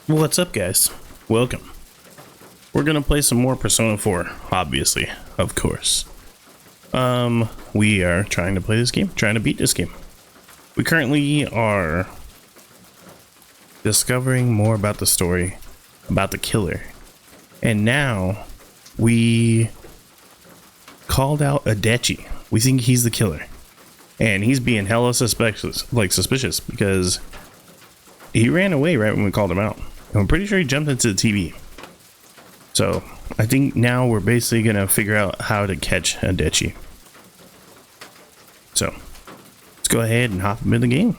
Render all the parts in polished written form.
What's up, guys? Welcome. We're gonna play some more Persona 4, obviously, of course. We are trying to play this game, trying to beat this game. We currently are discovering more about the story, about the killer. And now, we called out Adechi. We think he's the killer. And he's being hella suspicious because he ran away right when we called him out. And I'm pretty sure he jumped into the TV. So I think now we're basically gonna figure out how to catch Adechi. So let's go ahead and hop into the game.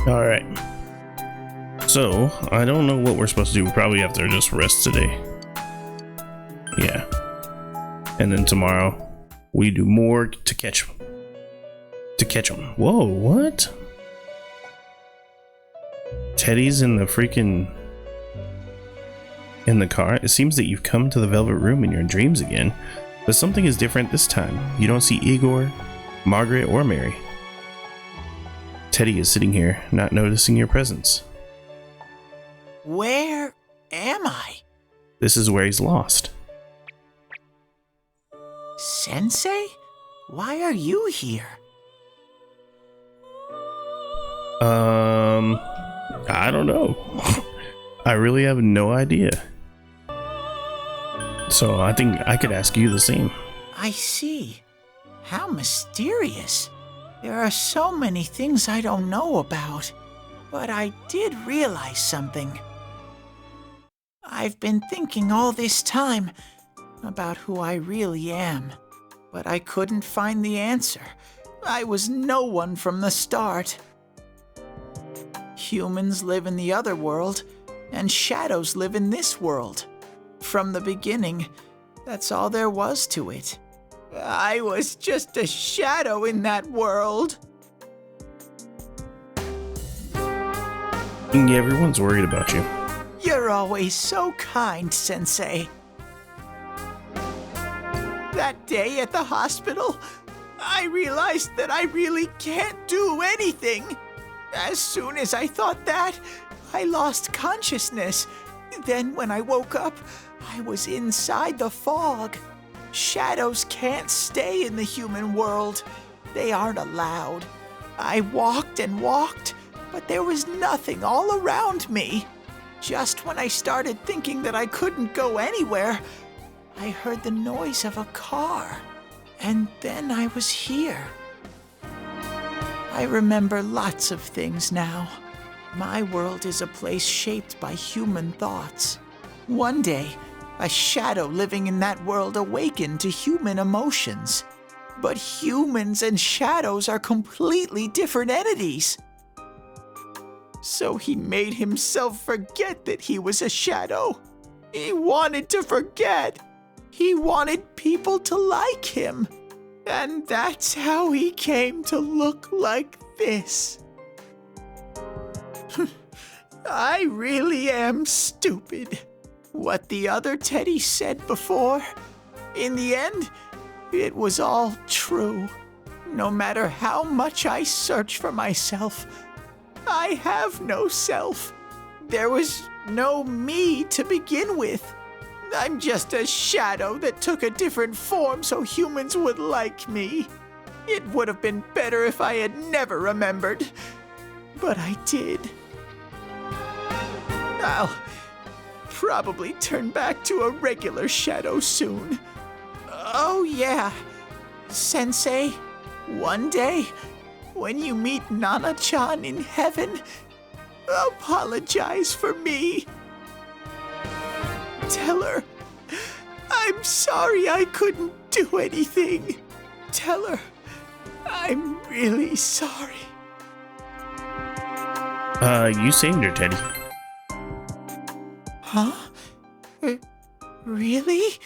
All right. So I don't know what we're supposed to do. We probably have to just rest today. Yeah. And then tomorrow we do more to catch him. Whoa, what? Teddy's in the freaking in the car. It seems that you've come to the Velvet Room in your dreams again, but something is different this time. You don't see Igor, Margaret, or Mary. Teddy is sitting here, not noticing your presence. Where am I? This is where he's lost. Sensei? Why are you here? I don't know. I really have no idea. So I think I could ask you the same. I see. How mysterious. There are so many things I don't know about, but I did realize something. I've been thinking all this time about who I really am, but I couldn't find the answer. I was no one from the start. Humans live in the other world, and shadows live in this world. From the beginning, that's all there was to it. I was just a shadow in that world. Everyone's worried about you. You're always so kind, Sensei. That day at the hospital, I realized that I really can't do anything. As soon as I thought that, I lost consciousness. Then when I woke up, I was inside the fog. Shadows can't stay in the human world. They aren't allowed. I walked and walked, but there was nothing all around me. Just when I started thinking that I couldn't go anywhere, I heard the noise of a car, and then I was here. I remember lots of things now. My world is a place shaped by human thoughts. One day, a shadow living in that world awakened to human emotions. But humans and shadows are completely different entities. So he made himself forget that he was a shadow. He wanted to forget. He wanted people to like him. And that's how he came to look like this. I really am stupid. What the other Teddy said before, in the end, it was all true. No matter how much I search for myself, I have no self. There was no me to begin with. I'm just a shadow that took a different form so humans would like me. It would have been better if I had never remembered, but I did. I'll probably turn back to a regular shadow soon. Oh yeah, Sensei, one day, when you meet Nana-chan in heaven, apologize for me. Tell her, I'm sorry I couldn't do anything. Tell her, I'm really sorry. You saved her, Teddy. Huh? Really?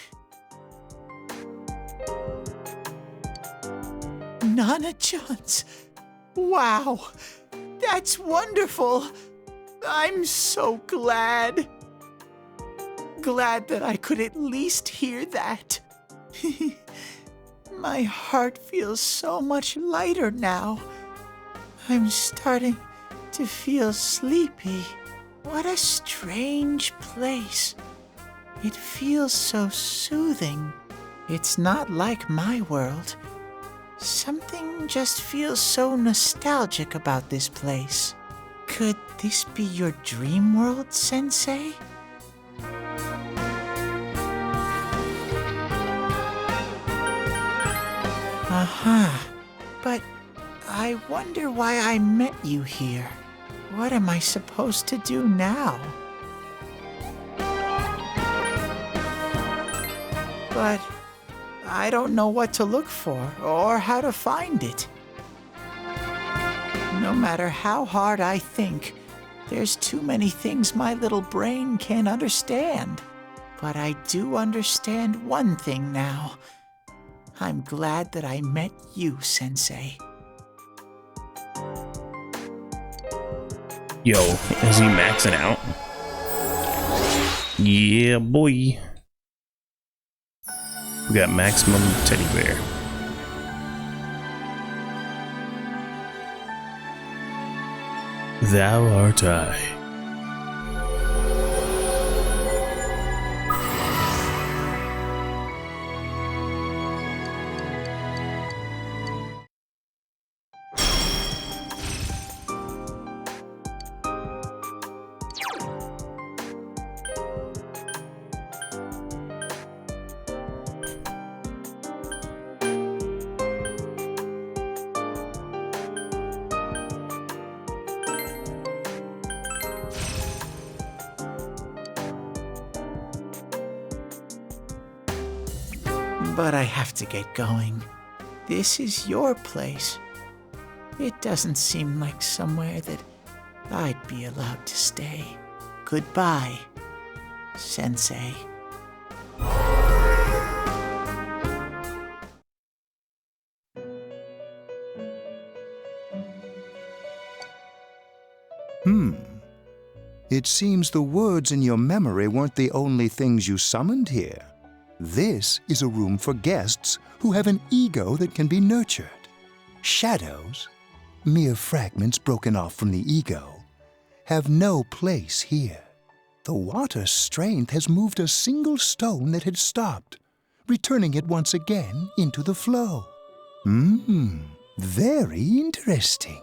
Nana-chan's. Wow, that's wonderful. I'm so glad. Glad that I could at least hear that. My heart feels so much lighter now. I'm starting to feel sleepy. What a strange place. It feels so soothing. It's not like my world. Something just feels so nostalgic about this place. Could this be your dream world, Sensei? But I wonder why I met you here. What am I supposed to do now? But I don't know what to look for or how to find it. No matter how hard I think, there's too many things my little brain can't understand. But I do understand one thing now. I'm glad that I met you, Sensei. Yo, is he maxing out? Yeah, boy. We got maximum teddy bear. Thou art I. But I have to get going. This is your place. It doesn't seem like somewhere that I'd be allowed to stay. Goodbye, Sensei. It seems the words in your memory weren't the only things you summoned here. This is a room for guests who have an ego that can be nurtured. Shadows, mere fragments broken off from the ego, have no place here. The water's strength has moved a single stone that had stopped, returning it once again into the flow. Very interesting.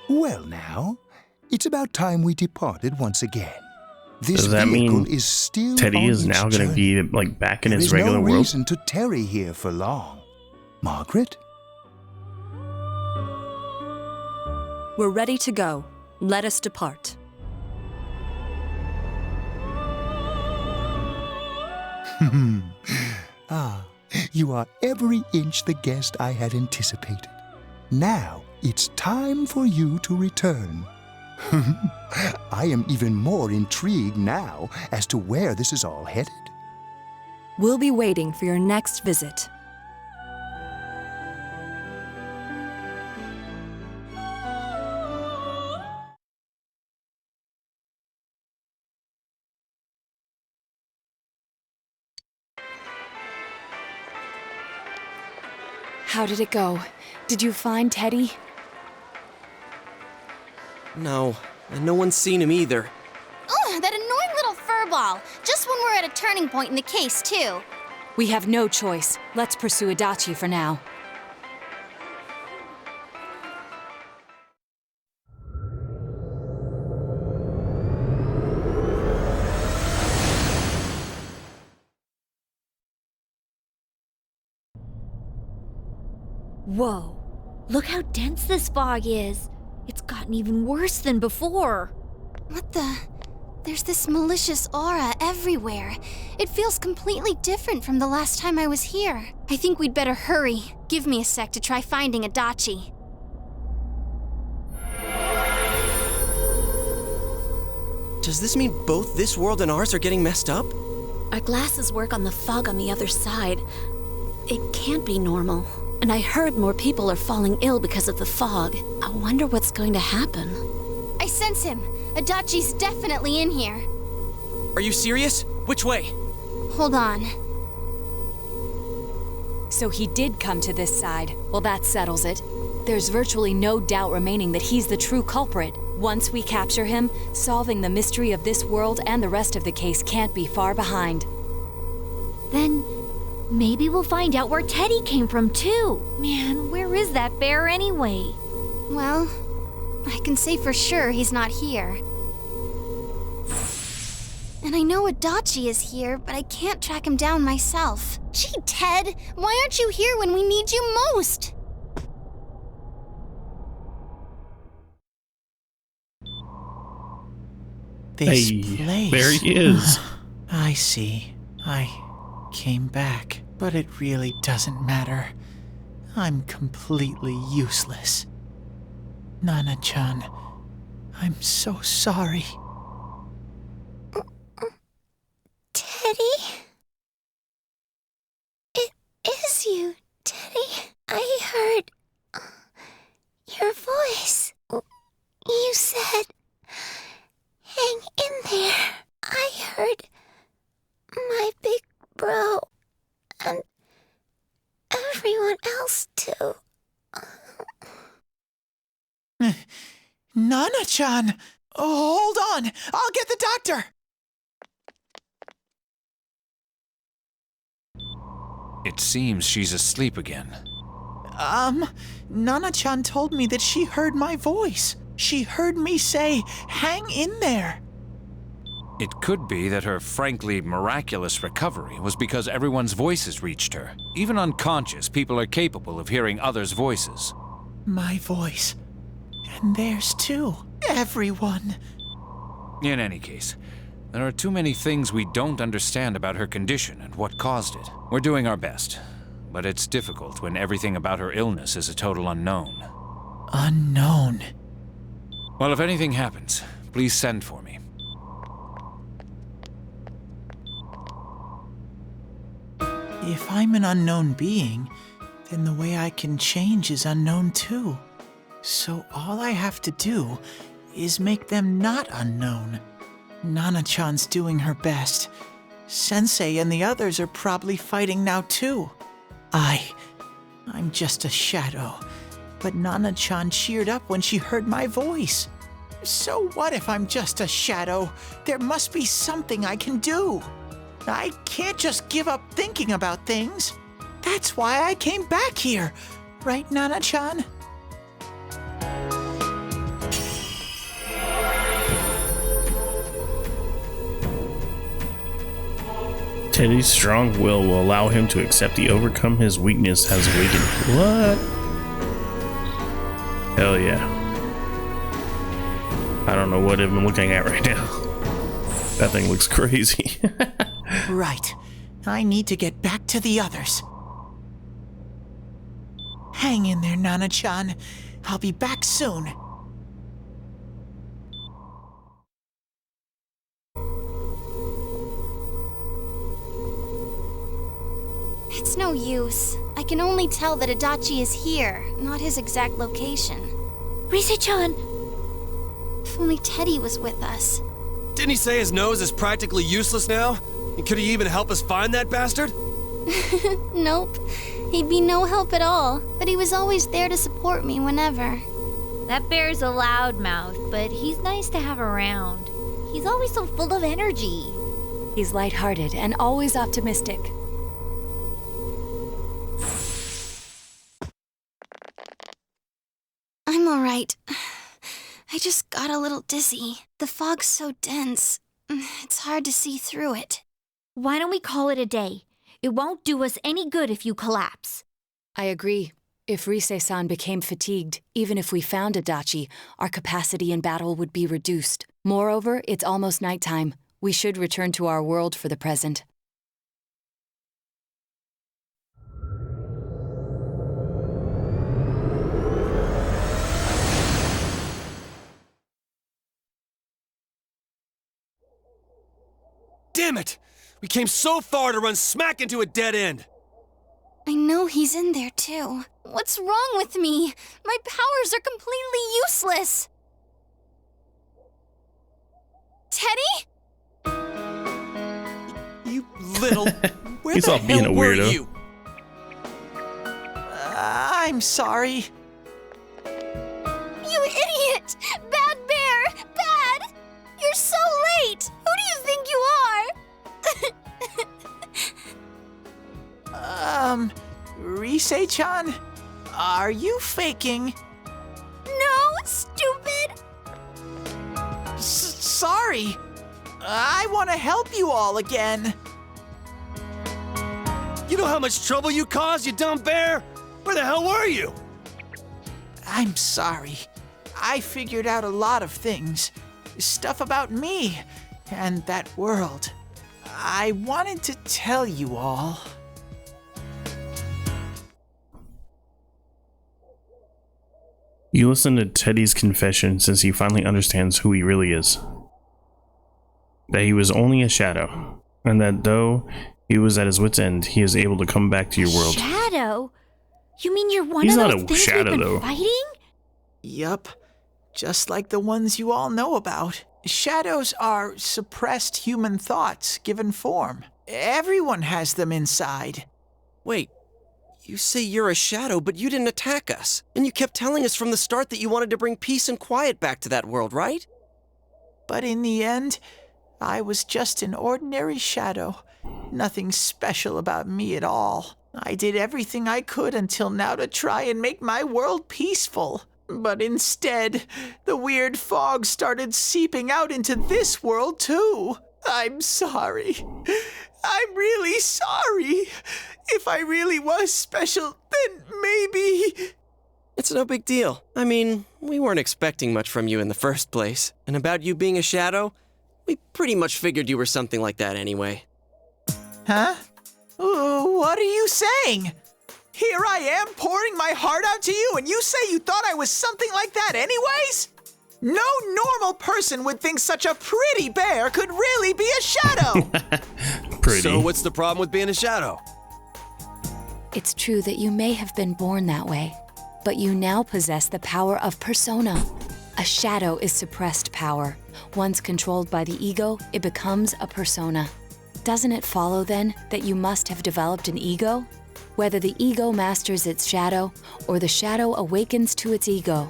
Well now, it's about time we departed once again. This Does that vehicle mean is still Teddy on is its now going to journey. be like back in There his is regular no world? reason to tarry here for long. Margaret? We're ready to go. Let us depart. You are every inch the guest I had anticipated. Now it's time for you to return. I am even more intrigued now as to where this is all headed. We'll be waiting for your next visit. How did it go? Did you find Teddy? No, and no one's seen him either. Ugh, that annoying little furball. Just when we're at a turning point in the case, too. We have no choice. Let's pursue Adachi for now. Whoa, look how dense this fog is. It's gotten even worse than before. What the? There's this malicious aura everywhere. It feels completely different from the last time I was here. I think we'd better hurry. Give me a sec to try finding Does this mean both this world and ours are getting messed up? Our glasses work on the fog on the other side. It can't be normal. And I heard more people are falling ill because of the fog. I wonder what's going to happen. I sense him. Adachi's definitely in here. Are you serious? Which way? Hold on. So he did come to this side. Well, that settles it. There's virtually no doubt remaining that he's the true culprit. Once we capture him, solving the mystery of this world and the rest of the case can't be far behind. Then maybe we'll find out where Teddy came from too. Man, where is that bear anyway? Well, I can say for sure he's not here. And I know Adachi is here, but I can't track him down myself. Gee, Ted, why aren't you here when we need you most? This Hey, place. there he is. I see. I came back, but it really doesn't matter. I'm completely useless. Nana-chan, I'm so sorry. Teddy? It is you, Teddy. I heard your voice. You said, hang in there. I heard my big bro and everyone else too. Nana-chan! Oh, hold on! I'll get the doctor! It seems she's asleep again. Nana-chan told me that she heard my voice. She heard me say, hang in there. It could be that her frankly miraculous recovery was because everyone's voices reached her. Even unconscious, people are capable of hearing others' voices. My voice. And theirs too. Everyone. In any case, there are too many things we don't understand about her condition and what caused it. We're doing our best, but it's difficult when everything about her illness is a total unknown. Unknown. Well, if anything happens, please send for me. If I'm an unknown being, then the way I can change is unknown too. So all I have to do is make them not unknown. Nana-chan's doing her best. Sensei and the others are probably fighting now too. I'm just a shadow. But Nana-chan cheered up when she heard my voice. So what if I'm just a shadow? There must be something I can do. I can't just give up thinking about things. That's why I came back here. Right, Nana-chan? Teddy's strong will allow him to accept the overcome his weakness has awakened. What? Hell yeah. I don't know what I'm looking at right now. That thing looks crazy. Right. I need to get back to the others. Hang in there, Nana-chan. I'll be back soon. It's no use. I can only tell that Adachi is here, not his exact location. Rise-chan! If only Teddy was with us. Didn't he say his nose is practically useless now? And could he even help us find that bastard? Nope. He'd be no help at all, but he was always there to support me whenever. That bear's a loudmouth, but he's nice to have around. He's always so full of energy. He's lighthearted and always optimistic. I'm alright. I just got a little dizzy. The fog's so dense, it's hard to see through it. Why don't we call it a day? It won't do us any good if you collapse. I agree. If Rise-san became fatigued, even if we found Adachi, our capacity in battle would be reduced. Moreover, it's almost nighttime. We should return to our world for the present. Damn it! We came so far to run smack into a dead end! I know he's in there too. What's wrong with me? My powers are completely useless. Teddy? You little... Where He's the off being hell a were weirdo. you? I'm sorry. You idiot! Bad bear! Bad! You're so late! Who do you think you are? Rise-chan? Are you faking? No, stupid! Sorry. I want to help you all again. You know how much trouble you caused, you dumb bear? Where the hell were you? I'm sorry. I figured out a lot of things. Stuff about me and that world. I wanted to tell you all. You listen to Teddy's confession since he finally understands who he really is. That he was only a shadow, and that though he was at his wit's end, he is able to come back to your world. Shadow? You mean you're one He's of not those a things shadow, we've been though. fighting? Yup. Just like the ones you all know about. Shadows are suppressed human thoughts given form. Everyone has them inside. Wait, you say you're a shadow, but you didn't attack us. And you kept telling us from the start that you wanted to bring peace and quiet back to that world, right? But in the end, I was just an ordinary shadow. Nothing special about me at all. I did everything I could until now to try and make my world peaceful. But instead, the weird fog started seeping out into this world too. I'm sorry. I'm really sorry. If I really was special, then maybe... It's no big deal. I mean, we weren't expecting much from you in the first place. And about you being a shadow, we pretty much figured you were something like that anyway. Huh? What are you saying? Here I am pouring my heart out to you, and you say you thought I was something like that anyways? No normal person would think such a pretty bear could really be a shadow. Pretty. So what's the problem with being a shadow? It's true that you may have been born that way, but you now possess the power of persona. A shadow is suppressed power. Once controlled by the ego, it becomes a persona. Doesn't it follow then that you must have developed an ego? Whether the ego masters its shadow or the shadow awakens to its ego.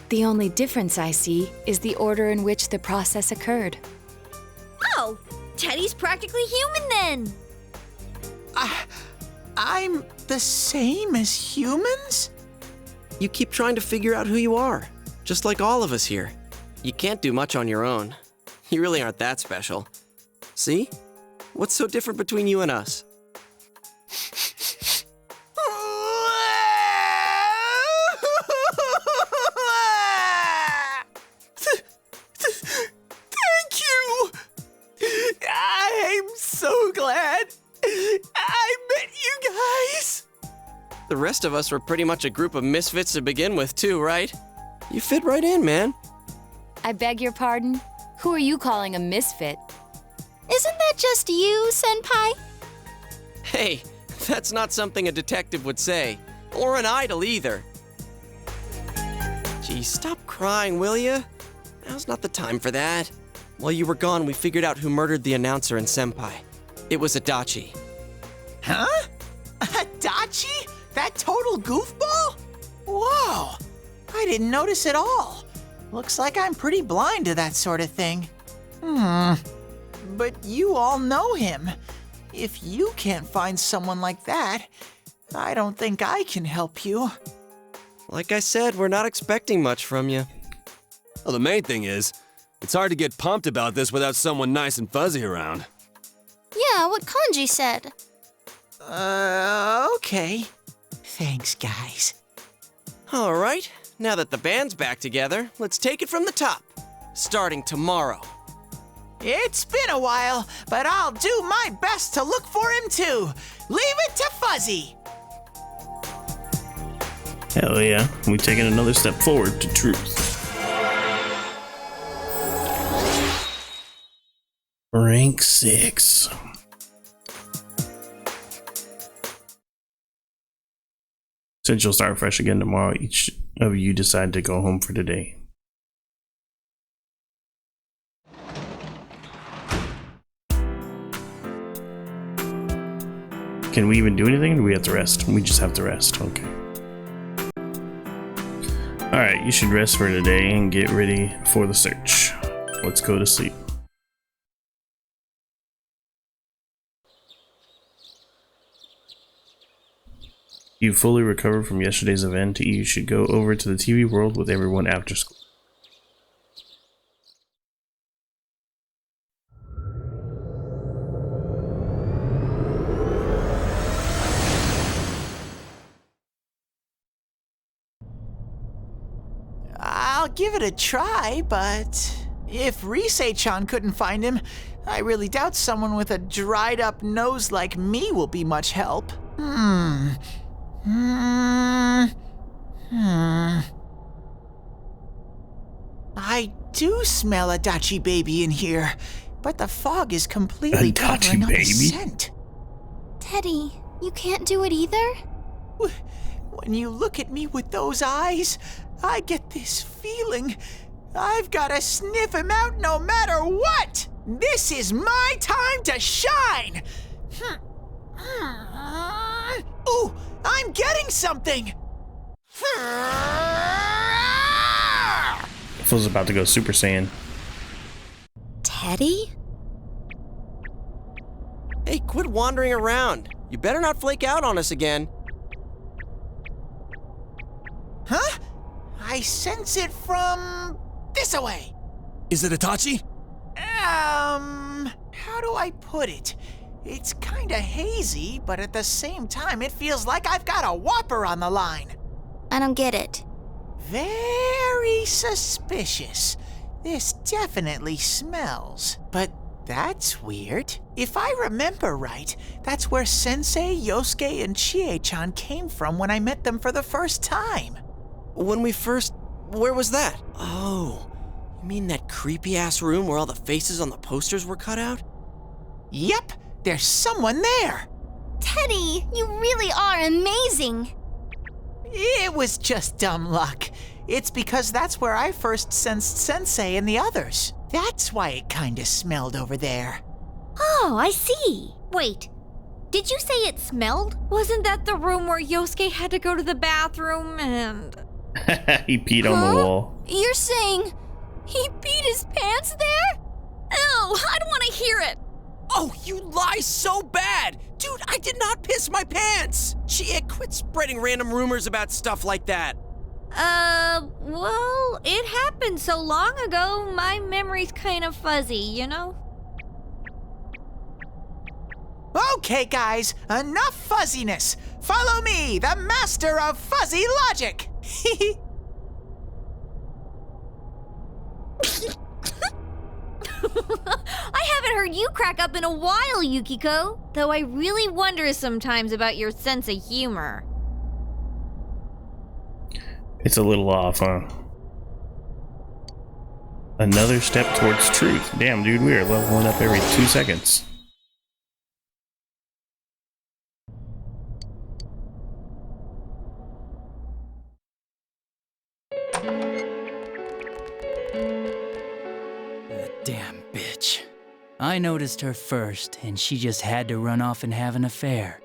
The only difference I see is the order in which the process occurred. Oh, Teddy's practically human then. I'm the same as humans? You keep trying to figure out who you are, just like all of us here. You can't do much on your own. You really aren't that special. See? What's so different between you and us? Thank you! I'm so glad I met you guys! The rest of us were pretty much a group of misfits to begin with, too, right? You fit right in, man. I beg your pardon? Who are you calling a misfit? Isn't that just you, Senpai? Hey, that's not something a detective would say. Or an idol, either. Gee, stop crying, will ya? Now's not the time for that. While you were gone, we figured out who murdered the announcer and Senpai. It was Adachi. Huh? Adachi? That total goofball? Whoa! I didn't notice at all. Looks like I'm pretty blind to that sort of thing. But you all know him. If you can't find someone like that, I don't think I can help you. Like I said, we're not expecting much from you. Well, the main thing is, it's hard to get pumped about this without someone nice and fuzzy around. Yeah, what Kanji said. Okay. Thanks, guys. All right, now that the band's back together, let's take it from the top. Starting tomorrow. It's been a while, but I'll do my best to look for him too. Leave it to Fuzzy. Hell yeah, we've taken another step forward to truth. Rank 6. Since you'll start fresh again tomorrow, each of you decide to go home for today. Can we even do anything, or do we have to rest? We just have to rest. Okay. Alright, you should rest for today and get ready for the search. Let's go to sleep. You fully recovered from yesterday's event. You should go over to the TV world with everyone after school. I'll give it a try, but if Risei-chan couldn't find him, I really doubt someone with a dried up nose like me will be much help. I do smell a Dachi baby in here, but the fog is completely covering up the scent. Teddy, you can't do it either? When you look at me with those eyes, I get this feeling I've got to sniff him out no matter what! This is my time to shine! Ooh, I'm getting something! Fool's about to go Super Saiyan. Teddy? Hey, quit wandering around. You better not flake out on us again. Huh? I sense it from this away. Is it Itachi? How do I put it? It's kinda hazy, but at the same time, it feels like I've got a whopper on the line. I don't get it. Very suspicious. This definitely smells. But that's weird. If I remember right, that's where Sensei, Yosuke, and Chie-chan came from when I met them for the first time. Where was that? Oh, you mean that creepy-ass room where all the faces on the posters were cut out? Yep, there's someone there. Teddy, you really are amazing. It was just dumb luck. It's because that's where I first sensed Sensei and the others. That's why it kinda smelled over there. Oh, I see. Wait, did you say it smelled? Wasn't that the room where Yosuke had to go to the bathroom and... He peed on the wall. You're saying he peed his pants there? Ew, I don't want to hear it. Oh, you lie so bad! Dude, I did not piss my pants! Chie, quit spreading random rumors about stuff like that. Well, it happened so long ago, my memory's kind of fuzzy, you know? Okay, guys, enough fuzziness. Follow me, the master of fuzzy logic. I haven't heard you crack up in a while, Yukiko. Though I really wonder sometimes about your sense of humor. It's a little off, huh? Another step towards truth. Damn, dude, we are leveling up every 2 seconds. Damn bitch. I noticed her first, and she just had to run off and have an affair.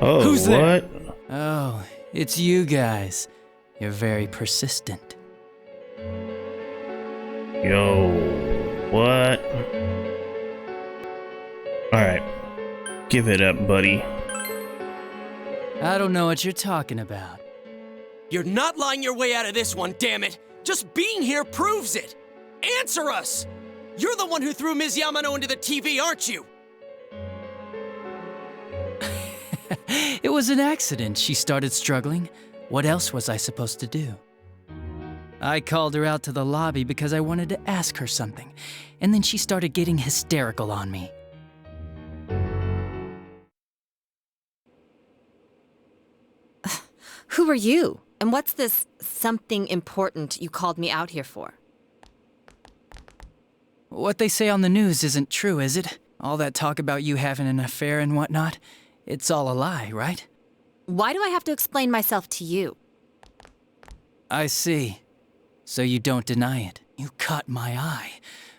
Oh, Who's what? There? Oh, it's you guys. You're very persistent. Yo, what? Alright. Give it up, buddy. I don't know what you're talking about. You're not lying your way out of this one, damn it! Just being here proves it! Answer us! You're the one who threw Ms. Yamano into the TV, aren't you? It was an accident. She started struggling. What else was I supposed to do? I called her out to the lobby because I wanted to ask her something, and then she started getting hysterical on me. Who are you? And what's this something important you called me out here for? What they say on the news isn't true, is it? All that talk about you having an affair and whatnot, it's all a lie, right? Why do I have to explain myself to you? I see. So you don't deny it. You caught my eye.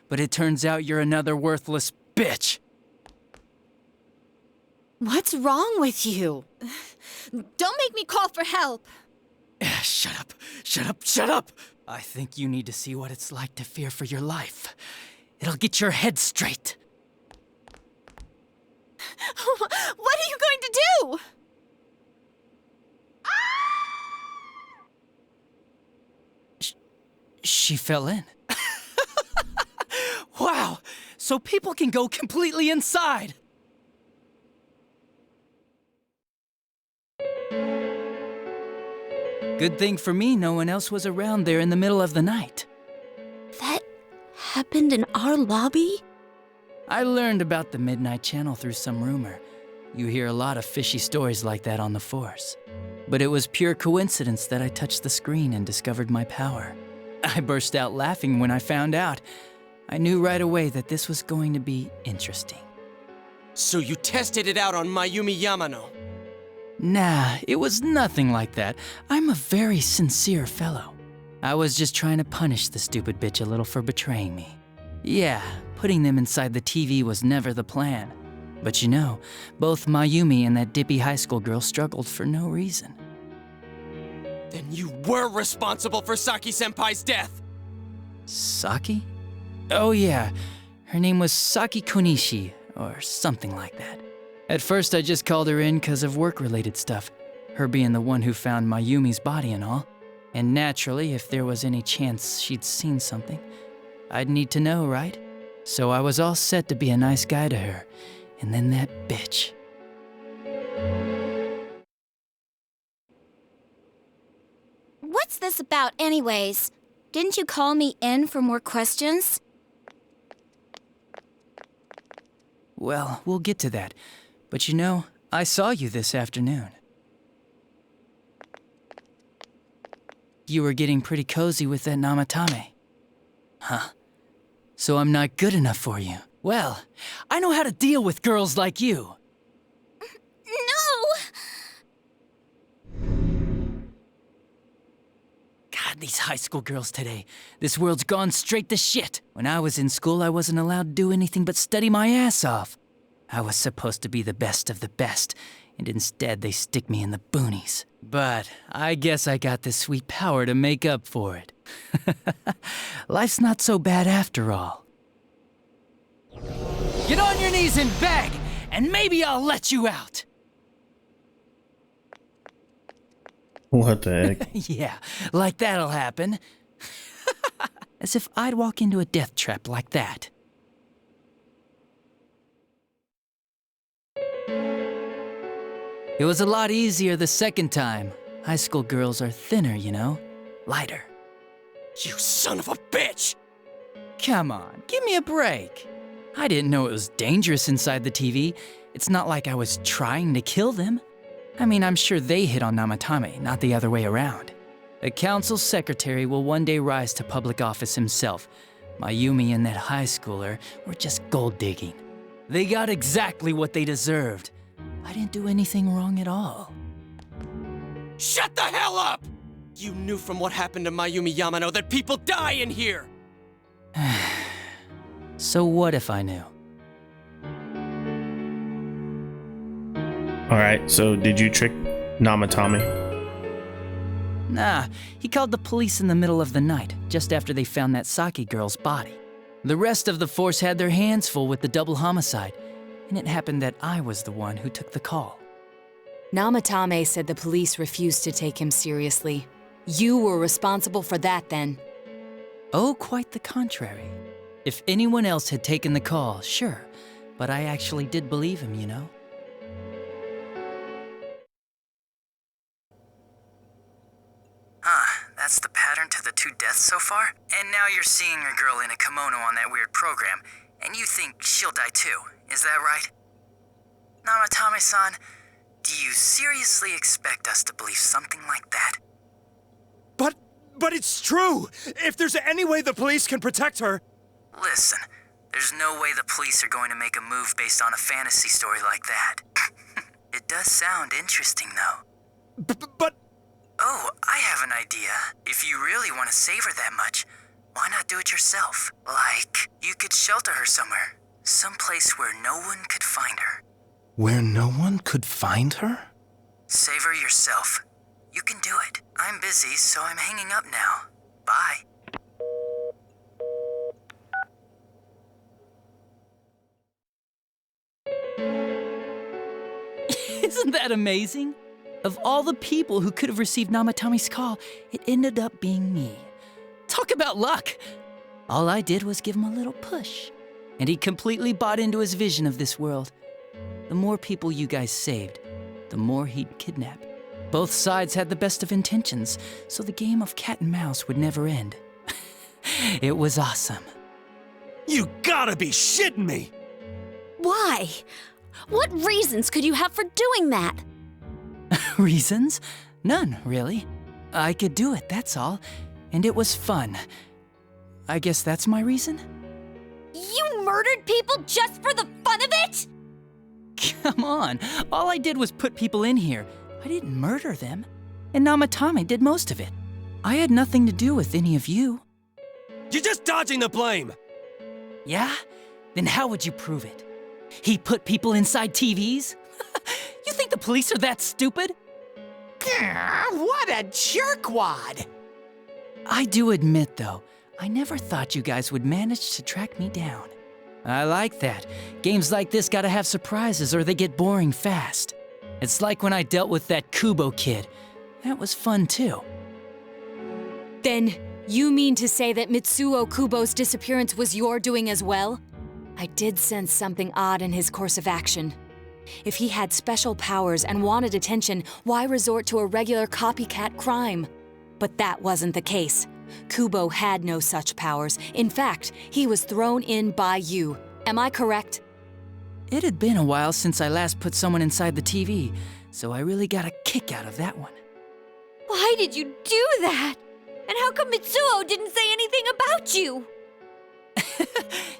But it turns out you're another worthless bitch. What's wrong with you? Don't make me call for help. Shut up. Shut up. Shut up. I think you need to see what it's like to fear for your life. It'll get your head straight. What are you going to do? She fell in. Wow, so people can go completely inside. Good thing for me, no one else was around there in the middle of the night. That happened in our lobby? I learned about the Midnight Channel through some rumor. You hear a lot of fishy stories like that on the Force. But it was pure coincidence that I touched the screen and discovered my power. I burst out laughing when I found out. I knew right away that this was going to be interesting. So you tested it out on Mayumi Yamano? Nah, it was nothing like that. I'm a very sincere fellow. I was just trying to punish the stupid bitch a little for betraying me. Yeah, putting them inside the TV was never the plan. But you know, both Mayumi and that dippy high school girl struggled for no reason. Then you were responsible for Saki-senpai's death! Saki? Oh yeah, her name was Saki Konishi, or something like that. At first I just called her in because of work-related stuff, her being the one who found Mayumi's body and all. And naturally, if there was any chance she'd seen something, I'd need to know, right? So I was all set to be a nice guy to her, and then that bitch. What's this about anyways? Didn't you call me in for more questions? Well, we'll get to that. But you know, I saw you this afternoon. You were getting pretty cozy with that Namatame. Huh. So I'm not good enough for you. Well, I know how to deal with girls like you. No! God, these high school girls today. This world's gone straight to shit. When I was in school, I wasn't allowed to do anything but study my ass off. I was supposed to be the best of the best, and instead they stick me in the boonies. But I guess I got the sweet power to make up for it. Life's not so bad after all. Get on your knees and beg, and maybe I'll let you out. What the heck? Yeah, like that'll happen. As if I'd walk into a death trap like that. It was a lot easier the second time. High school girls are thinner, you know? Lighter. You son of a bitch! Come on, give me a break. I didn't know it was dangerous inside the TV. It's not like I was trying to kill them. I mean, I'm sure they hit on Namatame, not the other way around. The council secretary will one day rise to public office himself. Mayumi and that high schooler were just gold digging. They got exactly what they deserved. I didn't do anything wrong at all. Shut the hell up! You knew from what happened to Mayumi Yamano that people die in here! So what if I knew? Alright, so did you trick Namatame? Nah, he called the police in the middle of the night, just after they found that Saki girl's body. The rest of the force had their hands full with the double homicide, and it happened that I was the one who took the call. Namatame said the police refused to take him seriously. You were responsible for that then. Oh, quite the contrary. If anyone else had taken the call, sure, but I actually did believe him, you know? That's the pattern to the 2 deaths so far? And now you're seeing a girl in a kimono on that weird program, and you think she'll die too, is that right? Namatame-san, do you seriously expect us to believe something like that? But it's true! If there's any way the police can protect her... Listen, There's no way the police are going to make a move based on a fantasy story like that. It does sound interesting, though. But... Oh, I have an idea. If you really want to save her that much, why not do it yourself? Like, you could shelter her somewhere. Someplace where no one could find her. Where no one could find her? Save her yourself. You can do it. I'm busy, so I'm hanging up now. Bye. Isn't that amazing? Of all the people who could have received Namatami's call, it ended up being me. Talk about luck! All I did was give him a little push, and he completely bought into his vision of this world. The more people you guys saved, the more he'd kidnap. Both sides had the best of intentions, so the game of cat and mouse would never end. It was awesome. You gotta be shitting me! Why? What reasons could you have for doing that? Reasons? None, really. I could do it, that's all. And it was fun. I guess that's my reason? You murdered people just for the fun of it? Come on, all I did was put people in here. I didn't murder them. And Namatame did most of it. I had nothing to do with any of you. You're just dodging the blame! Yeah? Then how would you prove it? He put people inside TVs? You think the police are that stupid? What a jerkwad! I do admit, though, I never thought you guys would manage to track me down. I like that. Games like this gotta have surprises or they get boring fast. It's like when I dealt with that Kubo kid. That was fun, too. Then, you mean to say that Mitsuo Kubo's disappearance was your doing as well? I did sense something odd in his course of action. If he had special powers and wanted attention, why resort to a regular copycat crime? But that wasn't the case. Kubo had no such powers. In fact, he was thrown in by you. Am I correct? It had been a while since I last put someone inside the TV, so I really got a kick out of that one. Why did you do that? And how come Mitsuo didn't say anything about you?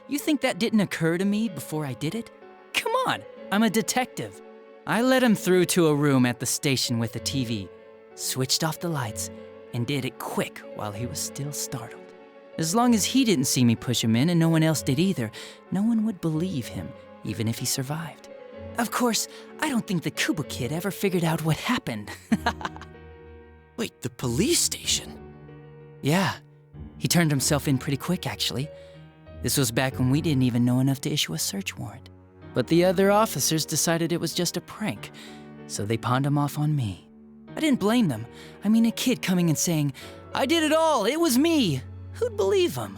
You think that didn't occur to me before I did it? Come on, I'm a detective. I let him through to a room at the station with a TV, switched off the lights, and did it quick while he was still startled. As long as he didn't see me push him in and no one else did either, no one would believe him, even if he survived. Of course, I don't think the Kubo kid ever figured out what happened. Wait, the police station? Yeah, he turned himself in pretty quick, actually. This was back when we didn't even know enough to issue a search warrant. But the other officers decided it was just a prank, so they pawned him off on me. I didn't blame them. I mean, a kid coming and saying, "I did it all, it was me." Who'd believe him?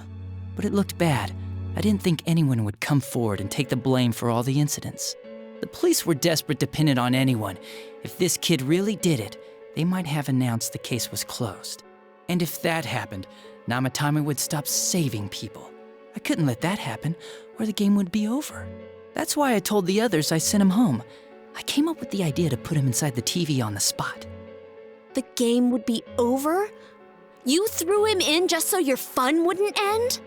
But it looked bad. I didn't think anyone would come forward and take the blame for all the incidents. The police were desperate to pin it on anyone. If this kid really did it, they might have announced the case was closed. And if that happened, Namatame would stop saving people. I couldn't let that happen, or the game would be over. That's why I told the others I sent him home. I came up with the idea to put him inside the TV on the spot. The game would be over? You threw him in just so your fun wouldn't end?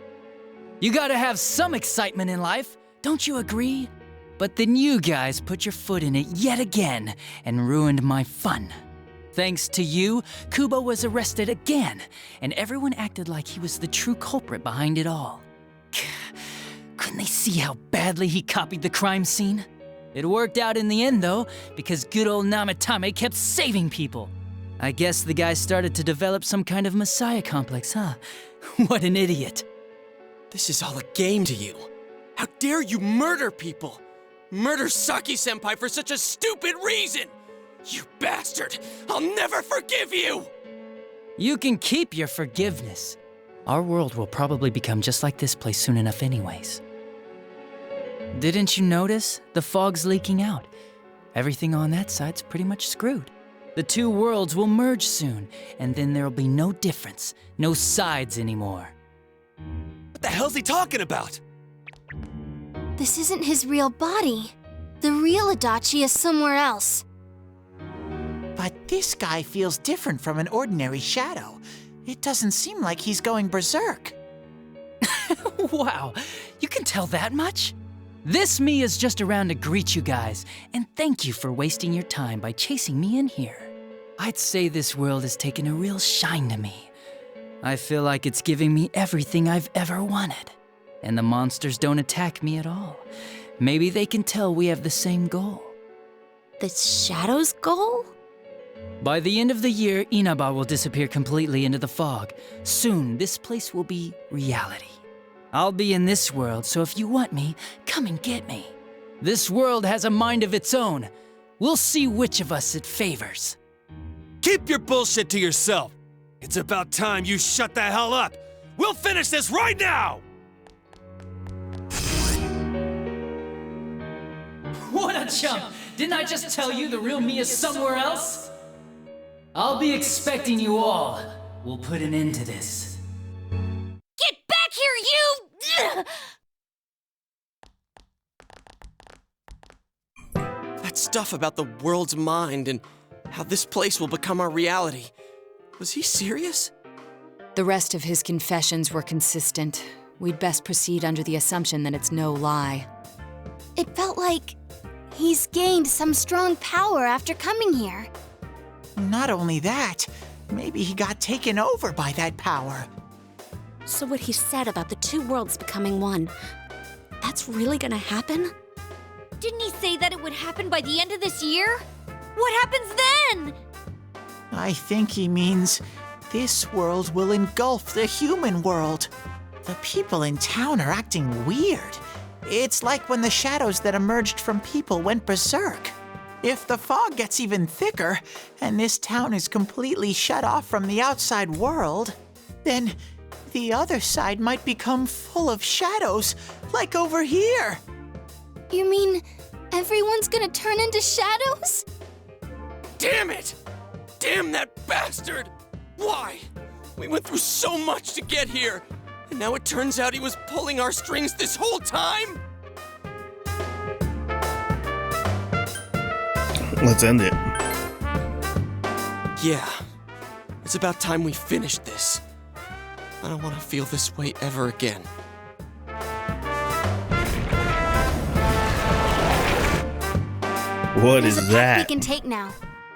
You gotta have some excitement in life, don't you agree? But then you guys put your foot in it yet again and ruined my fun. Thanks to you, Kubo was arrested again, and everyone acted like he was the true culprit behind it all. Couldn't they see how badly he copied the crime scene? It worked out in the end, though, because good old Namatame kept saving people. I guess the guy started to develop some kind of messiah complex, huh? What an idiot. This is all a game to you. How dare you murder people? Murder Saki-senpai for such a stupid reason! You bastard! I'll never forgive you! You can keep your forgiveness. Our world will probably become just like this place soon enough anyways. Didn't you notice? The fog's leaking out. Everything on that side's pretty much screwed. The two worlds will merge soon, and then there'll be no difference, no sides anymore. What the hell's he talking about? This isn't his real body. The real Adachi is somewhere else. But this guy feels different from an ordinary shadow. It doesn't seem like he's going berserk. Wow, you can tell that much? This me is just around to greet you guys, and thank you for wasting your time by chasing me in here. I'd say this world has taken a real shine to me. I feel like it's giving me everything I've ever wanted. And the monsters don't attack me at all. Maybe they can tell we have the same goal. The Shadow's goal? By the end of the year, Inaba will disappear completely into the fog. Soon, this place will be reality. I'll be in this world, so if you want me, come and get me. This world has a mind of its own. We'll see which of us it favors. Keep your bullshit to yourself. It's about time you shut the hell up. We'll finish this right now! What a chump! Didn't I just tell you the real me is somewhere else? I'll be expecting you all. We'll put an end to this. Get back here, you! That stuff about the world's mind and how this place will become our reality. Was he serious? The rest of his confessions were consistent. We'd best proceed under the assumption that it's no lie. It felt like he's gained some strong power after coming here. Not only that, maybe he got taken over by that power. So what he said about the two worlds becoming one, that's really gonna happen? Didn't he say that it would happen by the end of this year? What happens then? I think he means this world will engulf the human world. The people in town are acting weird. It's like when the shadows that emerged from people went berserk. If the fog gets even thicker, and this town is completely shut off from the outside world, then the other side might become full of shadows, like over here. You mean everyone's gonna turn into shadows? Damn it! Damn that bastard! Why? We went through so much to get here, and now it turns out he was pulling our strings this whole time? Let's end it. Yeah. It's about time we finished this. I don't want to feel this way ever again. What There's is a path that? we can take now.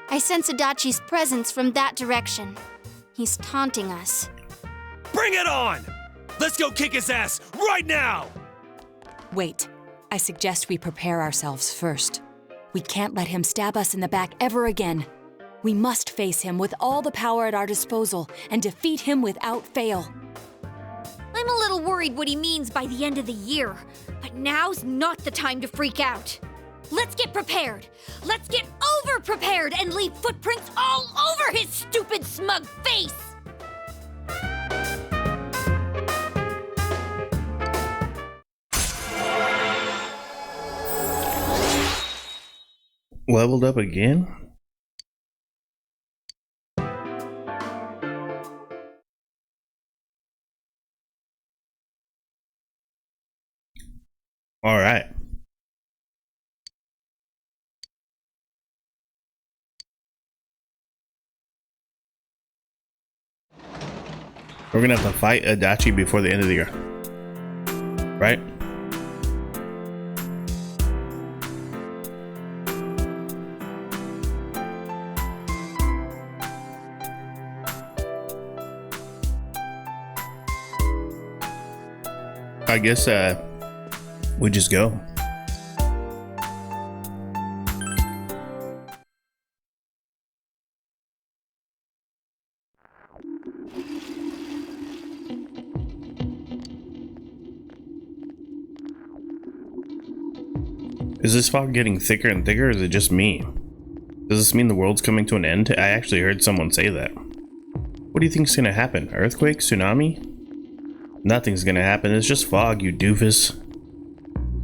I sense Adachi's presence from that direction. He's taunting us. Bring it on! Let's go kick his ass right now! Wait, I suggest we prepare ourselves first. We can't let him stab us in the back ever again. We must face him with all the power at our disposal and defeat him without fail. I'm a little worried what he means by the end of the year, but now's not the time to freak out. Let's get prepared. Let's get over-prepared and leave footprints all over his stupid, smug face! Leveled up again? All right. We're gonna have to fight Adachi before the end of the year, right? I guess we just go. Is this fog getting thicker and thicker, or is it just me? Does this mean the world's coming to an end? I actually heard someone say that. What do you think's gonna happen? Earthquake? Tsunami? Nothing's gonna happen, it's just fog, you doofus.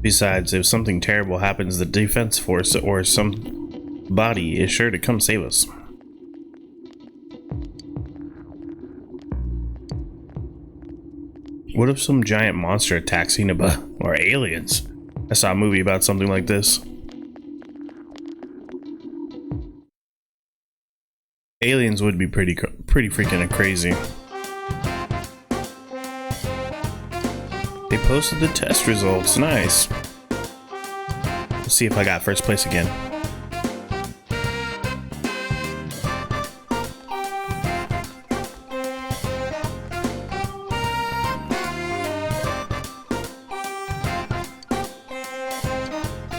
Besides, if something terrible happens, the defense force or somebody is sure to come save us. What if some giant monster attacks Inaba? Or aliens? I saw a movie about something like this. Aliens would be pretty freaking crazy. posted the test results. Nice. Let's see if I got first place again.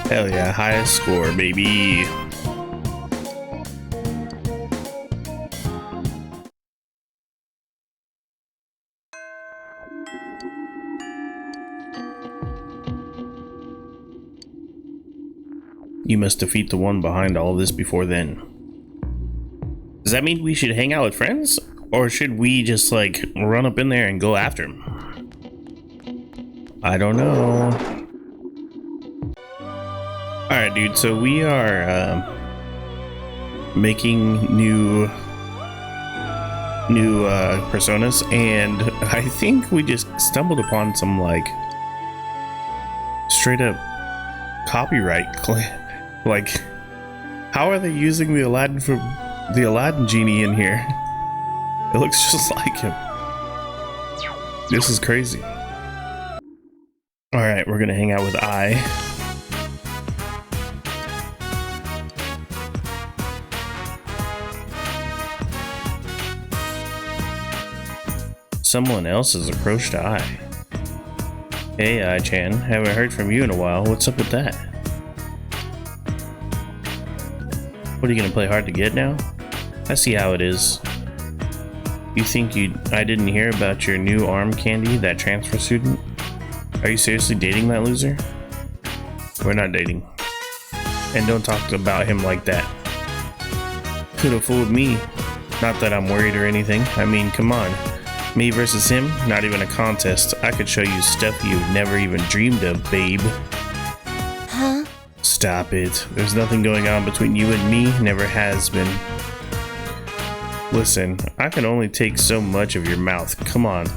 Hell yeah, highest score, baby. You must defeat the one behind all of this before then. Does that mean we should hang out with friends? Or should we just like run up in there and go after him? I don't know. Alright, dude, so we are making new personas, and I think we just stumbled upon some like straight up copyright like, how are they using the Aladdin genie in here? It looks just like him. This is crazy. Alright, we're gonna hang out with I. Someone else has approached I. Hey, I-chan, haven't heard from you in a while. What's up with that? What, are you gonna play hard to get now? I see how it is. You think I didn't hear about your new arm candy, that transfer student? Are you seriously dating that loser? We're not dating. And don't talk about him like that. Could have fooled me. Not that I'm worried or anything. I mean, come on. Me versus him? Not even a contest. I could show you stuff you've never even dreamed of, babe. Huh? Stop it. There's nothing going on between you and me. Never has been. Listen, I can only take so much of your mouth. Come on.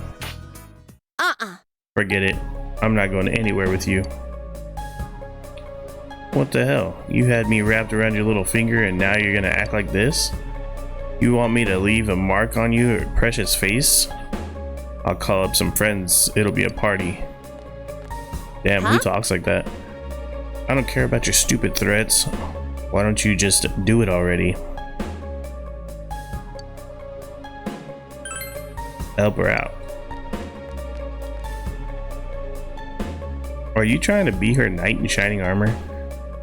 Forget it. I'm not going anywhere with you. What the hell? You had me wrapped around your little finger and now you're gonna act like this? You want me to leave a mark on your precious face? I'll call up some friends. It'll be a party. Damn, who talks like that? I don't care about your stupid threats. Why don't you just do it already? Help her out. Are you trying to be her knight in shining armor?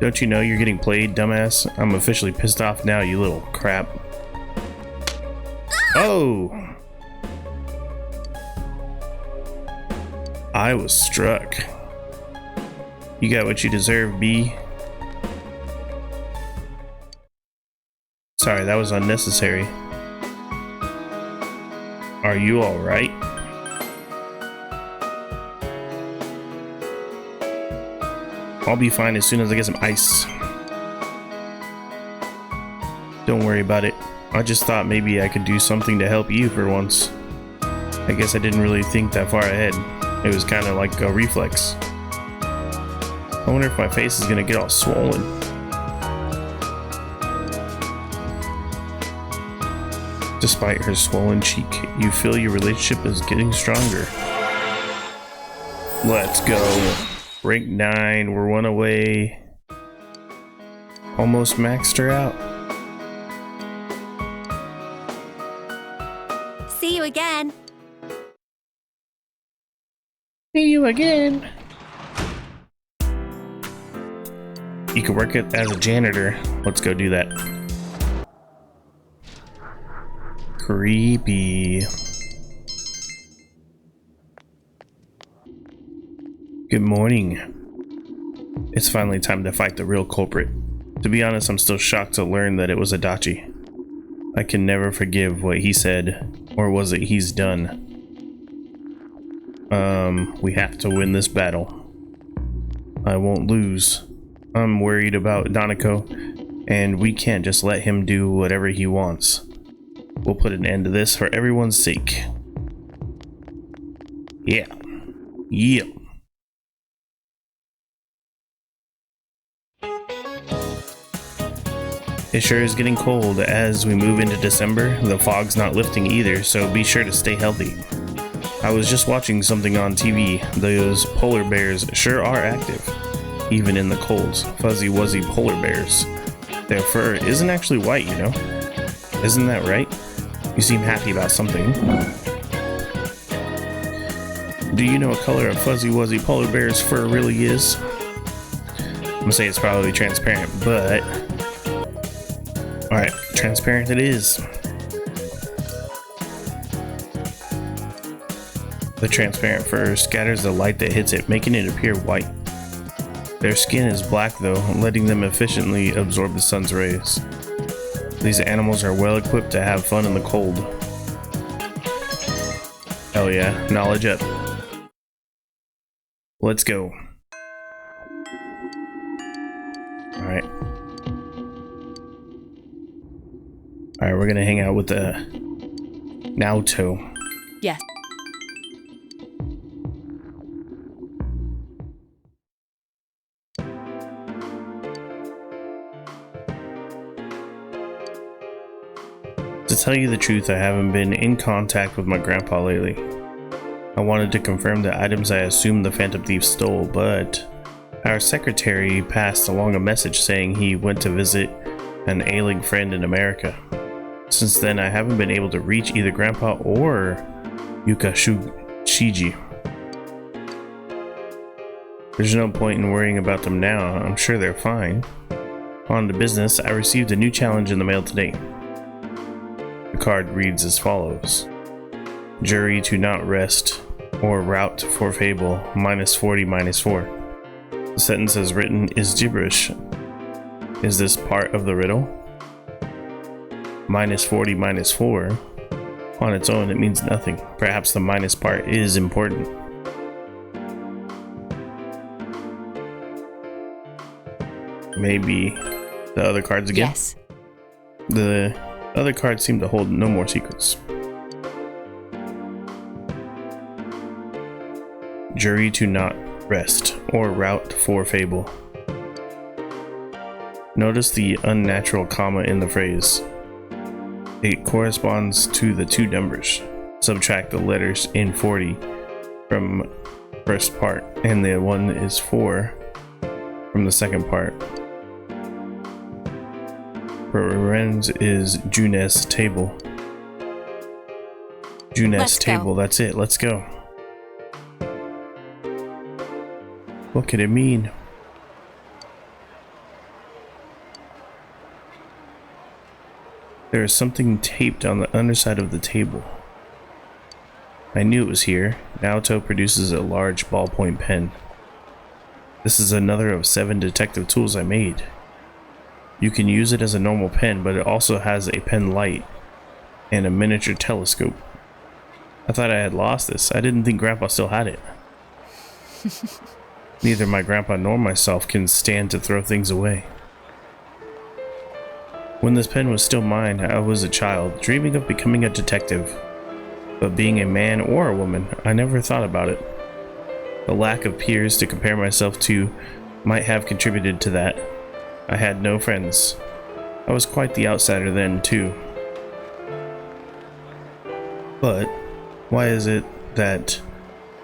Don't you know you're getting played, dumbass? I'm officially pissed off now, you little crap. Oh! I was struck. You got what you deserve, B. Sorry, that was unnecessary. Are you alright? I'll be fine as soon as I get some ice. Don't worry about it. I just thought maybe I could do something to help you for once. I guess I didn't really think that far ahead. It was kind of like a reflex. I wonder if my face is gonna get all swollen. Despite her swollen cheek, you feel your relationship is getting stronger. Let's go. Rank 9, we're 1 away. Almost maxed her out. See you again. See you again. You can work it as a janitor. Let's go do that. Creepy. Good morning. It's finally time to fight the real culprit. To be honest, I'm still shocked to learn that it was Adachi. I can never forgive what he said, or was it he's done? We have to win this battle. I won't lose. I'm worried about Danako, and we can't just let him do whatever he wants. We'll put an end to this for everyone's sake. Yeah. Yeah. It sure is getting cold as we move into December. The fog's not lifting either, so be sure to stay healthy. I was just watching something on TV. Those polar bears sure are active, even in the cold. Fuzzy Wuzzy polar bears. Their fur isn't actually white, you know? Isn't that right? You seem happy about something. Do you know what color a Fuzzy Wuzzy polar bear's fur really is? I'm gonna say it's probably transparent, but... Alright, transparent it is. The transparent fur scatters the light that hits it, making it appear white. Their skin is black though, letting them efficiently absorb the sun's rays. These animals are well equipped to have fun in the cold. Hell yeah, knowledge up. Let's go. Alright. Alright, we're gonna hang out with the Naoto. Yes. To tell you the truth, I haven't been in contact with my grandpa lately. I wanted to confirm the items I assumed the Phantom Thief stole, but our secretary passed along a message saying he went to visit an ailing friend in America. Since then, I haven't been able to reach either grandpa or Yuka Shiji. There's no point in worrying about them now. I'm sure they're fine. On to business, I received a new challenge in the mail today. The card reads as follows. Jury to not rest or route for fable -40 -4. The sentence as written is gibberish. Is this part of the riddle? -40 -4. On its own it means nothing. Perhaps the minus part is important. Maybe the other cards again? Yes. The other cards seem to hold no more secrets. Jury to not rest or route for fable. Notice the unnatural comma in the phrase. It corresponds to the two numbers. Subtract the letters in 40 from first part, and the one is 4 from the second part. Lorenz is Junes table. Junes table, that's it, let's go. What could it mean? There is something taped on the underside of the table. I knew it was here. Naoto produces a large ballpoint pen. This is another of 7 detective tools I made. You can use it as a normal pen, but it also has a pen light and a miniature telescope. I thought I had lost this. I didn't think Grandpa still had it. Neither my grandpa nor myself can stand to throw things away. When this pen was still mine, I was a child, dreaming of becoming a detective. But being a man or a woman, I never thought about it. The lack of peers to compare myself to might have contributed to that. I had no friends. I was quite the outsider then, too. But why is it that,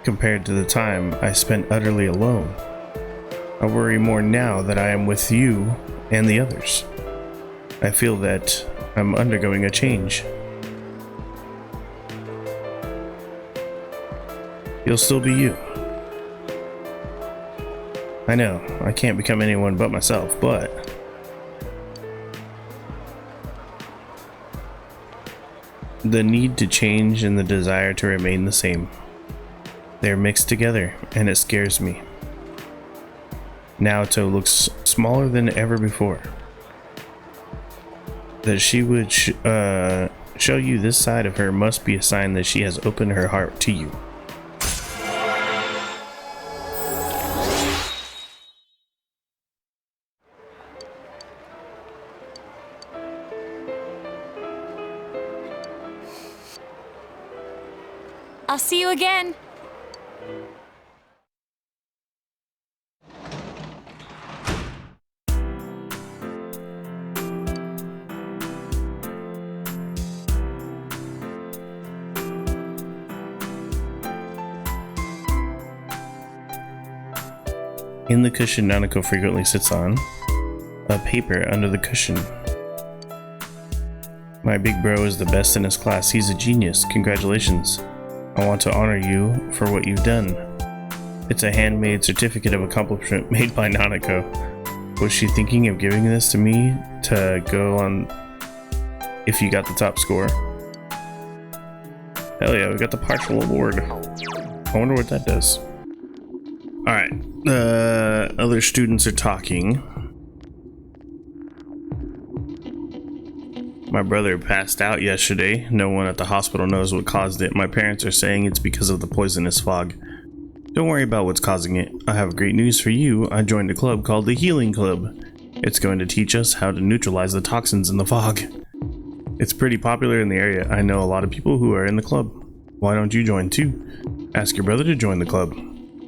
compared to the time I spent utterly alone, I worry more now that I am with you and the others? I feel that I'm undergoing a change. You'll still be you. I know, I can't become anyone but myself, but the need to change and the desire to remain the same. They're mixed together, and it scares me. Naoto looks smaller than ever before. That she would show you this side of her must be a sign that she has opened her heart to you. I'll see you again. In the cushion Nanako frequently sits on, a paper under the cushion. My big bro is the best in his class. He's a genius. Congratulations. I want to honor you for what you've done. It's a handmade certificate of accomplishment made by Nanako. Was she thinking of giving this to me to go on if you got the top score? Hell yeah, we got the partial award. I wonder what that does. Alright, other students are talking. My brother passed out yesterday. No one at the hospital knows what caused it. My parents are saying it's because of the poisonous fog. Don't worry about what's causing it. I have great news for you. I joined a club called the Healing Club. It's going to teach us how to neutralize the toxins in the fog. It's pretty popular in the area. I know a lot of people who are in the club. Why don't you join too? Ask your brother to join the club.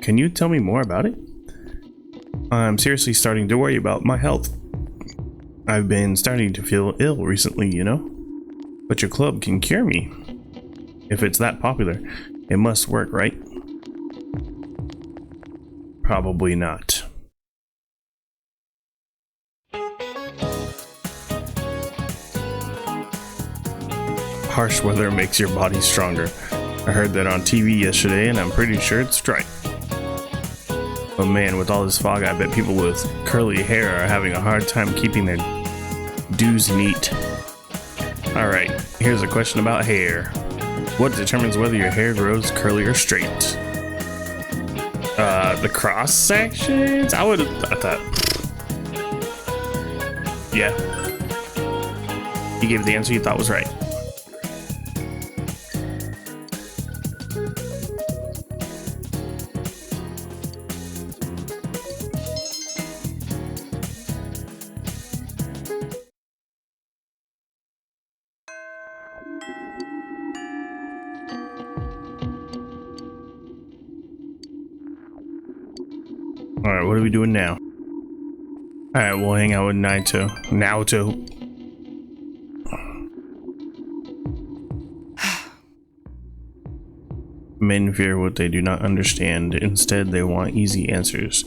Can you tell me more about it? I'm seriously starting to worry about my health. I've been starting to feel ill recently, you know? But your club can cure me. If it's that popular, it must work, right? Probably not. Harsh weather makes your body stronger. I heard that on TV yesterday and I'm pretty sure it's right. But man, with all this fog, I bet people with curly hair are having a hard time keeping their do's neat. Alright, here's a question about hair. What determines whether your hair grows curly or straight? The cross sections? I would have thought that. Yeah. You gave the answer you thought was right. Alright, what are we doing now? Alright, we'll hang out with Naoto. Men fear what they do not understand. Instead, they want easy answers.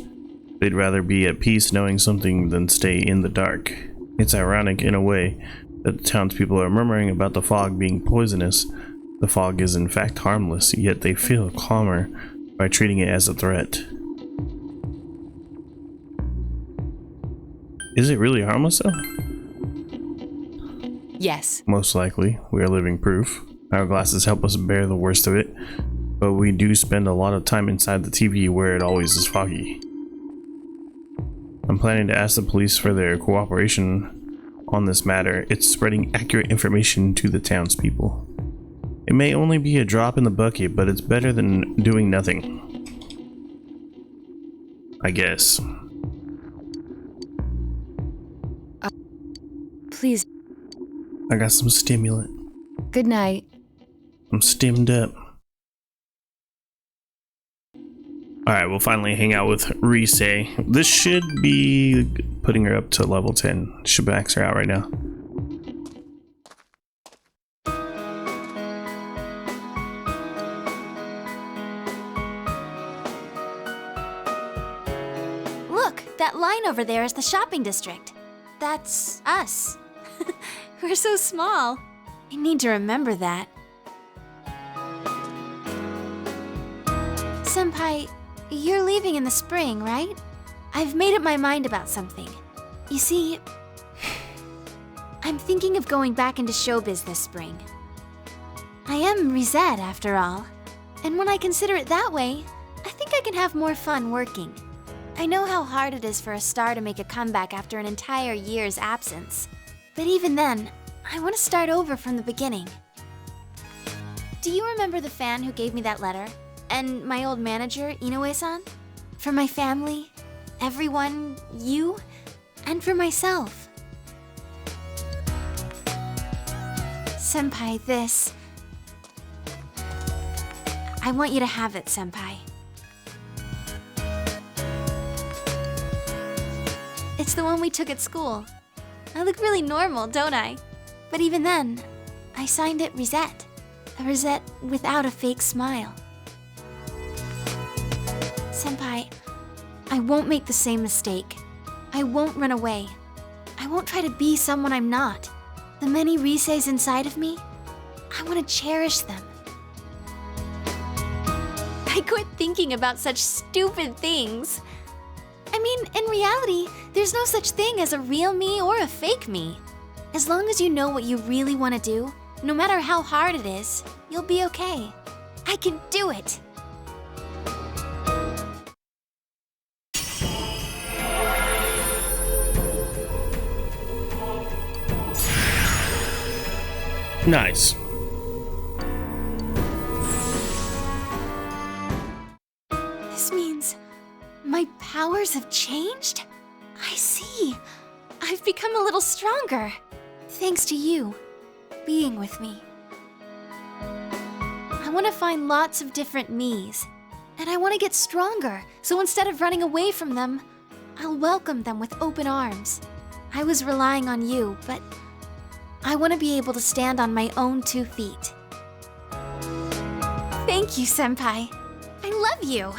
They'd rather be at peace knowing something than stay in the dark. It's ironic, in a way, that the townspeople are murmuring about the fog being poisonous. The fog is in fact harmless, yet they feel calmer by treating it as a threat. Is it really harmless though? Yes. Most likely. We are living proof. Our glasses help us bear the worst of it, but we do spend a lot of time inside the TV where it always is foggy. I'm planning to ask the police for their cooperation on this matter. It's spreading accurate information to the townspeople. It may only be a drop in the bucket, but it's better than doing nothing, I guess. Please. I got some stimulant. Good night. I'm stimmed up. Alright, we'll finally hang out with Rise. This should be putting her up to level 10. Should max her out right now. Look, that line over there is the shopping district. That's us. We're so small. I need to remember that. Senpai, you're leaving in the spring, right? I've made up my mind about something. You see, I'm thinking of going back into showbiz this spring. I am Risette, after all. And when I consider it that way, I think I can have more fun working. I know how hard it is for a star to make a comeback after an entire year's absence. But even then, I want to start over from the beginning. Do you remember the fan who gave me that letter? And my old manager, Inoue-san? For my family, everyone, you, and for myself. Senpai, this... I want you to have it, Senpai. It's the one we took at school. I look really normal, don't I? But even then, I signed it Risette. A Risette without a fake smile. Senpai, I won't make the same mistake. I won't run away. I won't try to be someone I'm not. The many Riseis inside of me, I want to cherish them. I quit thinking about such stupid things. I mean, in reality, there's no such thing as a real me or a fake me. As long as you know what you really want to do, no matter how hard it is, you'll be okay. I can do it! Nice. This means my powers have changed? I see. I've become a little stronger. Thanks to you being with me. I want to find lots of different me's. And I want to get stronger, so instead of running away from them, I'll welcome them with open arms. I was relying on you, but I want to be able to stand on my own 2 feet. Thank you, Senpai. I love you.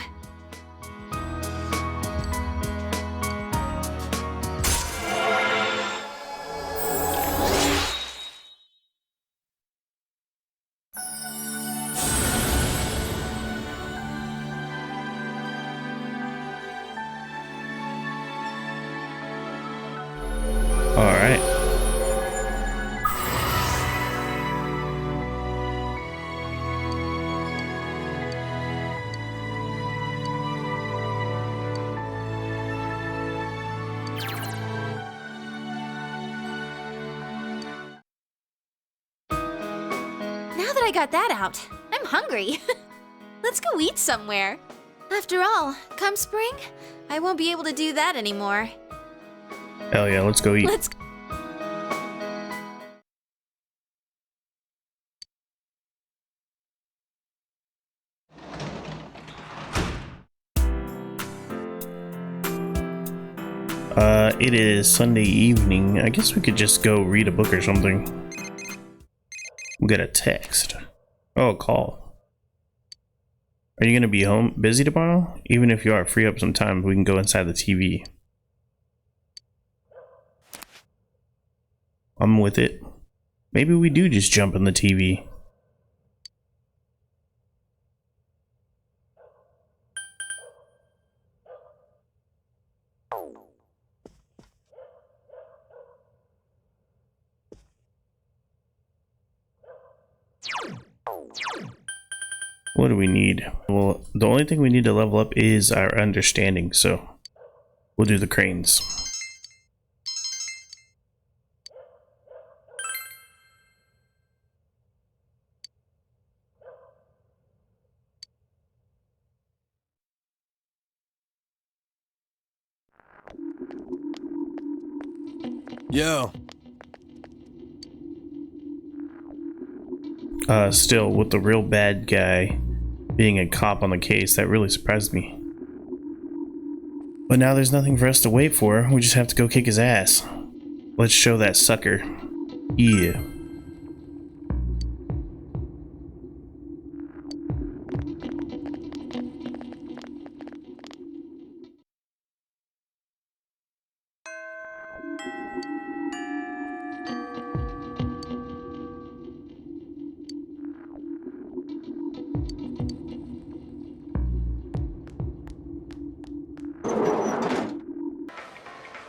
All right. Now that I got that out, I'm hungry. Let's go eat somewhere. After all, come spring, I won't be able to do that anymore. Hell yeah, let's go eat. Let's It is Sunday evening. I guess we could just go read a book or something. We'll get a text. Oh, a call. Are you gonna be home busy tomorrow? Even if you are, free up some time, we can go inside the TV. I'm with it. Maybe we do just jump in the TV. What do we need? Well, the only thing we need to level up is our understanding, so we'll do the cranes. Yo. Still, with the real bad guy being a cop on the case, that really surprised me. But now there's nothing for us to wait for. We just have to go kick his ass. Let's show that sucker. Yeah.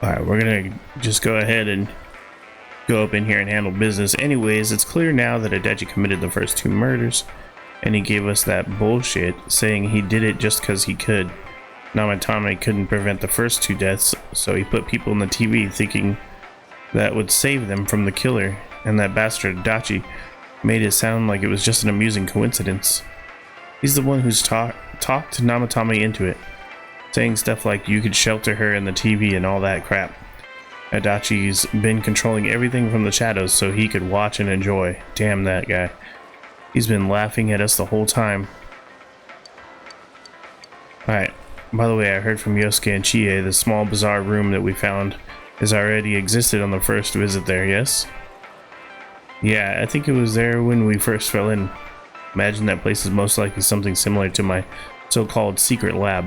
Alright, we're gonna just go ahead and go up in here and handle business. Anyways, it's clear now that Adechi committed the first 2 murders, and he gave us that bullshit saying he did it just because he could. Namatame couldn't prevent the first 2 deaths, so he put people in the TV thinking that would save them from the killer, and that bastard Adachi made it sound like it was just an amusing coincidence. He's the one who's talked Namatame into it, saying stuff like you could shelter her in the TV and all that crap. Adachi's been controlling everything from the shadows so he could watch and enjoy. Damn that guy. He's been laughing at us the whole time. Alright, by the way, I heard from Yosuke and Chie the small bizarre room that we found has already existed on the first visit there, yes? Yeah, I think it was there when we first fell in. Imagine that place is most likely something similar to my so-called secret lab.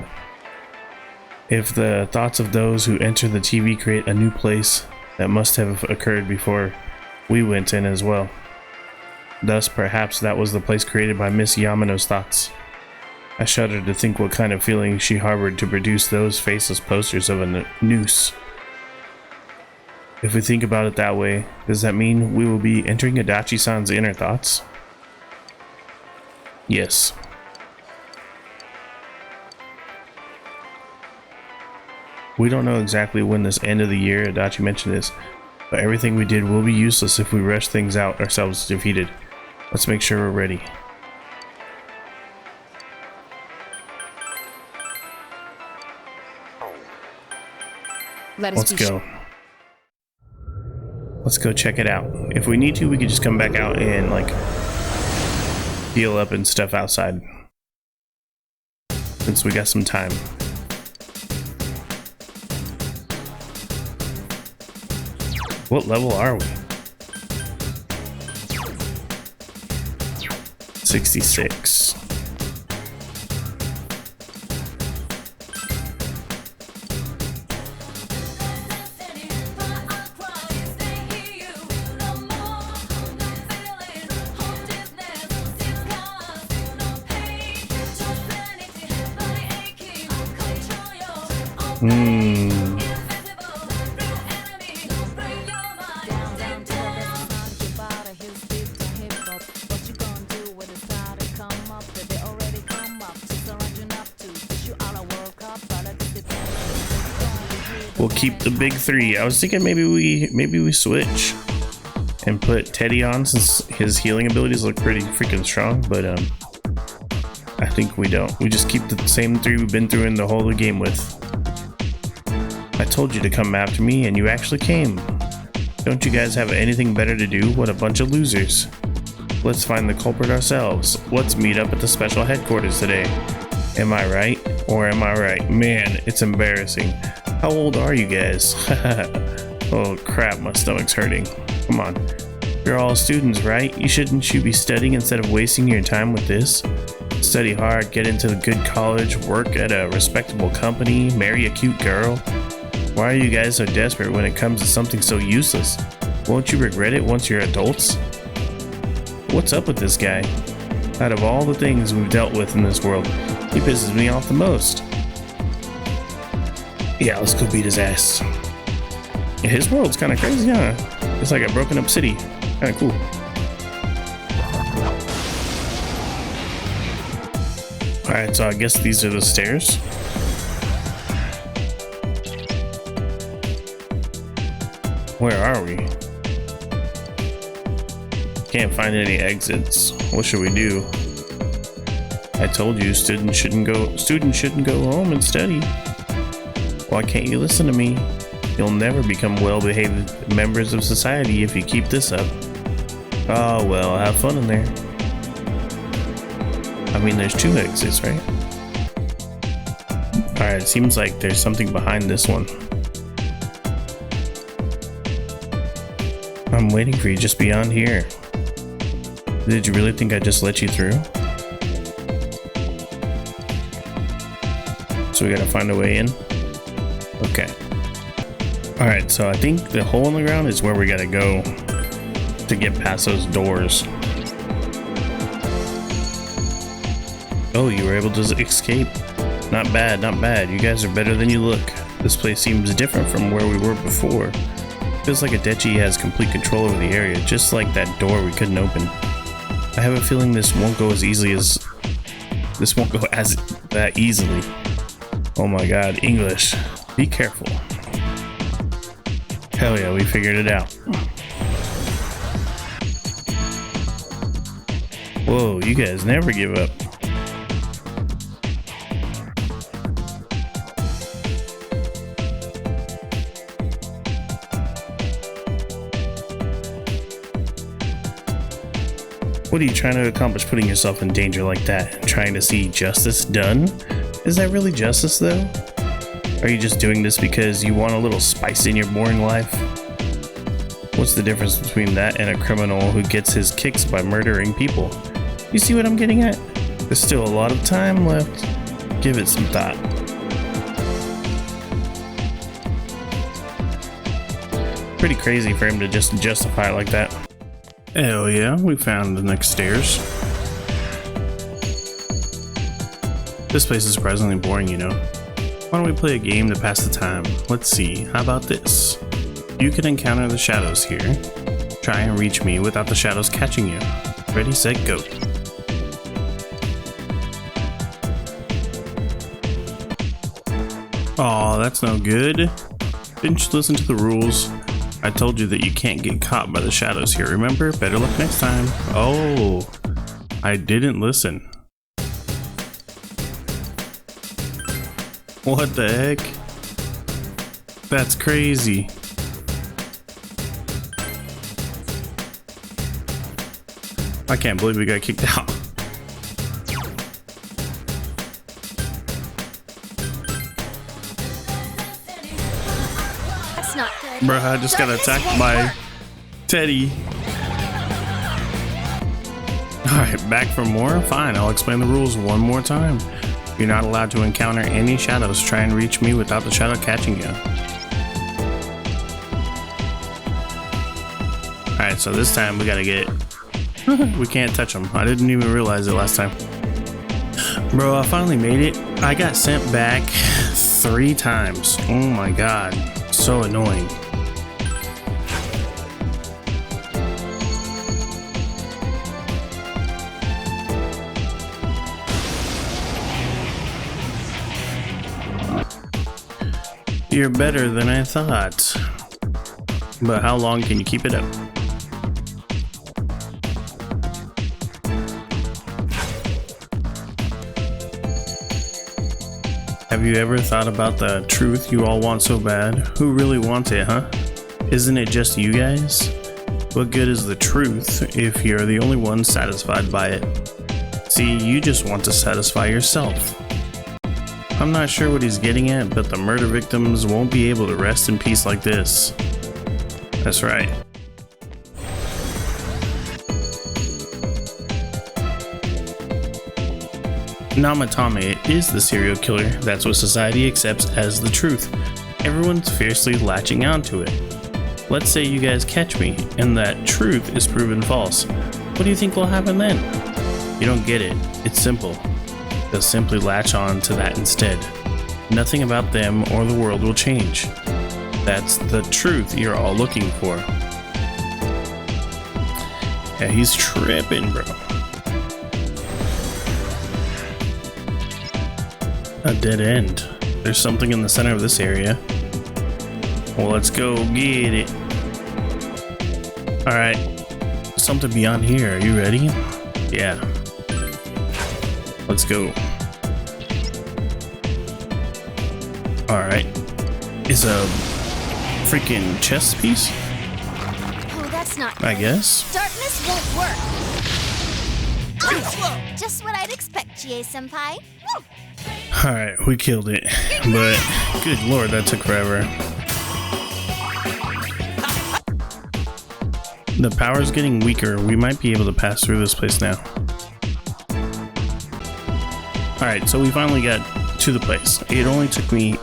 If the thoughts of those who enter the TV create a new place, that must have occurred before we went in as well. Thus, perhaps that was the place created by Miss Yamano's thoughts. I shudder to think what kind of feelings she harbored to produce those faceless posters of a noose. If we think about it that way, does that mean we will be entering Adachi-san's inner thoughts? Yes. We don't know exactly when this end of the year Adachi mentioned is, but everything we did will be useless if we rush things out ourselves defeated. Let's make sure we're ready. Let's go. Let's go check it out. If we need to, we could just come back out and like heal up and stuff outside, since we got some time. What level are we? 66. We'll keep the big three. I was thinking maybe we switch and put Teddy on, since his healing abilities look pretty freaking strong, but I think we don't. We just keep the same three we've been through in the whole game with. I told you to come after me and you actually came. Don't you guys have anything better to do? What a bunch of losers. Let's find the culprit ourselves. Let's meet up at the special headquarters today. Am I right? Or am I right? Man, it's embarrassing. How old are you guys? Oh crap, my stomach's hurting. Come on. You're all students, right? Shouldn't you be studying instead of wasting your time with this? Study hard, get into a good college, work at a respectable company, marry a cute girl. Why are you guys so desperate when it comes to something so useless? Won't you regret it once you're adults? What's up with this guy? Out of all the things we've dealt with in this world, he pisses me off the most. Yeah, let's go beat his ass. Yeah, his world's kind of crazy, huh? It's like a broken up city. Kind of cool. Alright, so I guess these are the stairs. Where are we? Can't find any exits. What should we do? I told you students shouldn't go home and study. Why can't you listen to me? You'll never become well-behaved members of society if you keep this up. Oh well, have fun in there. I mean, there's two exits, right? Alright, it seems like there's something behind this one. I'm waiting for you just beyond here. Did you really think I just let you through? So we gotta find a way in? Okay. Alright, so I think the hole in the ground is where we gotta go to get past those doors. Oh, you were able to escape. Not bad, not bad. You guys are better than you look. This place seems different from where we were before. Feels like Adechi has complete control over the area, just like that door we couldn't open. I have a feeling this won't go as that easily. Oh my god, English. Be careful. Hell yeah, we figured it out. Whoa, you guys never give up. What are you trying to accomplish putting yourself in danger like that? Trying to see justice done? Is that really justice though? Are you just doing this because you want a little spice in your boring life? What's the difference between that and a criminal who gets his kicks by murdering people? You see what I'm getting at? There's still a lot of time left. Give it some thought. Pretty crazy for him to just justify it like that. Hell yeah, we found the next stairs. This place is surprisingly boring, you know. Why don't we play a game to pass the time? Let's see, how about this? You can encounter the shadows here. Try and reach me without the shadows catching you. Ready, set, go. Aw, that's no good. Didn't you listen to the rules? I told you that you can't get caught by the shadows here, remember? Better luck next time. Oh, I didn't listen. What the heck? That's crazy. I can't believe we got kicked out. That's not good. Bruh, I just got attacked by Teddy. Alright, back for more? Fine, I'll explain the rules one more time. You're not allowed to encounter any shadows. Try and reach me without the shadow catching you. Alright, so this time we gotta get... we can't touch them. I didn't even realize it last time. Bro, I finally made it. I got sent back 3 times. Oh my god. So annoying. You're better than I thought. But how long can you keep it up? Have you ever thought about the truth you all want so bad? Who really wants it, huh? Isn't it just you guys? What good is the truth if you're the only one satisfied by it? See, you just want to satisfy yourself. I'm not sure what he's getting at, but the murder victims won't be able to rest in peace like this. That's right. Namatame is the serial killer. That's what society accepts as the truth. Everyone's fiercely latching onto it. Let's say you guys catch me, and that truth is proven false. What do you think will happen then? You don't get it. It's simple. They'll simply latch on to that instead. Nothing about them or the world will change. That's the truth you're all looking for. Yeah, he's tripping, bro. A dead end. There's something in the center of this area. Well, let's go get it. Alright. Something beyond here. Are you ready? Yeah. Let's go. Alright. It's a freaking chess piece? Oh, that's not good. I guess. Darkness won't work. Oh, just what I'd expect, GA-senpai. Alright, we killed it. But, good lord, that took forever. The power's getting weaker. We might be able to pass through this place now. Alright, so we finally got to the place. It only took me,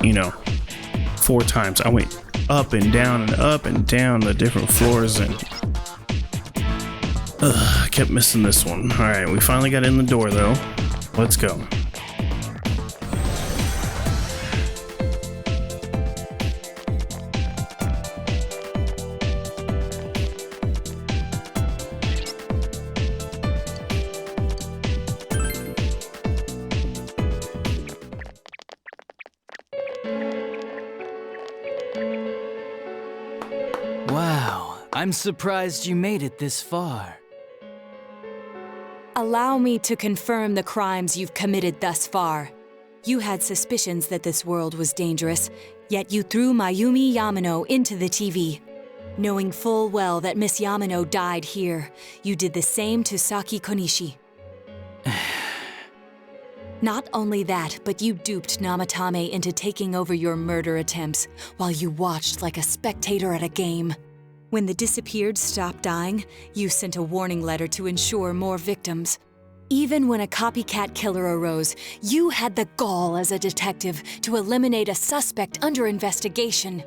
4 times. I went up and down the different floors and... I kept missing this one. Alright, we finally got in the door though. Let's go. Wow, I'm surprised you made it this far. Allow me to confirm the crimes you've committed thus far. You had suspicions that this world was dangerous, yet you threw Mayumi Yamano into the TV. Knowing full well that Miss Yamano died here, you did the same to Saki Konishi. Not only that, but you duped Namatame into taking over your murder attempts while you watched like a spectator at a game. When the disappeared stopped dying, you sent a warning letter to ensure more victims. Even when a copycat killer arose, you had the gall as a detective to eliminate a suspect under investigation.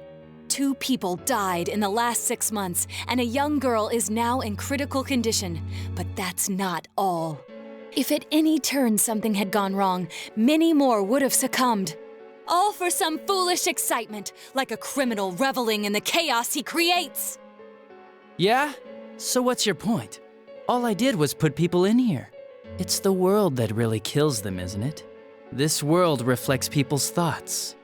2 people died in the last 6 months, and a young girl is now in critical condition. But that's not all. If at any turn something had gone wrong, many more would have succumbed. All for some foolish excitement, like a criminal reveling in the chaos he creates. Yeah? So what's your point? All I did was put people in here. It's the world that really kills them, isn't it? This world reflects people's thoughts.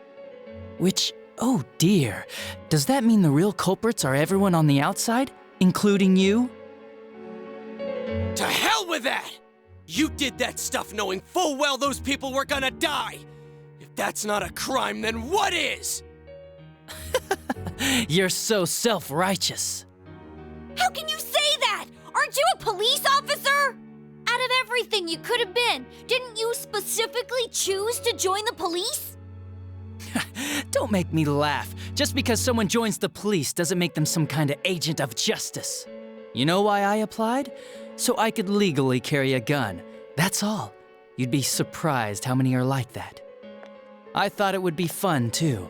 Which, oh dear, does that mean the real culprits are everyone on the outside, including you? To hell with that! You did that stuff knowing full well those people were gonna die! If that's not a crime, then what is? You're so self-righteous. How can you say that? Aren't you a police officer? Out of everything you could have been, didn't you specifically choose to join the police? Don't make me laugh. Just because someone joins the police doesn't make them some kind of agent of justice. You know why I applied? So I could legally carry a gun. That's all. You'd be surprised how many are like that. I thought it would be fun too,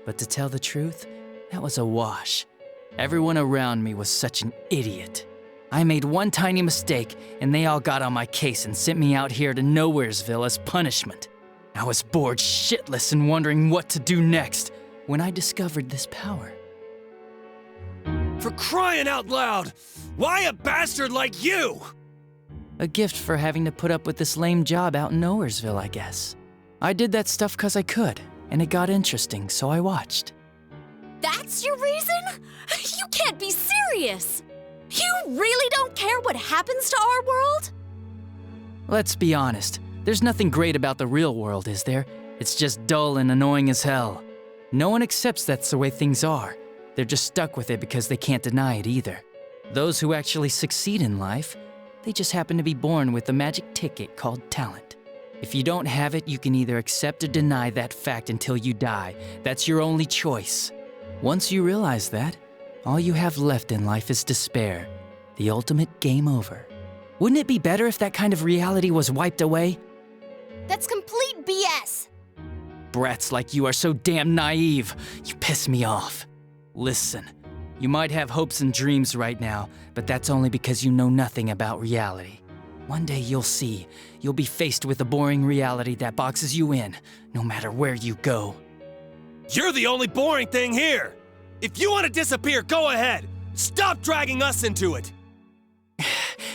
but to tell the truth, that was a wash. Everyone around me was such an idiot. I made one tiny mistake, and they all got on my case and sent me out here to Nowheresville as punishment. I was bored shitless and wondering what to do next when I discovered this power. For crying out loud! Why a bastard like you? A gift for having to put up with this lame job out in Nowheresville, I guess. I did that stuff 'cause I could, and it got interesting, so I watched. That's your reason? You can't be serious! You really don't care what happens to our world? Let's be honest, there's nothing great about the real world, is there? It's just dull and annoying as hell. No one accepts that's the way things are. They're just stuck with it because they can't deny it either. Those who actually succeed in life, they just happen to be born with a magic ticket called talent. If you don't have it, you can either accept or deny that fact until you die. That's your only choice. Once you realize that, all you have left in life is despair. The ultimate game over. Wouldn't it be better if that kind of reality was wiped away? That's complete BS! Brats like you are so damn naive. You piss me off. Listen, you might have hopes and dreams right now, but that's only because you know nothing about reality. One day you'll see. You'll be faced with a boring reality that boxes you in, no matter where you go. You're the only boring thing here! If you want to disappear, go ahead! Stop dragging us into it!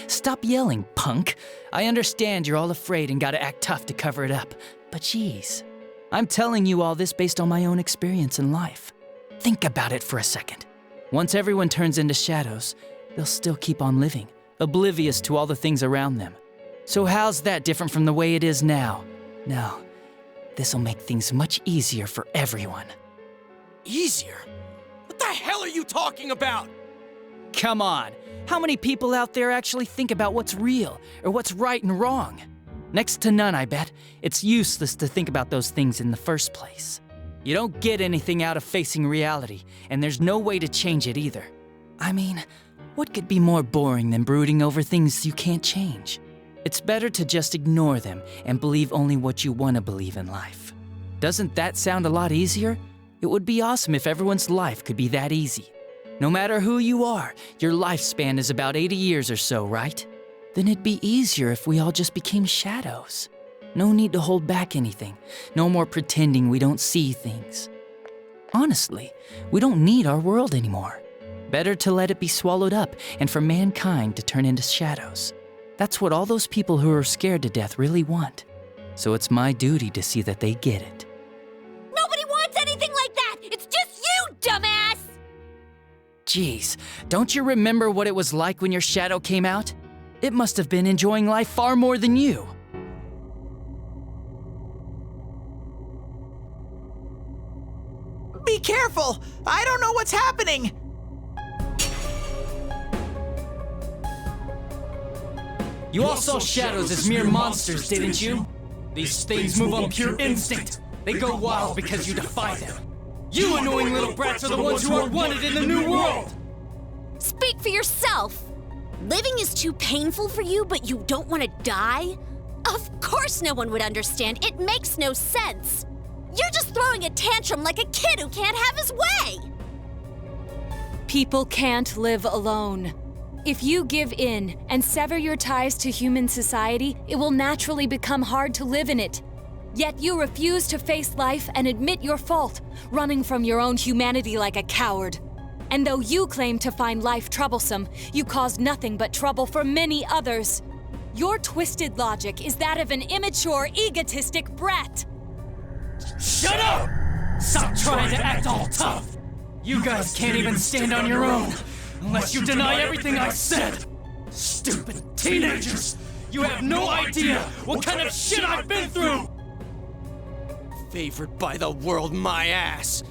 Stop yelling, punk. I understand you're all afraid and gotta act tough to cover it up, but geez. I'm telling you all this based on my own experience in life. Think about it for a second. Once everyone turns into shadows, they'll still keep on living, oblivious to all the things around them. So how's that different from the way it is now? No, this'll make things much easier for everyone. Easier? What the hell are you talking about? Come on, how many people out there actually think about what's real or what's right and wrong? Next to none, I bet. It's useless to think about those things in the first place. You don't get anything out of facing reality, and there's no way to change it either. I mean, what could be more boring than brooding over things you can't change? It's better to just ignore them and believe only what you want to believe in life. Doesn't that sound a lot easier? It would be awesome if everyone's life could be that easy. No matter who you are, your lifespan is about 80 years or so, right? Then it'd be easier if we all just became shadows. No need to hold back anything. No more pretending we don't see things. Honestly, we don't need our world anymore. Better to let it be swallowed up and for mankind to turn into shadows. That's what all those people who are scared to death really want. So it's my duty to see that they get it. Nobody wants anything like that! It's just you, dumbass! Jeez, don't you remember what it was like when your shadow came out? It must have been enjoying life far more than you. Be careful! I don't know what's happening! You all saw shadows as mere monsters, didn't you? These things move on pure instinct. They go wild because you defy them. You annoying little brats are the ones who are wanted in the new world! Speak for yourself! Living is too painful for you, but you don't want to die? Of course no one would understand. It makes no sense. You're just throwing a tantrum like a kid who can't have his way! People can't live alone. If you give in and sever your ties to human society, it will naturally become hard to live in it. Yet you refuse to face life and admit your fault, running from your own humanity like a coward. And though you claim to find life troublesome, you cause nothing but trouble for many others. Your twisted logic is that of an immature, egotistic brat. Shut up! Stop trying to act all tough! You guys can't even stand on your own, unless you deny everything I said! Stupid teenagers! You have no idea what kind of shit I've been through! Favored by the world, my ass.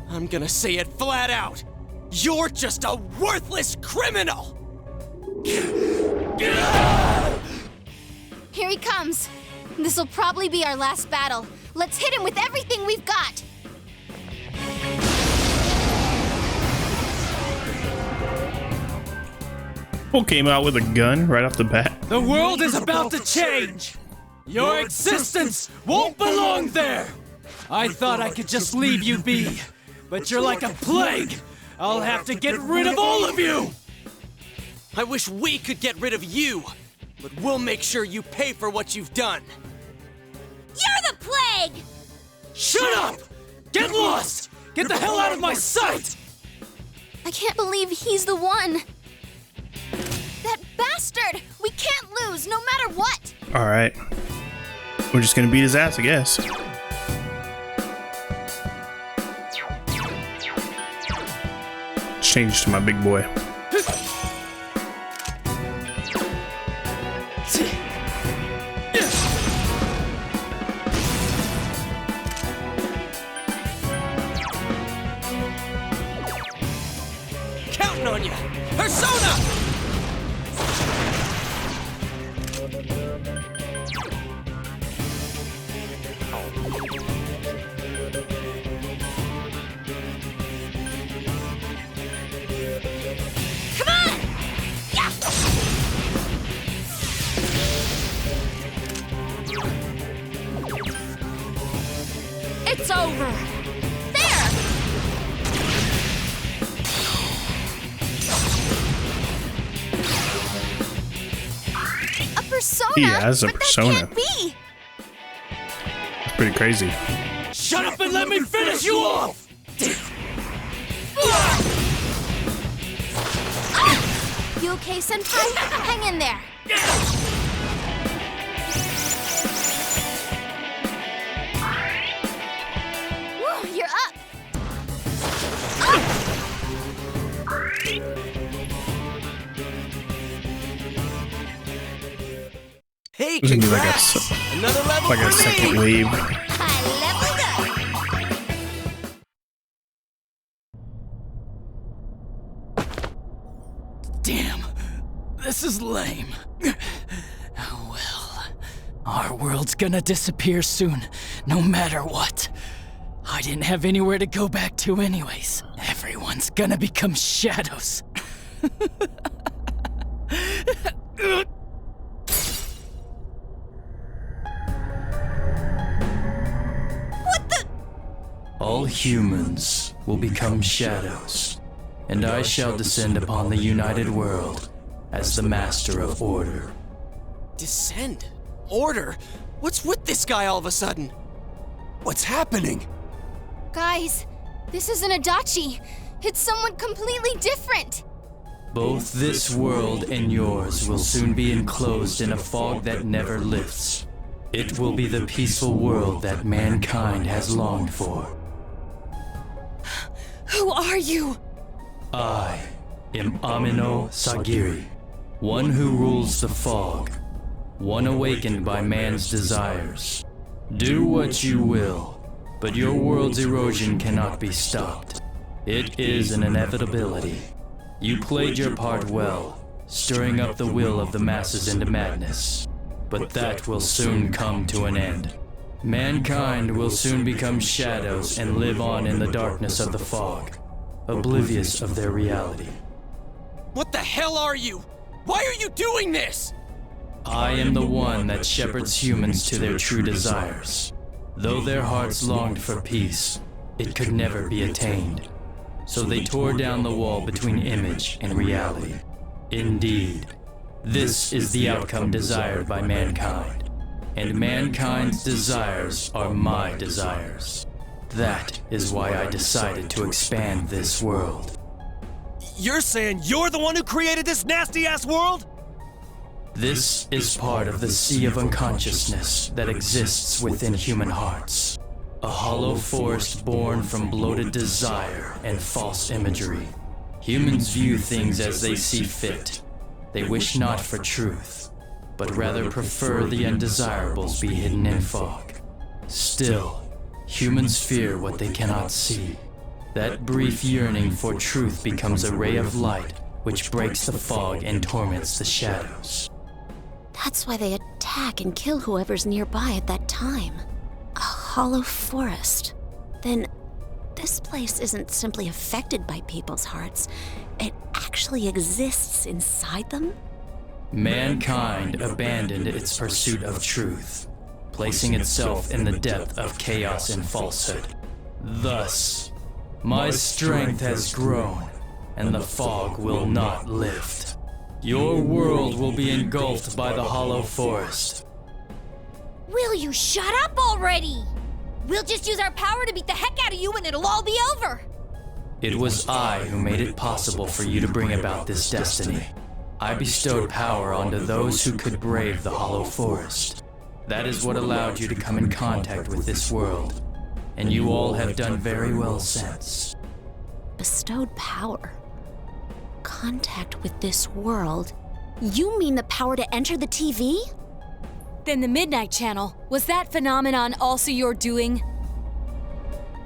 I'm gonna say it flat out. You're just a worthless criminal! Here he comes. This'll probably be our last battle. Let's hit him with everything we've got. Bull came out with a gun right off the bat. The world is about to change! Your existence won't belong there! I thought I could just leave you be, but you're like a plague! I'll have to get rid of all of you! I wish we could get rid of you, but we'll make sure you pay for what you've done. You're the plague! Shut up! Get lost! Get the hell out of my sight! I can't believe he's the one. That bastard! We can't lose, no matter what! Alright. We're just gonna beat his ass, I guess. Change to my big boy. Counting on you! Persona! It's over! There! A persona? He has a But persona. That can't be! It's pretty crazy. Shut up and let me finish you off! You okay, Senpai? Hang in there. Woo, you're up. Hey, This is gonna be congrats! Another level like a for second me! wave. I leveled up! Damn, this is lame. Oh well, our world's gonna disappear soon, no matter what. I didn't have anywhere to go back to anyways. Everyone's gonna become shadows. All humans will become shadows, and I shall descend upon the united world as the master of order. Descend? Order? What's with this guy all of a sudden? What's happening? Guys, this isn't Adachi. It's someone completely different. Both this world and yours will soon be enclosed in a fog that never lifts. It will be the peaceful world that mankind has longed for. Who are you? I am Amino Sagiri, one who rules the fog, one awakened by man's desires. Do what you will, but your world's erosion cannot be stopped. It is an inevitability. You played your part well, stirring up the will of the masses into madness. But that will soon come to an end. Mankind will soon become shadows and live on in the darkness of the fog, oblivious of their reality. What the hell are you? Why are you doing this? I am the one that shepherds humans to their true desires. Though their hearts longed for peace, it could never be attained. So they tore down the wall between image and reality. Indeed, this is the outcome desired by mankind. And mankind's desires are my desires. That is why I decided to expand this world. You're saying you're the one who created this nasty-ass world? This is part of the sea of unconsciousness that exists within human hearts. A hollow forest born from bloated desire and false imagery. Humans view things as they see fit. They wish not for truth, but rather prefer the undesirables be hidden in fog. Still, humans fear what they cannot see. That brief yearning for truth becomes a ray of light which breaks the fog and torments the shadows. That's why they attack and kill whoever's nearby at that time. A hollow forest. Then, this place isn't simply affected by people's hearts. It actually exists inside them? Mankind abandoned its pursuit of truth, placing itself in the depth of chaos and falsehood. Thus, my strength has grown, and the fog will not lift. Your world will be engulfed by the hollow forest. Will you shut up already? We'll just use our power to beat the heck out of you and it'll all be over. It was I who made it possible for you to bring about this destiny. I bestowed power onto those who could brave the hollow forest. That is what allowed you to come in contact with this world, and you all have done very well since. Bestowed power? Contact with this world? You mean the power to enter the TV? Then the Midnight Channel, was that phenomenon also your doing?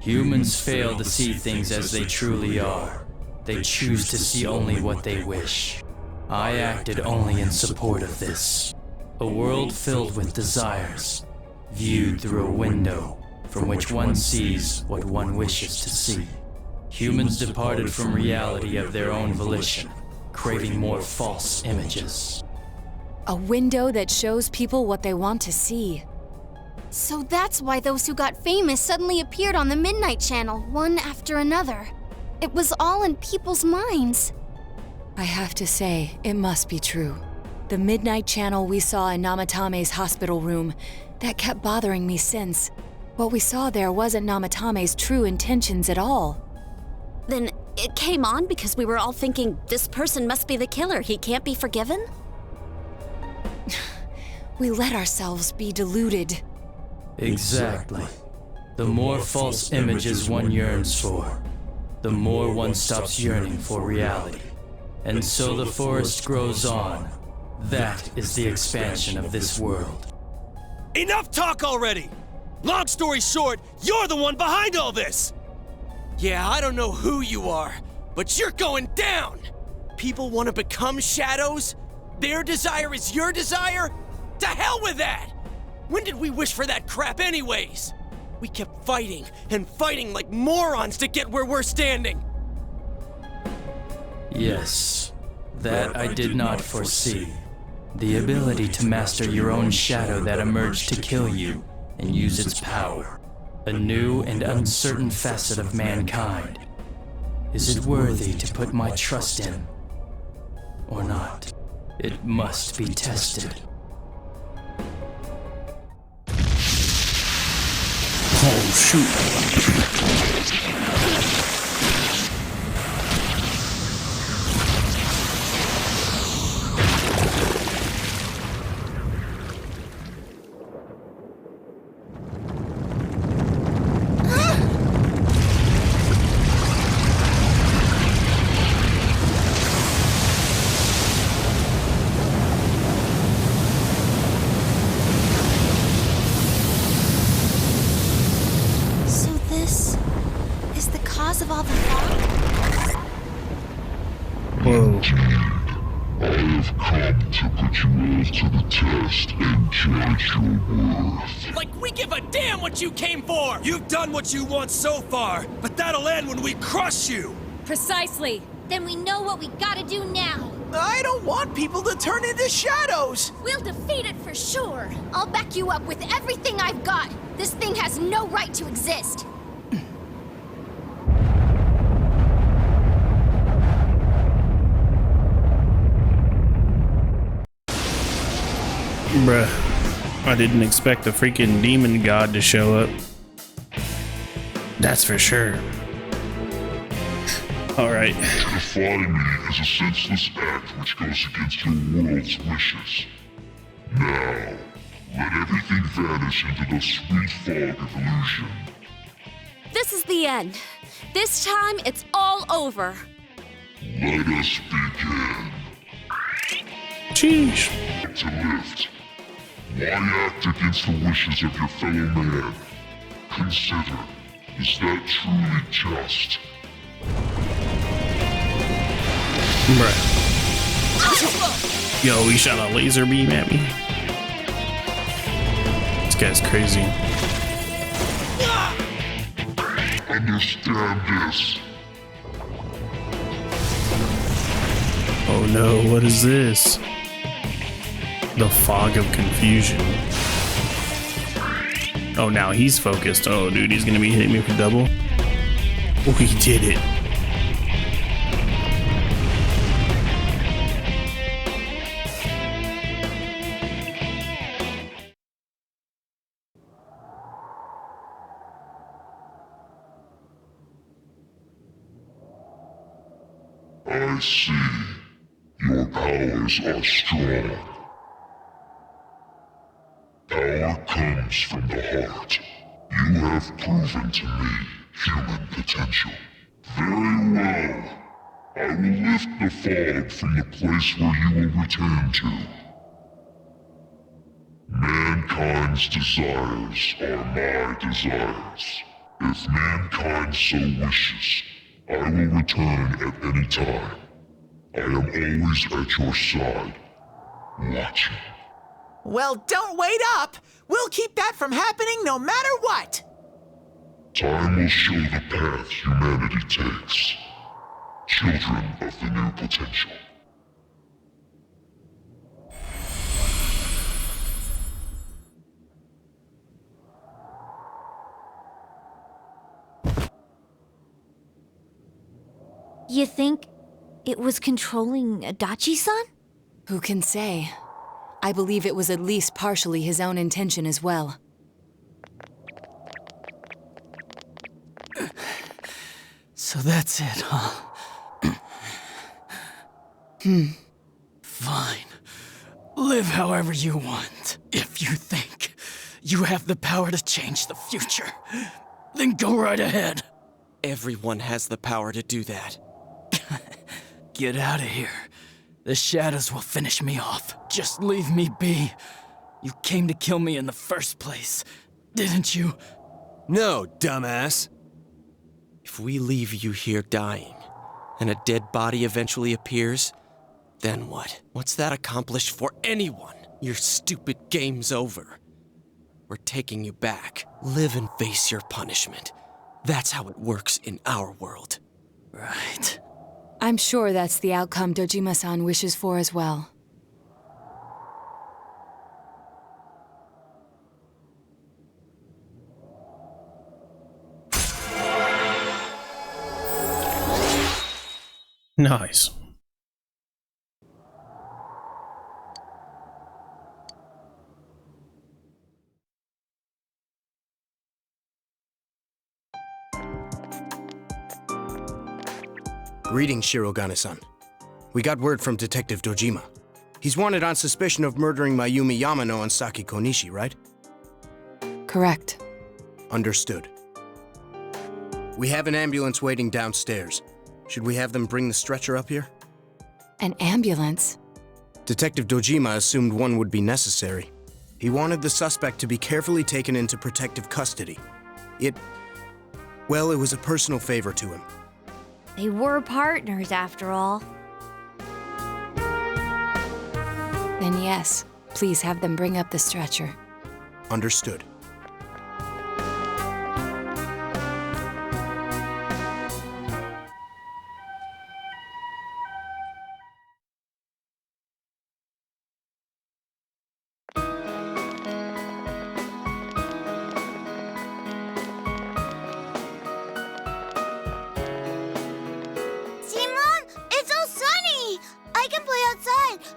Humans fail to see things as they truly are. They choose to see only what they wish. I acted only in support of this. A world filled with desires, viewed through a window from which one sees what one wishes to see. Humans departed from reality of their own volition, craving more false images. A window that shows people what they want to see. So that's why those who got famous suddenly appeared on the Midnight Channel, one after another. It was all in people's minds. I have to say, it must be true. The Midnight Channel we saw in Namatame's hospital room, that kept bothering me since. What we saw there wasn't Namatame's true intentions at all. Then it came on because we were all thinking, this person must be the killer, he can't be forgiven? We let ourselves be deluded. Exactly. The more false images one yearns for, the more one stops yearning for reality. And so the forest grows on. That is the expansion of this world. Enough talk already! Long story short, you're the one behind all this! Yeah, I don't know who you are, but you're going down! People want to become shadows? Their desire is your desire? To hell with that! When did we wish for that crap anyways? We kept fighting and fighting like morons to get where we're standing. Yes, that I did not foresee. The ability to master your own shadow that emerged to kill you and use its power. A new and uncertain facet of mankind. Is it worthy to put my trust in? Or not? It must be tested. Oh, shoot. Of all the fog? Whoa. I have come to put you all to the test and judge your worth. Like we give a damn what you came for! You've done what you want so far, but that'll end when we crush you! Precisely. Then we know what we gotta do now. I don't want people to turn into shadows! We'll defeat it for sure. I'll back you up with everything I've got. This thing has no right to exist. Bruh, I didn't expect a freaking demon god to show up. That's for sure. Alright. To defy me is a senseless act which goes against your world's wishes. Now, let everything vanish into the sweet fog of illusion. This is the end. This time, it's all over. Let us begin. Sheesh. To lift. Why act against the wishes of your fellow man? Consider, is that truly just? Bruh. Yo, he shot a laser beam at me. This guy's crazy. Understand this. Oh no, what is this? The fog of confusion. Oh, now he's focused. Oh, dude, he's gonna be hitting me for double. Oh, he did it. I see. Your powers are strong. Power comes from the heart. You have proven to me human potential. Very well. I will lift the fog from the place where you will return to. Mankind's desires are my desires. If mankind so wishes, I will return at any time. I am always at your side, watching. Well, don't wait up! We'll keep that from happening no matter what! Time will show the path humanity takes. Children of the new potential. You think it was controlling Adachi-san? Who can say? I believe it was at least partially his own intention as well. So that's it, huh? Fine. Live however you want. If you think you have the power to change the future, then go right ahead. Everyone has the power to do that. Get out of here. The shadows will finish me off. Just leave me be. You came to kill me in the first place, didn't you? No, dumbass. If we leave you here dying, and a dead body eventually appears, then what? What's that accomplish for anyone? Your stupid game's over. We're taking you back. Live and face your punishment. That's how it works in our world. Right. I'm sure that's the outcome Dojima-san wishes for as well. Nice. Greetings, Shirogane-san. We got word from Detective Dojima. He's wanted on suspicion of murdering Mayumi Yamano and Saki Konishi, right? Correct. Understood. We have an ambulance waiting downstairs. Should we have them bring the stretcher up here? An ambulance? Detective Dojima assumed one would be necessary. He wanted the suspect to be carefully taken into protective custody. It was a personal favor to him. They were partners, after all. Then yes, please have them bring up the stretcher. Understood.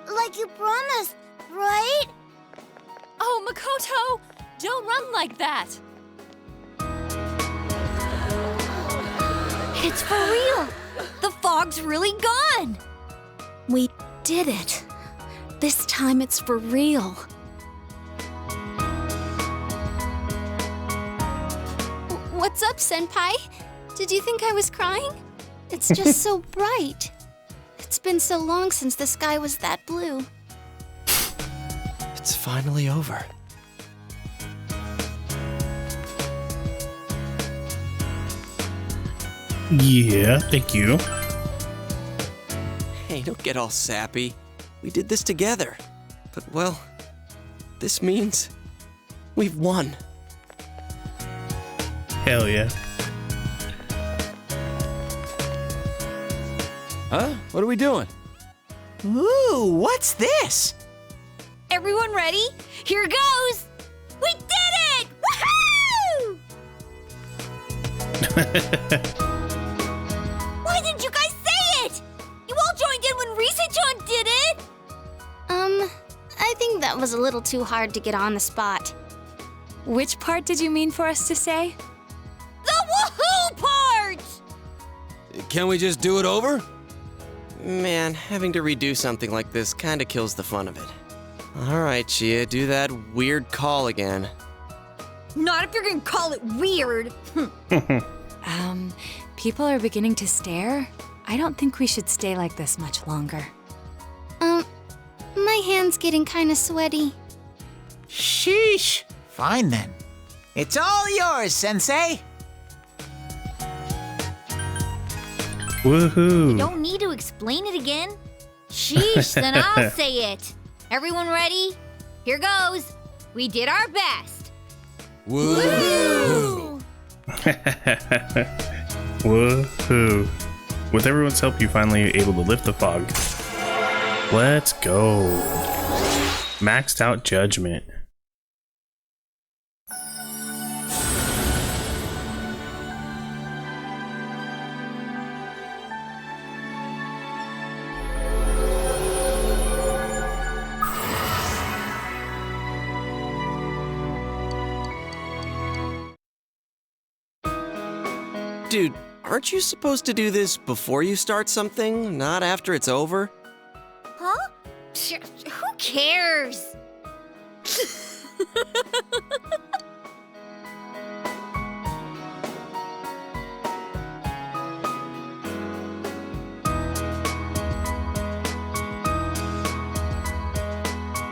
Like you promised, right? run like that? It's for real! The fog's really gone! We did it. This time it's for real. What's up, Senpai? Did you think I was crying? It's just so bright. It's been so long since the sky was that blue. It's finally over. Yeah, thank you. Hey, don't get all sappy. We did this together. But, well, this means we've won. Hell yeah. Huh? What are we doing? Ooh, what's this? Everyone ready? Here goes! We did it! Woohoo! Why didn't you guys say it? You all joined in when Risa-chan did it! I think that was a little too hard to get on the spot. Which part did you mean for us to say? The woohoo part! Can we just do it over? Man, having to redo something like this kinda kills the fun of it. Alright, Chia, do that weird call again. Not if you're gonna call it weird. People are beginning to stare. I don't think we should stay like this much longer. My hand's getting kinda sweaty. Sheesh. Fine then. It's all yours, Sensei. Woohoo. Don't need to explain it again. Sheesh, then I'll say it. Everyone ready? Here goes. We did our best. Woo! Woohoo. With everyone's help, you finally able to lift the fog. Let's go. Maxed out judgment. Dude, aren't you supposed to do this before you start something, not after it's over? Huh? Who cares?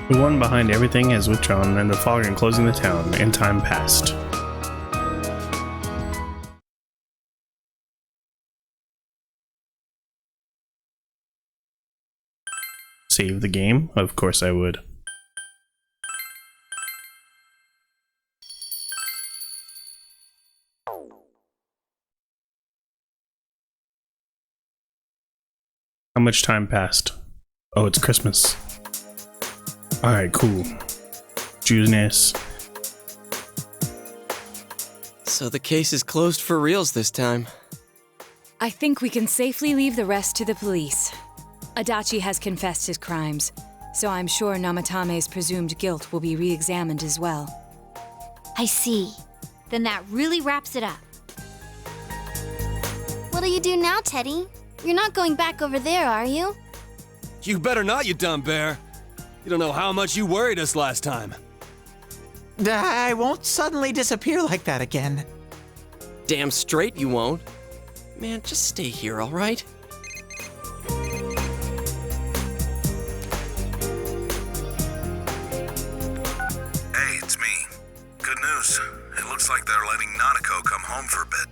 The one behind everything has withdrawn, and the fog enclosing the town, and time passed. Save the game? Of course I would. How much time passed? Oh, it's Christmas. Alright, cool. Juiciness. So the case is closed for reals this time. I think we can safely leave the rest to the police. Adachi has confessed his crimes, so I'm sure Namatame's presumed guilt will be re-examined as well. I see. Then that really wraps it up. What'll you do now, Teddy? You're not going back over there, are you? You better not, you dumb bear. You don't know how much you worried us last time. I won't suddenly disappear like that again. Damn straight you won't. Man, just stay here, alright? Hey, it's me. Good news. It looks like they're letting Nanako come home for a bit.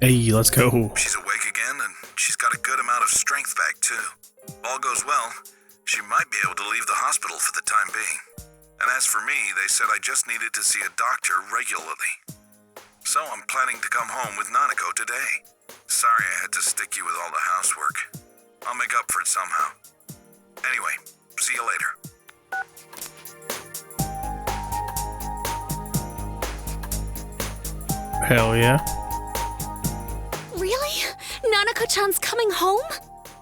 Hey, let's go. She's awake again, and she's got a good amount of strength back, too. If all goes well, she might be able to leave the hospital for the time being. And as for me, they said I just needed to see a doctor regularly. So I'm planning to come home with Nanako today. Sorry I had to stick you with all the housework. I'll make up for it somehow. Anyway, see you later. Hell yeah. Really? Nanako-chan's coming home?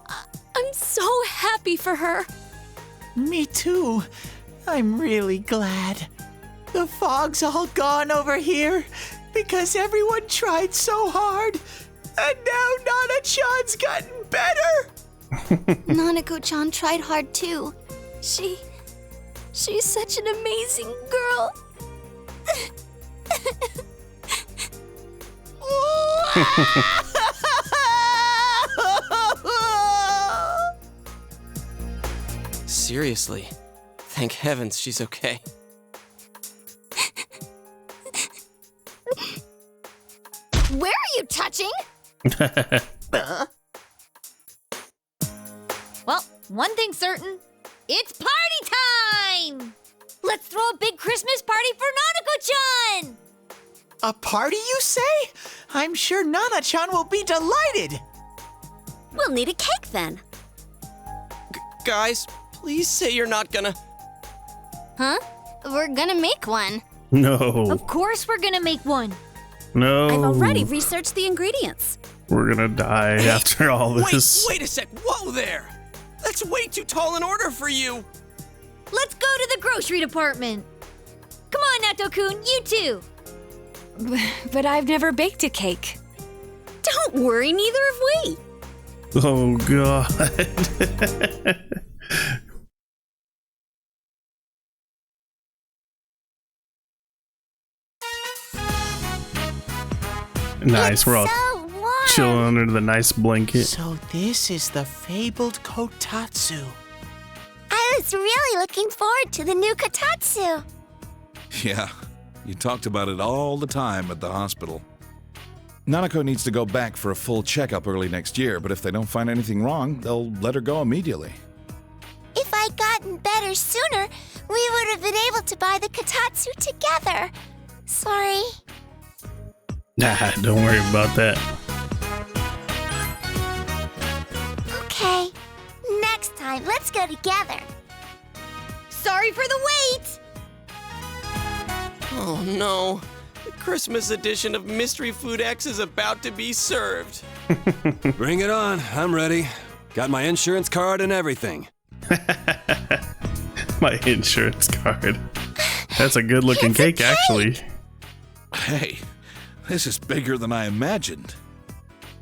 I'm so happy for her. Me too. I'm really glad. The fog's all gone over here because everyone tried so hard. And now Nana-chan's gotten better. Nanako-chan tried hard too. She's such an amazing girl. Seriously, thank heavens she's okay. Where are you touching? Well, one thing's certain. It's party time! Let's throw a big Christmas party for Nanako-chan! A party, you say? I'm sure Nana-chan will be delighted. We'll need a cake then. Guys, please say you're not gonna... Huh? We're gonna make one. No. Of course we're gonna make one. No. I've already researched the ingredients. We're gonna die after all this. Wait a sec, whoa there! That's way too tall an order for you! Let's go to the grocery department. Come on, Nato-kun, you too. But I've never baked a cake. Don't worry, neither have we. Oh, God. Nice, we're all chilling under the nice blanket. So this is the fabled Kotatsu. I was really looking forward to the new Kotatsu. Yeah, you talked about it all the time at the hospital. Nanako needs to go back for a full checkup early next year, but if they don't find anything wrong, they'll let her go immediately. If I'd gotten better sooner, we would have been able to buy the Kotatsu together. Sorry. Nah, don't worry about that. Okay. Next time, let's go together. Sorry for the wait! Oh no, the Christmas edition of Mystery Food X is about to be served. Bring it on, I'm ready. Got my insurance card and everything. My insurance card. That's a good looking cake, actually. Hey, this is bigger than I imagined.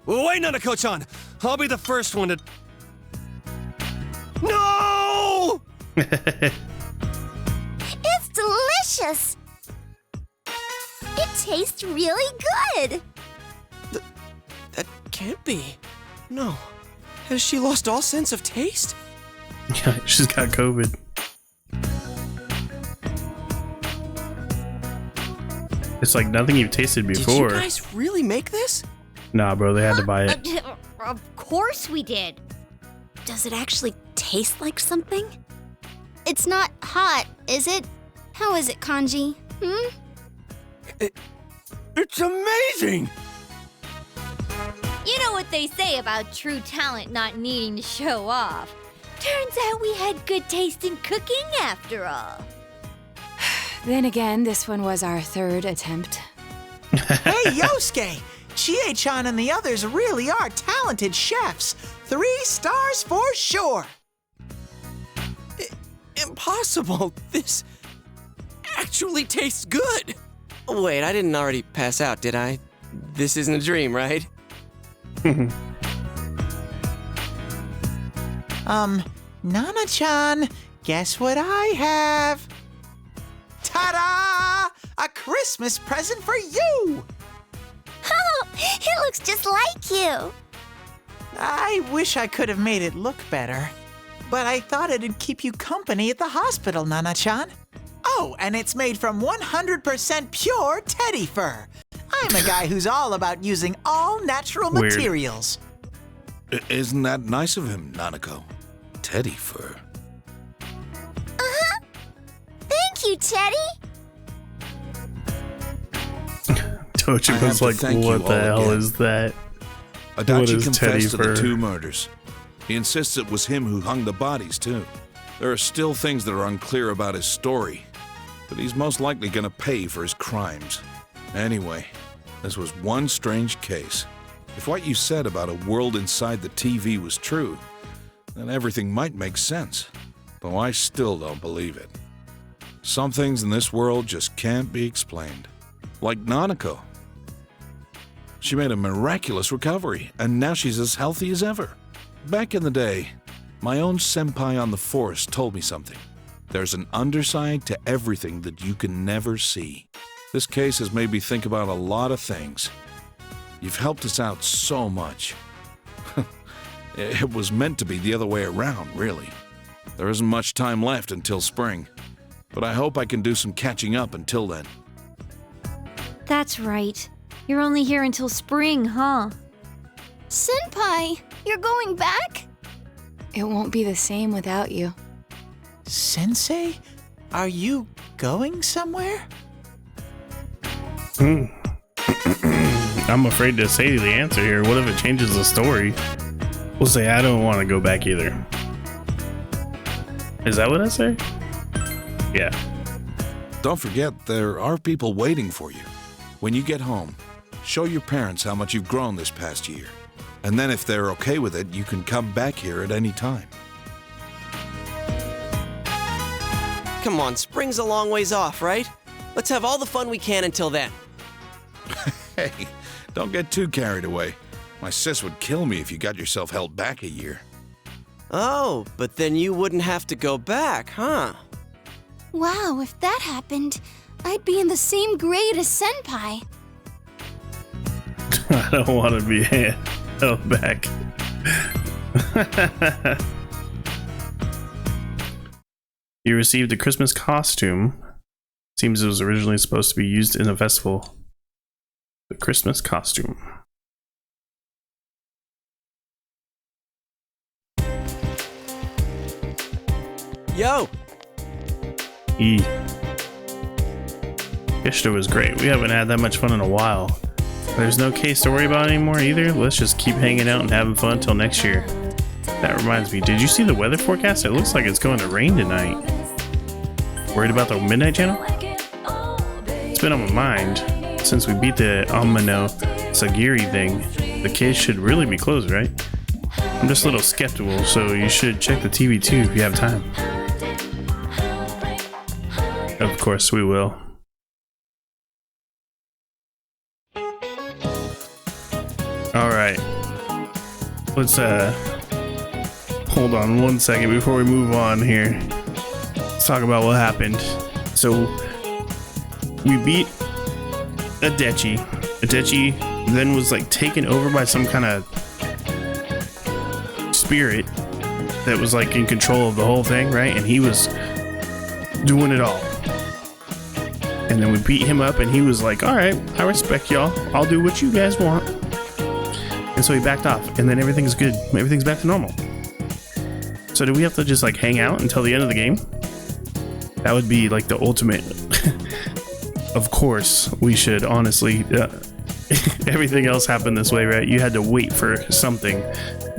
Well, wait, Nanako-chan! I'll be the first one to... No! It's delicious. It tastes really good. That can't be. No. Has she lost all sense of taste? Yeah, she's got COVID. It's like nothing you've tasted before. Did you guys really make this? Nah, bro, they had to buy it. Of course we did. Does it actually taste like something? It's not hot, is it? How is it, Kanji? It's amazing! You know what they say about true talent not needing to show off. Turns out we had good taste in cooking after all. Then again, this one was our third attempt. Hey, Yosuke! Chie-chan and the others really are talented chefs. 3 stars for sure. Impossible! This actually tastes good! Wait, I didn't already pass out, did I? This isn't a dream, right? Nana-chan, guess what I have? Ta-da! A Christmas present for you! Oh, it looks just like you. I wish I could have made it look better, but I thought it'd keep you company at the hospital, Nana-chan. Oh, and it's made from 100% pure teddy fur. I'm a guy who's all about using all natural Weird. materials. Isn't that nice of him, Nanako? Teddy fur. Uh-huh. Thank you, Teddy. Tochi was like, what the hell is that? What Adachi is teddy confessed to the fur? 2 murders. He insists it was him who hung the bodies, too. There are still things that are unclear about his story, but he's most likely gonna pay for his crimes. Anyway, this was one strange case. If what you said about a world inside the TV was true, then everything might make sense. Though I still don't believe it. Some things in this world just can't be explained. Like Nanako. She made a miraculous recovery, and now she's as healthy as ever. Back in the day, my own senpai on the force told me something. There's an underside to everything that you can never see. This case has made me think about a lot of things. You've helped us out so much. It was meant to be the other way around, really. There isn't much time left until spring, but I hope I can do some catching up until then. That's right. You're only here until spring, huh? Senpai, you're going back? It won't be the same without you. Sensei? Are you going somewhere? I'm afraid to say the answer here. What if it changes the story? We'll say I don't want to go back either. Is that what I say? Yeah. Don't forget, there are people waiting for you. When you get home, show your parents how much you've grown this past year. And then if they're okay with it, you can come back here at any time. Come on, spring's a long ways off, right? Let's have all the fun we can until then. Hey, don't get too carried away. My sis would kill me if you got yourself held back a year. Oh, but then you wouldn't have to go back, huh? Wow, if that happened, I'd be in the same grade as Senpai. I don't want to be held back. You received a Christmas costume. Seems it was originally supposed to be used in a festival. The Christmas costume. Yo! Ishtar was great. We haven't had that much fun in a while. There's no case to worry about anymore either. Let's just keep hanging out and having fun until next year. That reminds me, did you see the weather forecast? It looks like it's going to rain tonight. Worried about the Midnight Channel? It's been on my mind. Since we beat the Amano Sagiri thing, the case should really be closed, right? I'm just a little skeptical, so you should check the TV too if you have time. Of course we will. Alright. Let's hold on one second before we move on here. Let's talk about what happened. So we beat Adechi. Adechi then was like taken over by some kind of spirit that was like in control of the whole thing, right? And he was doing it all. And then we beat him up and he was like, all right, I respect y'all. I'll do what you guys want. And so he backed off and then everything's good. Everything's back to normal. So do we have to just like hang out until the end of the game? That would be like the ultimate. Of course, we should honestly, everything else happened this way, right? You had to wait for something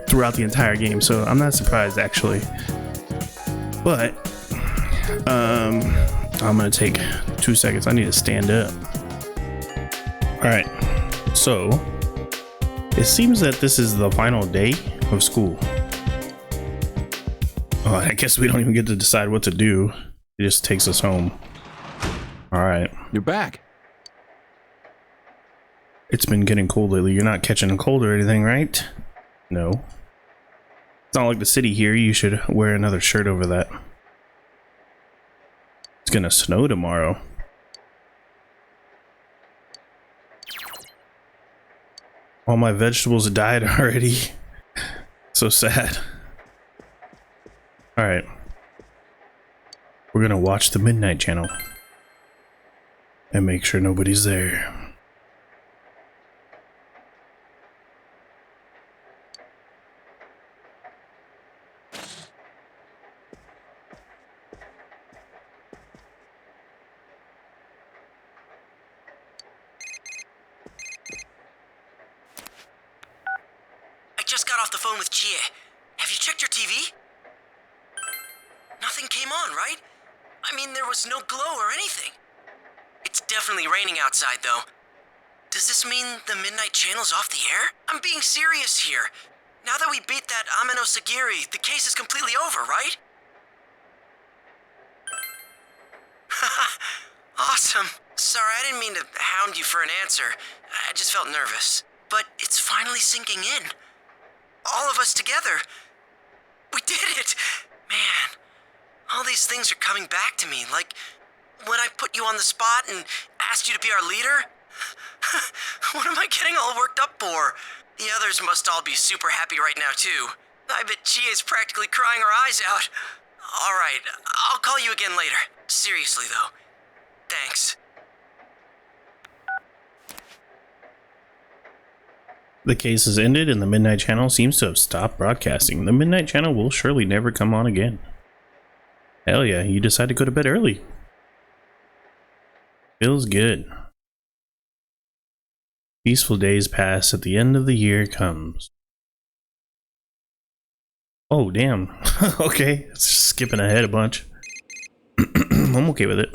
throughout the entire game. So I'm not surprised actually. But, I'm gonna take 2 seconds. I need to stand up. All right. So it seems that this is the final day of school. Oh, I guess we don't even get to decide what to do. It just takes us home. All right. You're back. It's been getting cold lately. You're not catching a cold or anything, right? No. It's not like the city here. You should wear another shirt over that. It's gonna snow tomorrow. All my vegetables died already. So sad. Alright. We're gonna watch the Midnight Channel. And make sure nobody's there. I just got off the phone with Chie. Have you checked your TV? Nothing came on, right? I mean, there was no glow or anything. It's definitely raining outside, though. Does this mean the Midnight Channel's off the air? I'm being serious here. Now that we beat that Amano Sagiri, the case is completely over, right? Awesome. Sorry, I didn't mean to hound you for an answer. I just felt nervous. But it's finally sinking in. All of us together. We did it! Man, all these things are coming back to me, like when I put you on the spot and asked you to be our leader. What am I getting all worked up for? The others must all be super happy right now, too. I bet Chia's practically crying her eyes out. All right, I'll call you again later. Seriously, though. Thanks. The case has ended and the Midnight Channel seems to have stopped broadcasting. The Midnight Channel will surely never come on again. Hell yeah, you decide to go to bed early. Feels good. Peaceful days pass, at the end of the year comes. Oh, damn. Okay, skipping ahead a bunch. I'm okay with it.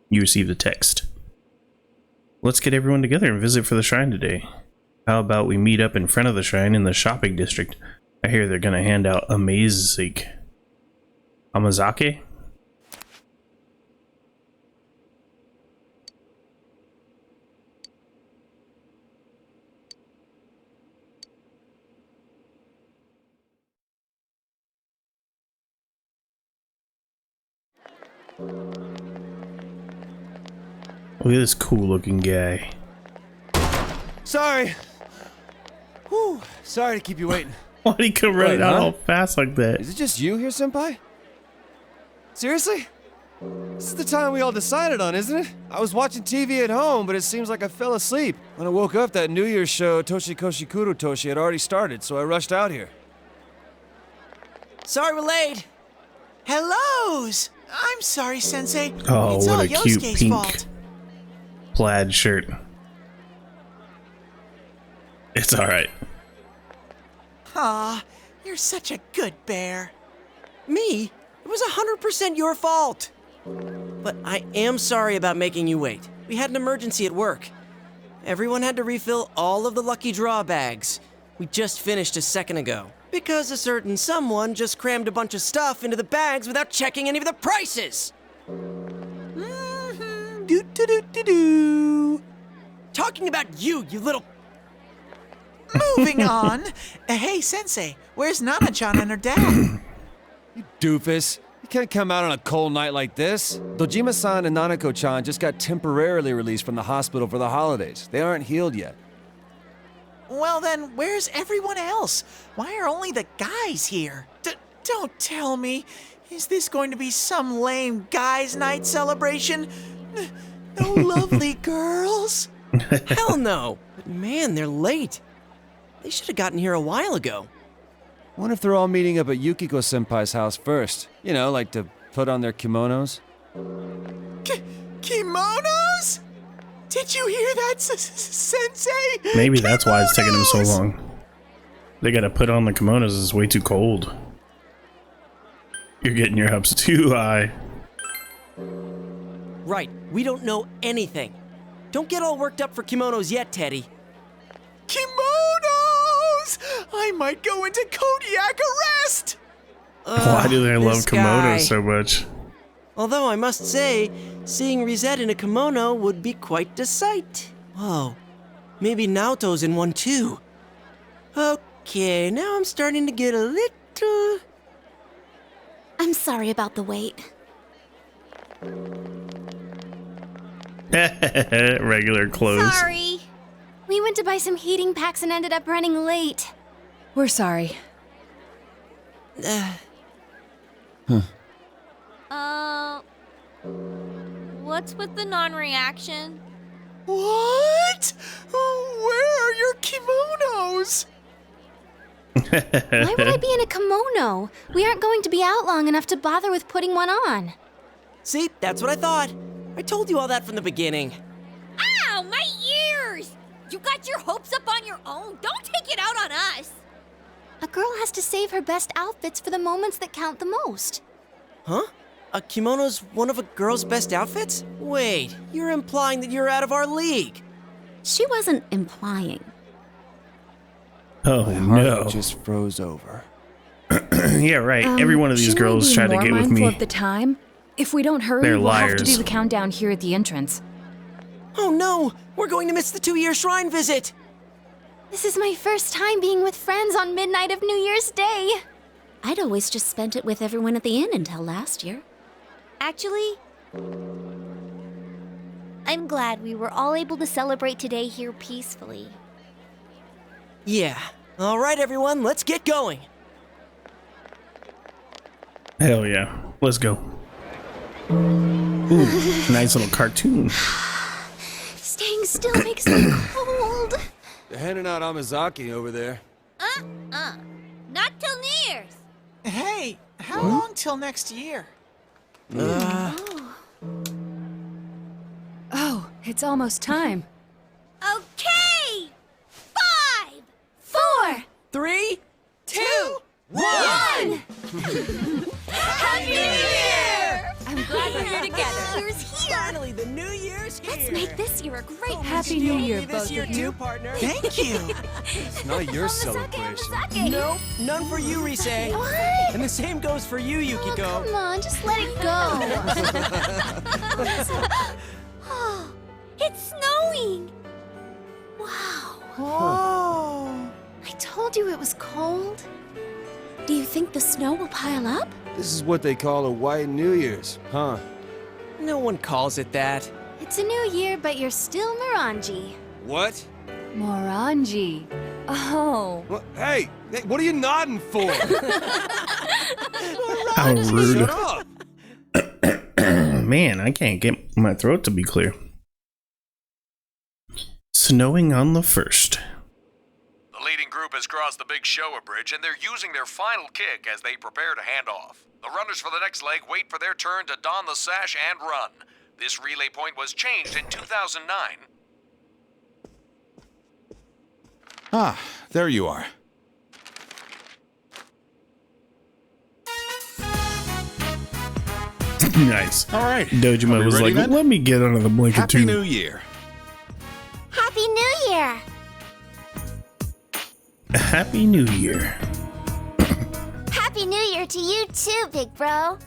You received a text. Let's get everyone together and visit for the shrine today. How about we meet up in front of the shrine in the shopping district? I hear they're gonna hand out Amazake. Amazake? Look at this cool looking guy. Sorry. Whew. Sorry to keep you waiting. Why'd he come running out all fast like that? Is it just you here, Senpai? Seriously? This is the time we all decided on, isn't it? I was watching TV at home, but it seems like I fell asleep. When I woke up, that New Year's show, Toshikoshi Kurotoshi, had already started, so I rushed out here. Sorry we're late. Hellos! I'm sorry, Sensei. Oh, it's what all a cute Yosuke's pink fault. plaid shirt. It's alright. Aw, you're such a good bear. Me? It was 100% your fault. But I am sorry about making you wait. We had an emergency at work. Everyone had to refill all of the lucky draw bags. We just finished a second ago. Because a certain someone just crammed a bunch of stuff into the bags without checking any of the prices. Do-do-do-do-do. Talking about you little... Moving on. Hey, Sensei, where's Nana-chan and her dad? You doofus. You can't come out on a cold night like this. Dojima-san and Nanako-chan just got temporarily released from the hospital for the holidays. They aren't healed yet. Well then, where's everyone else? Why are only the guys here? Don't tell me. Is this going to be some lame guys' night celebration? No lovely girls? Hell no. But man, they're late. They should have gotten here a while ago. Wonder if they're all meeting up at Yukiko-senpai's house first. You know, like to put on their kimonos. Kimonos? Did you hear that, Sensei? Maybe that's why it's taking them so long. They gotta put on the kimonos, it's way too cold. You're getting your hopes too high. Right, we don't know anything. Don't get all worked up for kimonos yet, Teddy. Kimonos! I might go into Kodiak arrest! Why do they love kimonos so much? Although I must say, seeing Rizette in a kimono would be quite a sight. Whoa, maybe Naoto's in one too. Okay, now I'm starting to get a little... I'm sorry about the wait. Regular clothes. Sorry. We went to buy some heating packs and ended up running late. We're sorry. What's with the non-reaction? What? Where are your kimonos? Why would I be in a kimono? We aren't going to be out long enough to bother with putting one on. See, that's what I thought. I told you all that from the beginning. Ow, my ears! You got your hopes up on your own. Don't take it out on us. A girl has to save her best outfits for the moments that count the most. Huh? A kimono's one of a girl's best outfits? Wait, you're implying that you're out of our league. She wasn't implying. Oh no. Just froze over. Yeah, right. Every one of these girls tried to get with me. Of the time. If we don't hurry, They're we'll have to liars. do the countdown here at the entrance. Oh no! We're going to miss the 2-year shrine visit! This is my first time being with friends on midnight of New Year's Day. I'd always just spent it with everyone at the inn until last year. Actually, I'm glad we were all able to celebrate today here peacefully. Yeah. All right, everyone, let's get going. Hell yeah. Let's go. Ooh, nice little cartoon. Staying still makes me cold. They're handing out Amazaki over there. Not till New Year's. Hey, how long till next year? Oh, it's almost time. Okay! 5, 4, 3, 2, 1! Happy New Year! I'm glad we're here together. New Year's here! Finally, the New Year's here! Let's make this year a great Happy New Year, this both year of you. too, partner. Thank you. It's not your celebration. Nope, none for you, Rise. What? And the same goes for you, Yukiko. Oh, come on, just let it go. Oh, it's snowing! Wow. Oh. I told you it was cold. Do you think the snow will pile up? This is what they call a white New Year's, huh? No one calls it that. It's a new year, but you're still Morangi. What? Morangi. Oh. Hey, what are you nodding for? How rude. Shut up! Man, I can't get my throat to be clear. Snowing on the 1st. The leading group has crossed the Big Showa Bridge, and they're using their final kick as they prepare to hand off. The runners for the next leg wait for their turn to don the sash and run. This relay point was changed in 2009. Ah, there you are. Nice. All right. Dojima Are we was ready like, then? let me get under the blanket Happy too. New Year. Happy New Year. Happy New Year. Happy New Year to you too, big bro.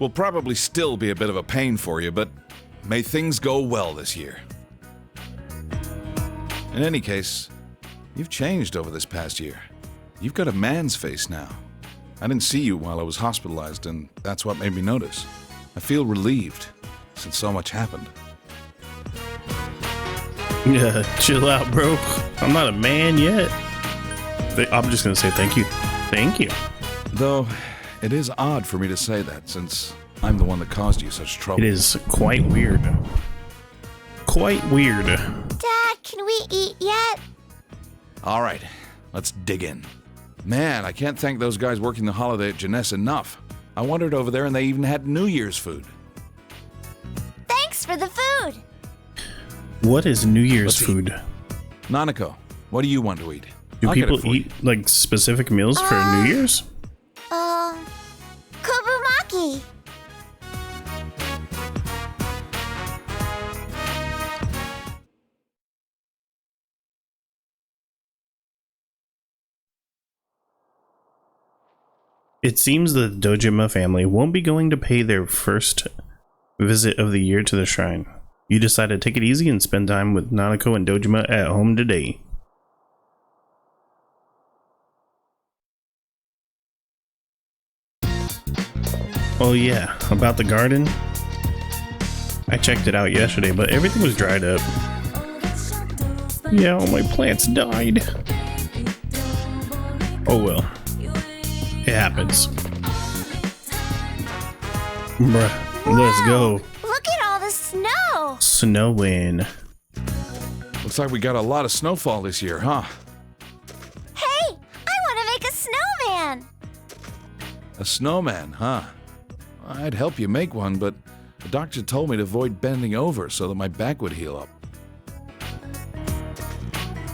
Will probably still be a bit of a pain for you, but may things go well this year. In any case, you've changed over this past year. You've got a man's face now. I didn't see you while I was hospitalized, and that's what made me notice. I feel relieved, since so much happened. Yeah, chill out, bro. I'm not a man yet. I'm just gonna say thank you. Thank you. Though, it is odd for me to say that, since I'm the one that caused you such trouble. It is quite weird. Quite weird. Dad, can we eat yet? All right, let's dig in. Man, I can't thank those guys working the holiday at Jeunesse enough. I wandered over there and they even had New Year's food. Thanks for the food. What is New Year's Let's food? Nanako, what do you want to eat? Do I'll get people it for eat like specific meals for New Year's? Kobumaki. It seems the Dojima family won't be going to pay their first visit of the year to the shrine. You decide to take it easy and spend time with Nanako and Dojima at home today. Oh yeah, about the garden. I checked it out yesterday, but everything was dried up. Yeah, all my plants died. Oh well. It happens. Bruh, let's go. Look at all the snow. Snowing. Looks like we got a lot of snowfall this year, huh? Hey, I want to make a snowman. A snowman, huh? I'd help you make one, but the doctor told me to avoid bending over so that my back would heal up.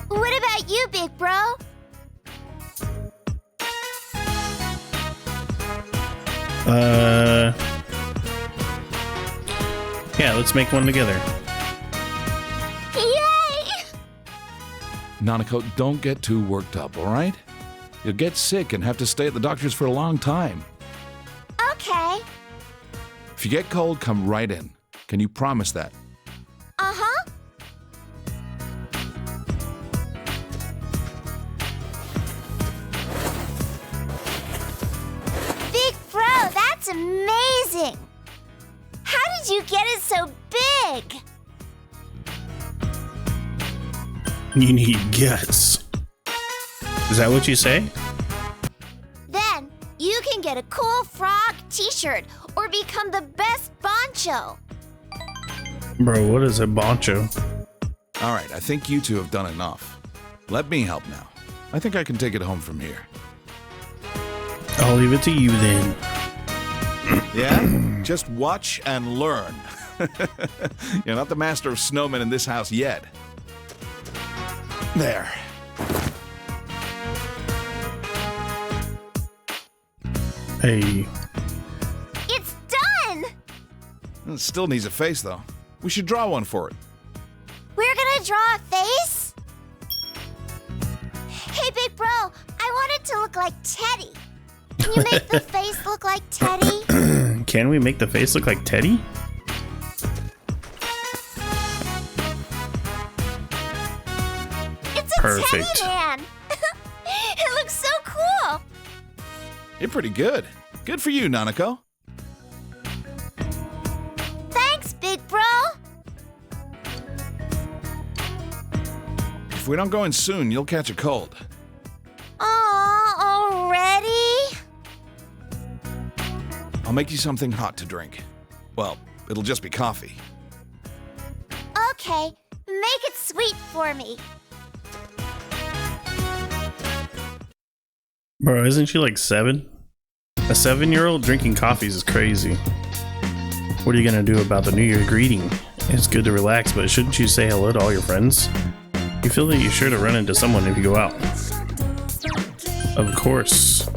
What about you, big bro? Yeah, let's make one together. Yay! Nanako, don't get too worked up, all right? You'll get sick and have to stay at the doctor's for a long time. Okay. If you get cold, come right in. Can you promise that? Uh-huh. Big Bro, that's amazing! How did you get it so big? You need guts. Is that what you say? Then you can get a cool frog t-shirt or become the best boncho. Bro, what is a boncho? All right, I think you two have done enough. Let me help now. I think I can take it home from here. I'll leave it to you then. Yeah? Just watch and learn. You're not the master of snowmen in this house yet. There. Hey. It's done! It still needs a face, though. We should draw one for it. We're gonna draw a face? Hey, Big Bro, I want it to look like Teddy. Can you make the face look like Teddy? Can we make the face look like Teddy? It's a Perfect. Teddy Man! It looks so cool! You're pretty good. Good for you, Nanako. Thanks, Big Bro! If we don't go in soon, you'll catch a cold. Aw, already? I'll make you something hot to drink. Well, it'll just be coffee. Okay, make it sweet for me. Bro, isn't she like 7? A 7-year-old drinking coffees is crazy. What are you gonna do about the New Year greeting? It's good to relax, but shouldn't you say hello to all your friends? You feel that you're sure to run into someone if you go out. Of course.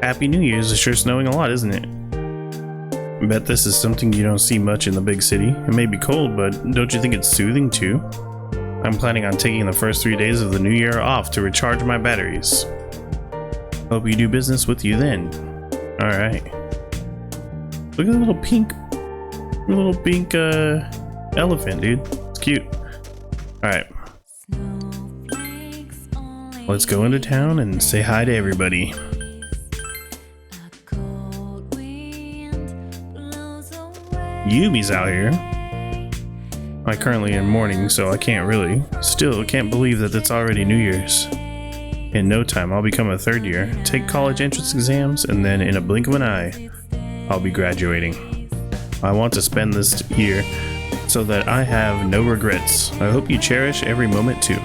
Happy New Year's is sure snowing a lot, isn't it? I bet this is something you don't see much in the big city. It may be cold, but don't you think it's soothing too? I'm planning on taking the first 3 days of the new year off to recharge my batteries. Hope you do business with you then. Alright. Look at the little pink elephant, dude. It's cute. Alright. Let's go into town and say hi to everybody. Yumi's out here. I'm currently in mourning, so I can't really. Still, can't believe that it's already New Year's. In no time, I'll become a 3rd year, take college entrance exams, and then in a blink of an eye, I'll be graduating. I want to spend this year so that I have no regrets. I hope you cherish every moment too.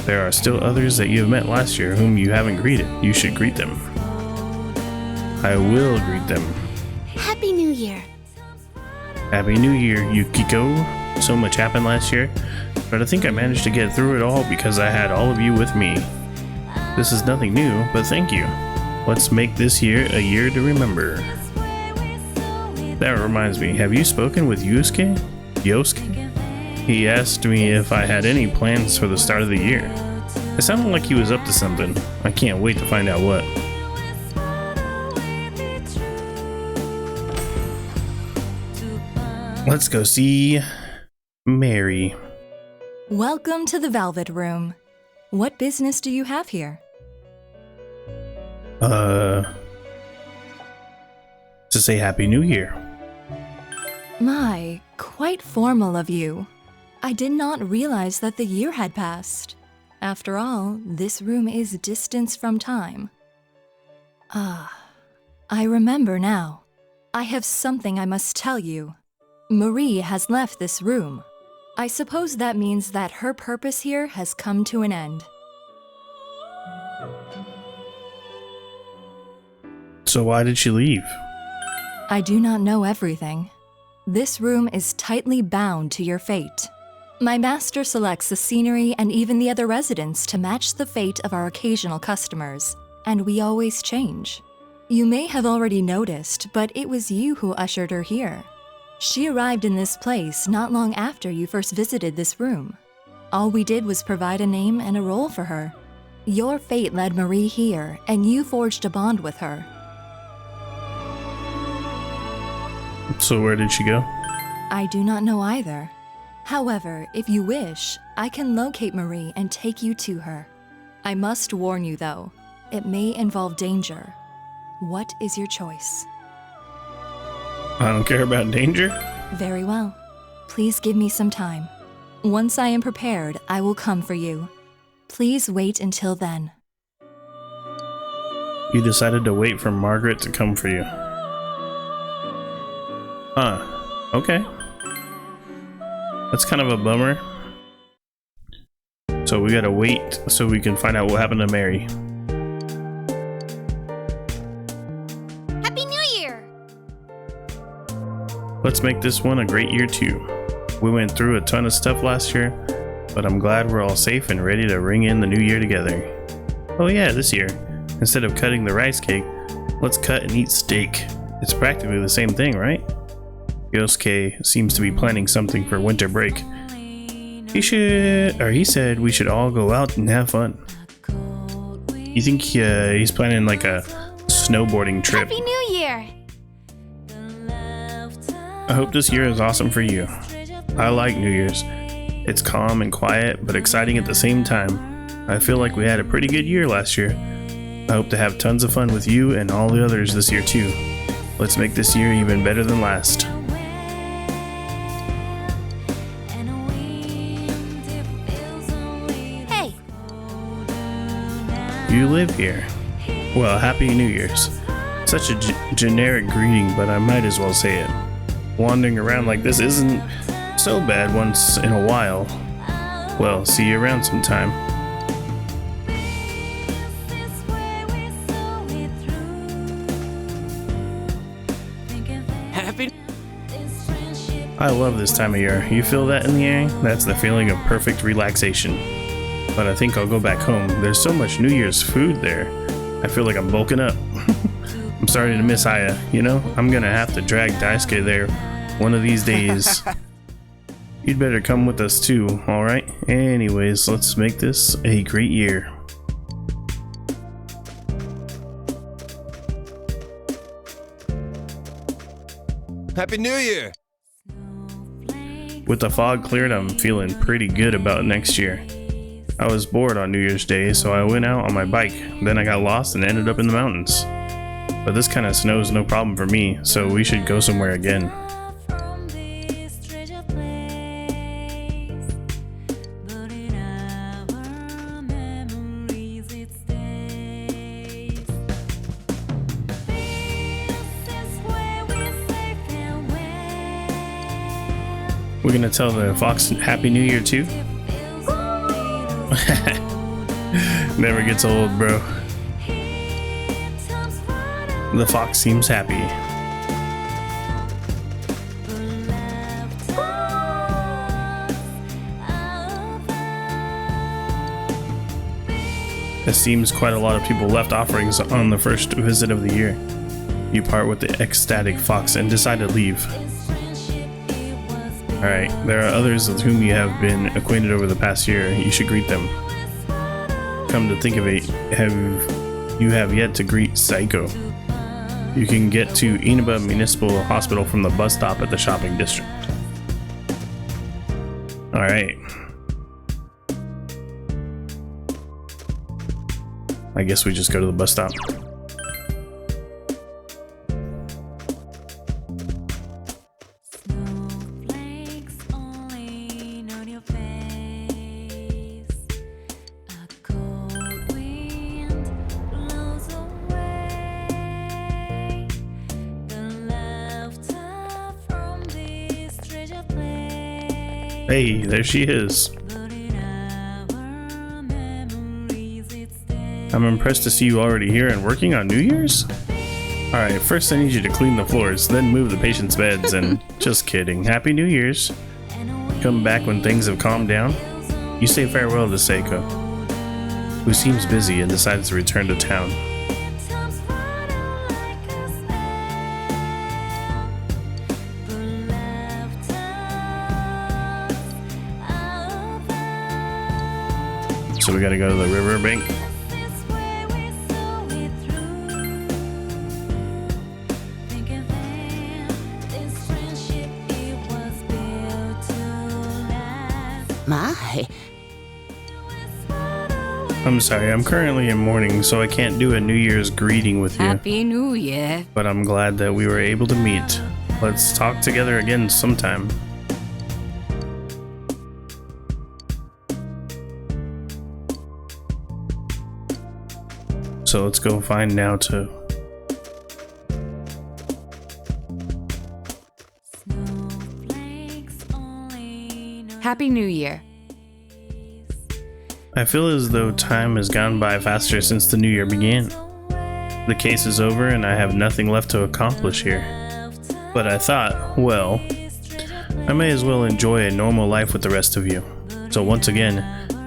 There are still others that you have met last year whom you haven't greeted. You should greet them. I will greet them. Happy New Year. Happy New Year, Yukiko. So much happened last year, but I think I managed to get through it all because I had all of you with me. This is nothing new, but thank you. Let's make this year a year to remember. That reminds me, have you spoken with Yosuke? He asked me if I had any plans for the start of the year. It sounded like he was up to something. I can't wait to find out what. Let's go see Mary. Welcome to the Velvet Room. What business do you have here? To say Happy New Year. My, quite formal of you. I did not realize that the year had passed. After all, this room is distance from time. Ah, I remember now. I have something I must tell you. Marie has left this room. I suppose that means that her purpose here has come to an end. So why did she leave? I do not know everything. This room is tightly bound to your fate. My master selects the scenery and even the other residents to match the fate of our occasional customers, and we always change. You may have already noticed, but it was you who ushered her here. She arrived in this place not long after you first visited this room. All we did was provide a name and a role for her. Your fate led Marie here, and you forged a bond with her. So where did she go? I do not know either. However, if you wish, I can locate Marie and take you to her. I must warn you though, it may involve danger. What is your choice? I don't care about danger. Very well. Please give me some time. Once I am prepared, I will come for you. Please wait until then. You decided to wait for Margaret to come for you. Okay. That's kind of a bummer. So we gotta wait so we can find out what happened to Mary. Happy New Year! Let's make this one a great year too. We went through a ton of stuff last year, but I'm glad we're all safe and ready to ring in the new year together. Oh yeah, this year, instead of cutting the rice cake, let's cut and eat steak. It's practically the same thing, right? Yosuke seems to be planning something for winter break. He said we should all go out and have fun. You think he's planning like a snowboarding trip? Happy New Year! I hope this year is awesome for you. I like New Year's. It's calm and quiet, but exciting at the same time. I feel like we had a pretty good year last year. I hope to have tons of fun with you and all the others this year too. Let's make this year even better than last. Hey! You live here. Well, Happy New Year's. Such a generic greeting, but I might as well say it. Wandering around like this isn't so bad once in a while. Well, see you around sometime. Happy. I love this time of year. You feel that in the air? That's the feeling of perfect relaxation. But I think I'll go back home. There's so much New Year's food there. I feel like I'm bulking up. I'm starting to miss Aya, you know? I'm gonna have to drag Daisuke there one of these days. You'd better come with us too, alright? Anyways, let's make this a great year. Happy New Year! With the fog cleared, I'm feeling pretty good about next year. I was bored on New Year's Day, so I went out on my bike. Then I got lost and ended up in the mountains. But this kind of snow is no problem for me, so we should go somewhere again. We're gonna tell the fox Happy New Year too? Never gets old, bro. The fox seems happy. It seems quite a lot of people left offerings on the first visit of the year. You part with the ecstatic fox and decide to leave. Alright, there are others with whom you have been acquainted over the past year. You should greet them. Come to think of it, you have yet to greet Saiko. You can get to Inaba Municipal Hospital from the bus stop at the shopping district. Alright. I guess we just go to the bus stop. Hey, there she is. I'm impressed to see you already here and working on New Year's? Alright, first I need you to clean the floors, then move the patients' beds, and just kidding. Happy New Year's. Come back when things have calmed down. You say farewell to Seiko, who seems busy and decides to return to town. So we gotta go to the riverbank. My. I'm sorry, I'm currently in mourning, so I can't do a New Year's greeting with you. Happy New Year. But I'm glad that we were able to meet. Let's talk together again sometime. So let's go find Naoto. Happy New Year. I feel as though time has gone by faster since the new year began. The case is over and I have nothing left to accomplish here. But I thought, well, I may as well enjoy a normal life with the rest of you. So once again,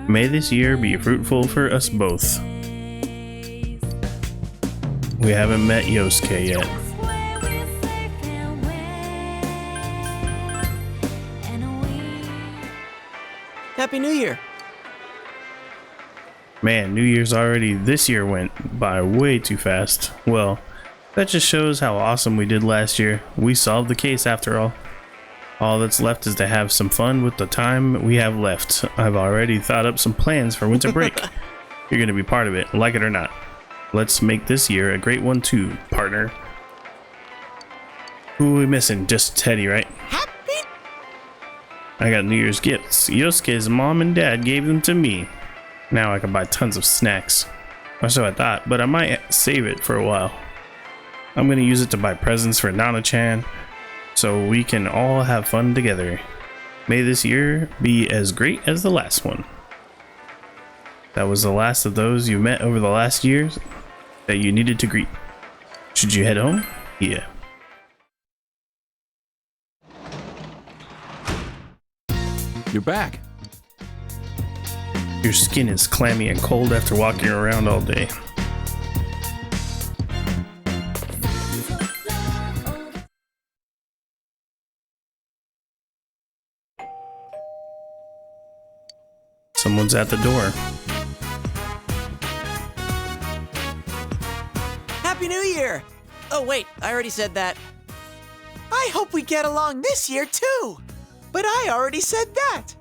may this year be fruitful for us both. We haven't met Yosuke yet. Happy New Year. Man, New Year's already. This year went by way too fast. Well, that just shows how awesome we did last year. We solved the case after all. All that's left is to have some fun with the time we have left. I've already thought up some plans for winter break. You're gonna be part of it, like it or not. Let's make this year a great one too, partner. Who are we missing? Just Teddy, right? I got New Year's gifts. Yosuke's mom and dad gave them to me. Now I can buy tons of snacks. Or so I thought, but I might save it for a while. I'm gonna use it to buy presents for Nana-chan, so we can all have fun together. May this year be as great as the last one. That was the last of those you met over the last years that you needed to greet. Should you head home? Yeah. You're back. Your skin is clammy and cold after walking around all day. Someone's at the door. Happy New Year! Oh, wait, I already said that. I hope we get along this year, too. But I already said that.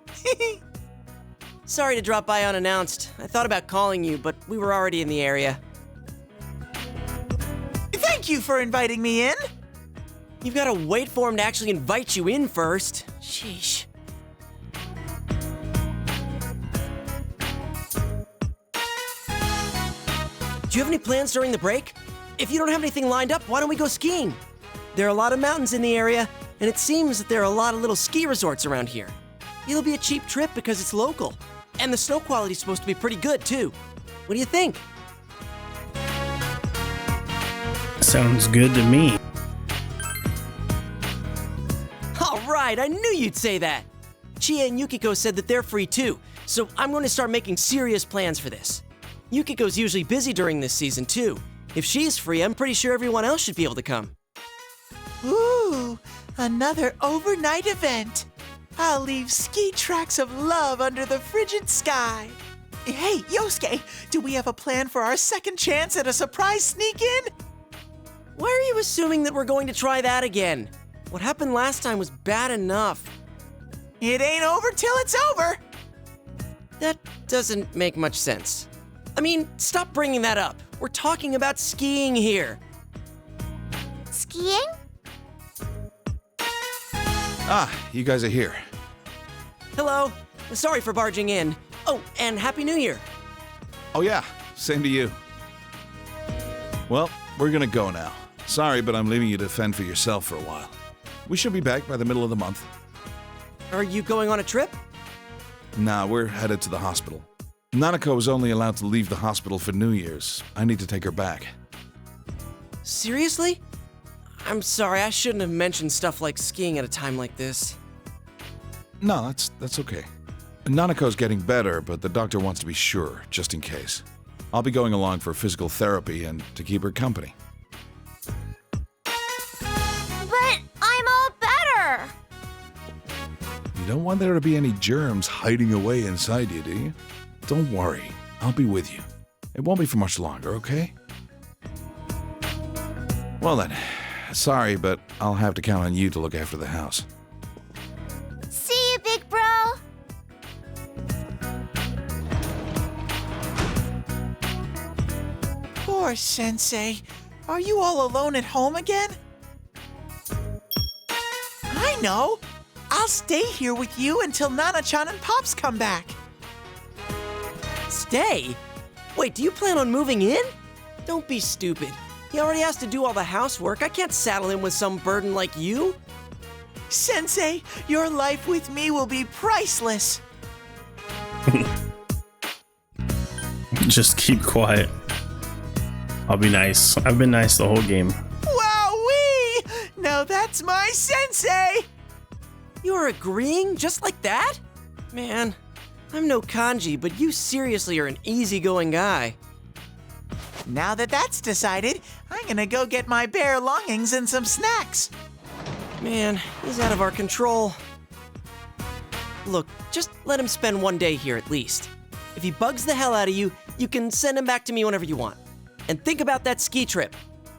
Sorry to drop by unannounced. I thought about calling you, but we were already in the area. Thank you for inviting me in. You've got to wait for him to actually invite you in first. Sheesh. Do you have any plans during the break? If you don't have anything lined up, why don't we go skiing? There are a lot of mountains in the area, and it seems that there are a lot of little ski resorts around here. It'll be a cheap trip because it's local. And the snow quality's supposed to be pretty good, too. What do you think? Sounds good to me. All right, I knew you'd say that. Chie and Yukiko said that they're free, too, so I'm going to start making serious plans for this. Yukiko's usually busy during this season, too. If she's free, I'm pretty sure everyone else should be able to come. Ooh, another overnight event. I'll leave ski tracks of love under the frigid sky. Hey, Yosuke, do we have a plan for our second chance at a surprise sneak-in? Why are you assuming that we're going to try that again? What happened last time was bad enough. It ain't over till it's over. That doesn't make much sense. I mean, stop bringing that up. We're talking about skiing here. Skiing? Ah, you guys are here. Hello. Sorry for barging in. Oh, and Happy New Year. Oh yeah, same to you. Well, we're gonna go now. Sorry, but I'm leaving you to fend for yourself for a while. We should be back by the middle of the month. Are you going on a trip? Nah, we're headed to the hospital. Nanako is only allowed to leave the hospital for New Year's. I need to take her back. Seriously? I'm sorry, I shouldn't have mentioned stuff like skiing at a time like this. No, that's okay. Nanako's getting better, but the doctor wants to be sure, just in case. I'll be going along for physical therapy and to keep her company. But I'm all better. You don't want there to be any germs hiding away inside you, do you? Don't worry, I'll be with you. It won't be for much longer, okay? Well then, sorry, but I'll have to count on you to look after the house. See you, big bro. course, Sensei. Are you all alone at home again? I know! I'll stay here with you until Nana-chan and Pops come back. Stay? Wait, do you plan on moving in? Don't be stupid. He already has to do all the housework. I can't saddle him with some burden like you. Sensei, your life with me will be priceless. Just keep quiet. I'll be nice. I've been nice the whole game. Wowee! Now that's my Sensei! You're agreeing just like that? Man, I'm no kanji, but you seriously are an easygoing guy. Now that that's decided, I'm gonna go get my bare longings and some snacks. Man, he's out of our control. Look, just let him spend one day here at least. If he bugs the hell out of you, you can send him back to me whenever you want. And think about that ski trip.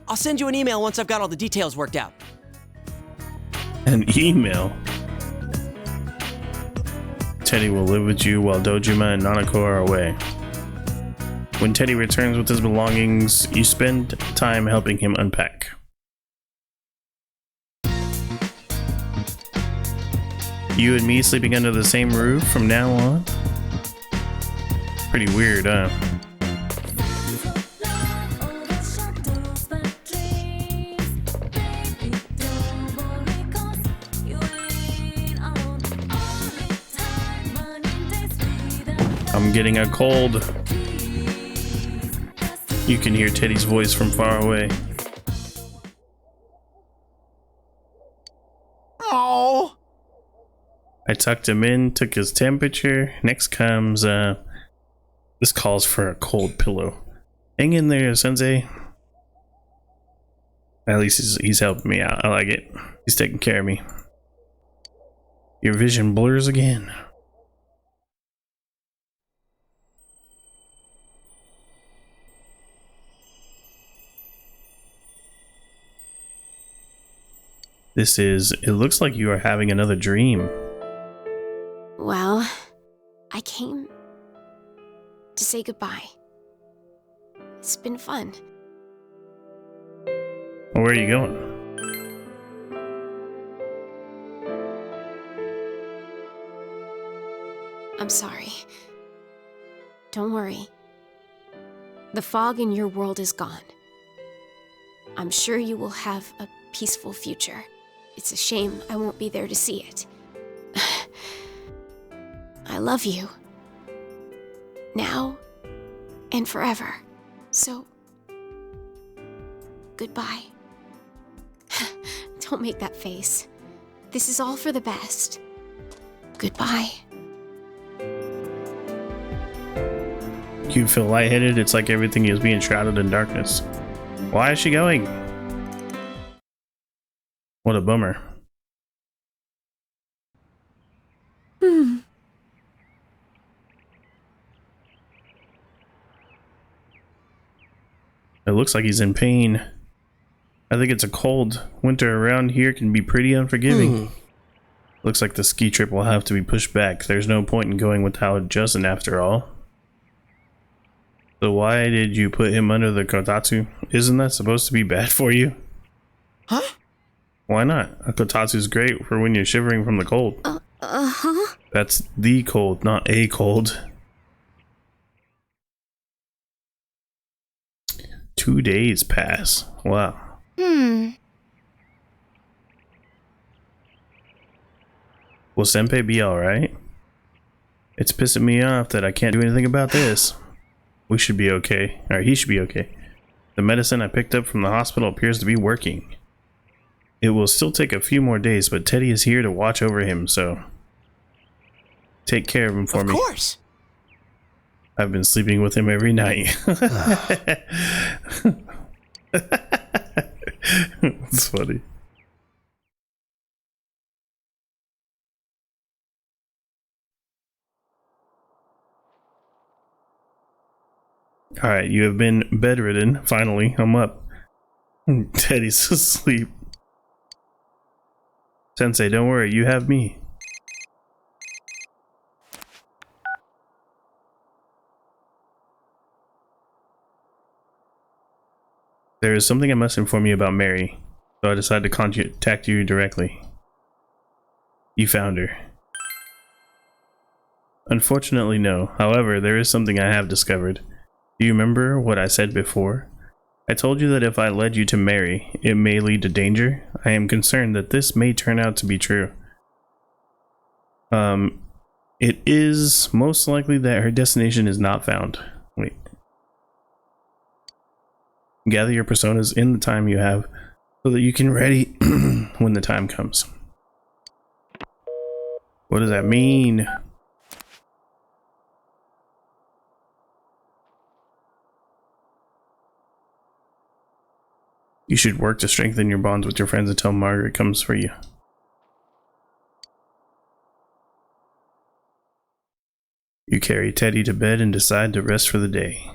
I'll send you an email once I've got all the details worked out. An email? Teddy will live with you while Dojima and Nanako are away. When Teddy returns with his belongings, you spend time helping him unpack. You and me sleeping under the same roof from now on? Pretty weird, huh? I'm getting a cold. You can hear Teddy's voice from far away. Oh. I tucked him in, took his temperature. Next comes, this calls for a cold pillow. Hang in there, Sensei. At least he's helping me out. I like it. He's taking care of me. Your vision blurs again. It looks like you are having another dream. Well, I came to say goodbye. It's been fun. Where are you going? I'm sorry. Don't worry. The fog in your world is gone. I'm sure you will have a peaceful future. It's a shame I won't be there to see it. I love you. Now and forever. So, goodbye. Don't make that face. This is all for the best. Goodbye. You feel lightheaded. It's like everything is being shrouded in darkness. Why is she going? What a bummer. It looks like he's in pain. I think it's a cold. Winter around here can be pretty unforgiving. Looks like the ski trip will have to be pushed back. There's no point in going without Justin after all. So why did you put him under the kotatsu? Isn't that supposed to be bad for you? Huh? Why not? A kotatsu's great for when you're shivering from the cold. Uh-huh. That's the cold, not a cold. 2 days pass. Wow. Will Senpai be alright? It's pissing me off that I can't do anything about this. We should be okay. Or he should be okay. The medicine I picked up from the hospital appears to be working. It will still take a few more days, but Teddy is here to watch over him, so take care of him for me. Of course. I've been sleeping with him every night. It's funny. Alright, you have been bedridden. Finally, I'm up. Teddy's asleep. Sensei, don't worry, you have me. There is something I must inform you about Mary, so I decided to contact you directly. You found her. Unfortunately, no. However, there is something I have discovered. Do you remember what I said before? I told you that if I led you to Mary, it may lead to danger. I am concerned that this may turn out to be true. It is most likely that her destination is not found. Wait. Gather your personas in the time you have so that you can ready when the time comes. What does that mean? You should work to strengthen your bonds with your friends until Margaret comes for you. You carry Teddy to bed and decide to rest for the day.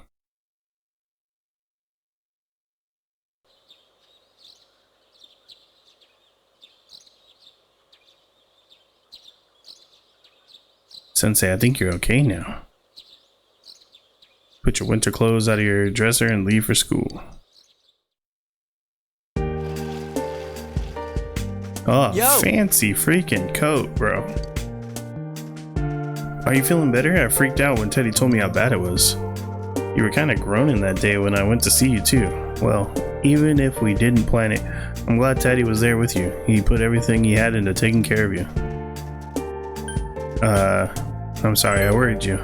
Sensei, I think you're okay now. Put your winter clothes out of your dresser and leave for school. Oh, yo. Fancy freaking coat, bro. Are you feeling better? I freaked out when Teddy told me how bad it was. You were kind of groaning that day when I went to see you too. Well, even if we didn't plan it, I'm glad Teddy was there with you. He put everything he had into taking care of you. I'm sorry I worried you.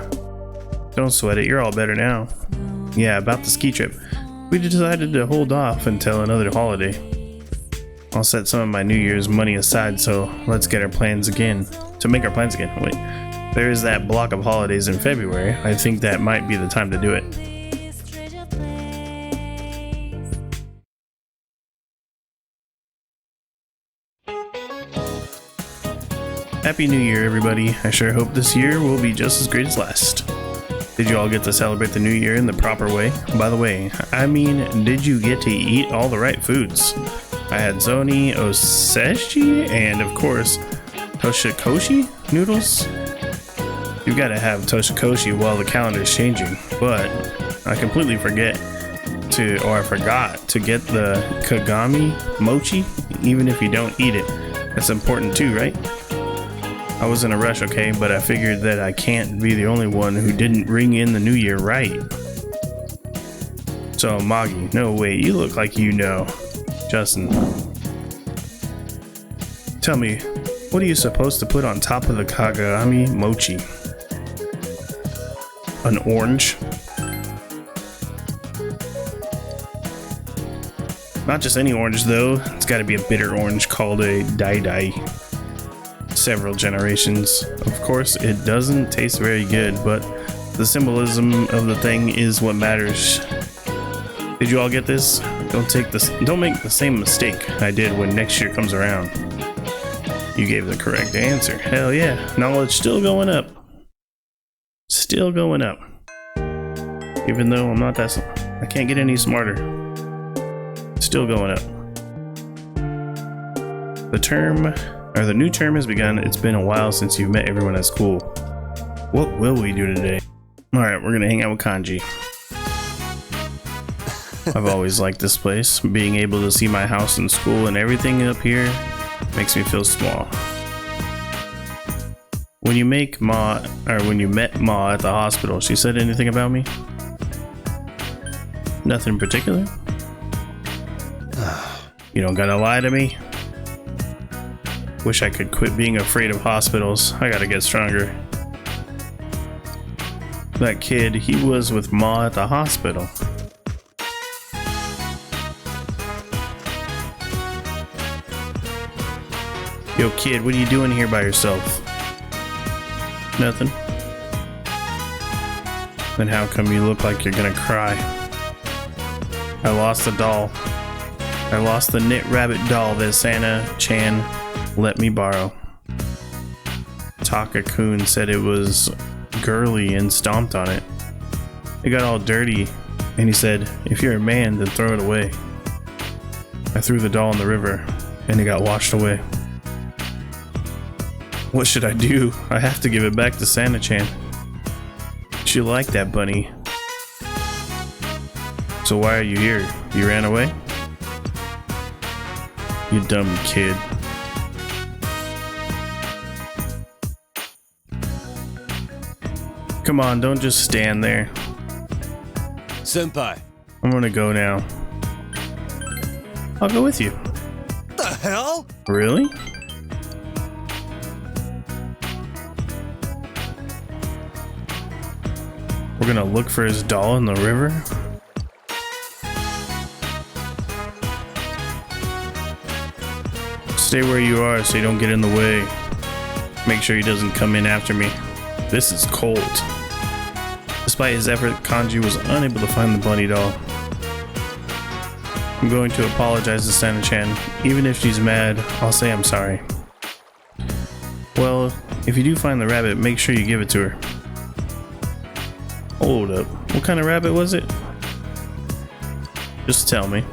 Don't sweat it, you're all better now. Yeah, about the ski trip. We decided to hold off until another holiday. I'll set some of my New Year's money aside, so let's get our plans again. To make our plans again. Wait, there is that block of holidays in February. I think that might be the time to do it. Happy New Year, everybody. I sure hope this year will be just as great as last. Did you all get to celebrate the new year in the proper way? By the way, I mean, did you get to eat all the right foods? I had zoni, osechi, and of course, toshikoshi noodles. You gotta have toshikoshi while the calendar's changing, but I completely forgot to get the kagami mochi, even if you don't eat it. That's important too, right? I was in a rush, okay, but I figured that I can't be the only one who didn't ring in the new year right. So, Magi, no wait, you look like you know. Justin, tell me, what are you supposed to put on top of the kagami mochi? An orange? Not just any orange though, it's gotta be a bitter orange called a dai. Several generations. Of course, it doesn't taste very good, but the symbolism of the thing is what matters. Did you all get this? Don't make the same mistake I did when next year comes around. You gave the correct answer. Hell yeah. Knowledge still going up. Still going up. Even though I'm not that I can't get any smarter. Still going up. The new term has begun. It's been a while since you've met everyone at school. What will we do today? Alright, we're gonna hang out with Kanji. I've always liked this place. Being able to see my house and school and everything up here makes me feel small. When you met Ma at the hospital, she said anything about me? Nothing in particular? You don't gotta lie to me. Wish I could quit being afraid of hospitals. I gotta get stronger. That kid, he was with Ma at the hospital. Yo kid, what are you doing here by yourself? Nothing. Then how come you look like you're gonna cry? I lost a doll. I lost the knit rabbit doll that Sana-chan let me borrow. Taka-kun said it was girly and stomped on it. It got all dirty, and he said, if you're a man, then throw it away. I threw the doll in the river, and it got washed away. What should I do? I have to give it back to Sana-chan. She liked that bunny. So why are you here? You ran away? You dumb kid. Come on, don't just stand there. Senpai. I'm gonna go now. I'll go with you. What the hell? Really? We're gonna look for his doll in the river? Stay where you are so you don't get in the way. Make sure he doesn't come in after me. This is cold. Despite his effort, Kanji was unable to find the bunny doll. I'm going to apologize to Sana-chan. Even if she's mad, I'll say I'm sorry. Well, if you do find the rabbit, make sure you give it to her. Hold up. What kind of rabbit was it? Just tell me.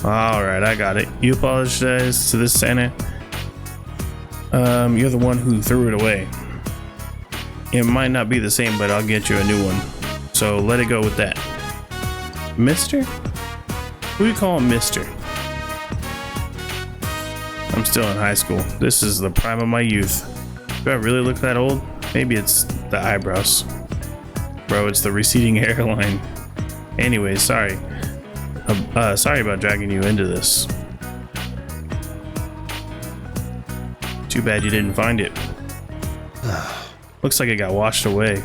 Alright, I got it. You apologize to this Santa. You're the one who threw it away. It might not be the same, but I'll get you a new one. So let it go with that. Mister? Who do you call him Mister? I'm still in high school. This is the prime of my youth. Do I really look that old? Maybe it's the eyebrows. Bro, it's the receding hairline. Anyway, sorry. Sorry about dragging you into this. Too bad you didn't find it. Looks like it got washed away.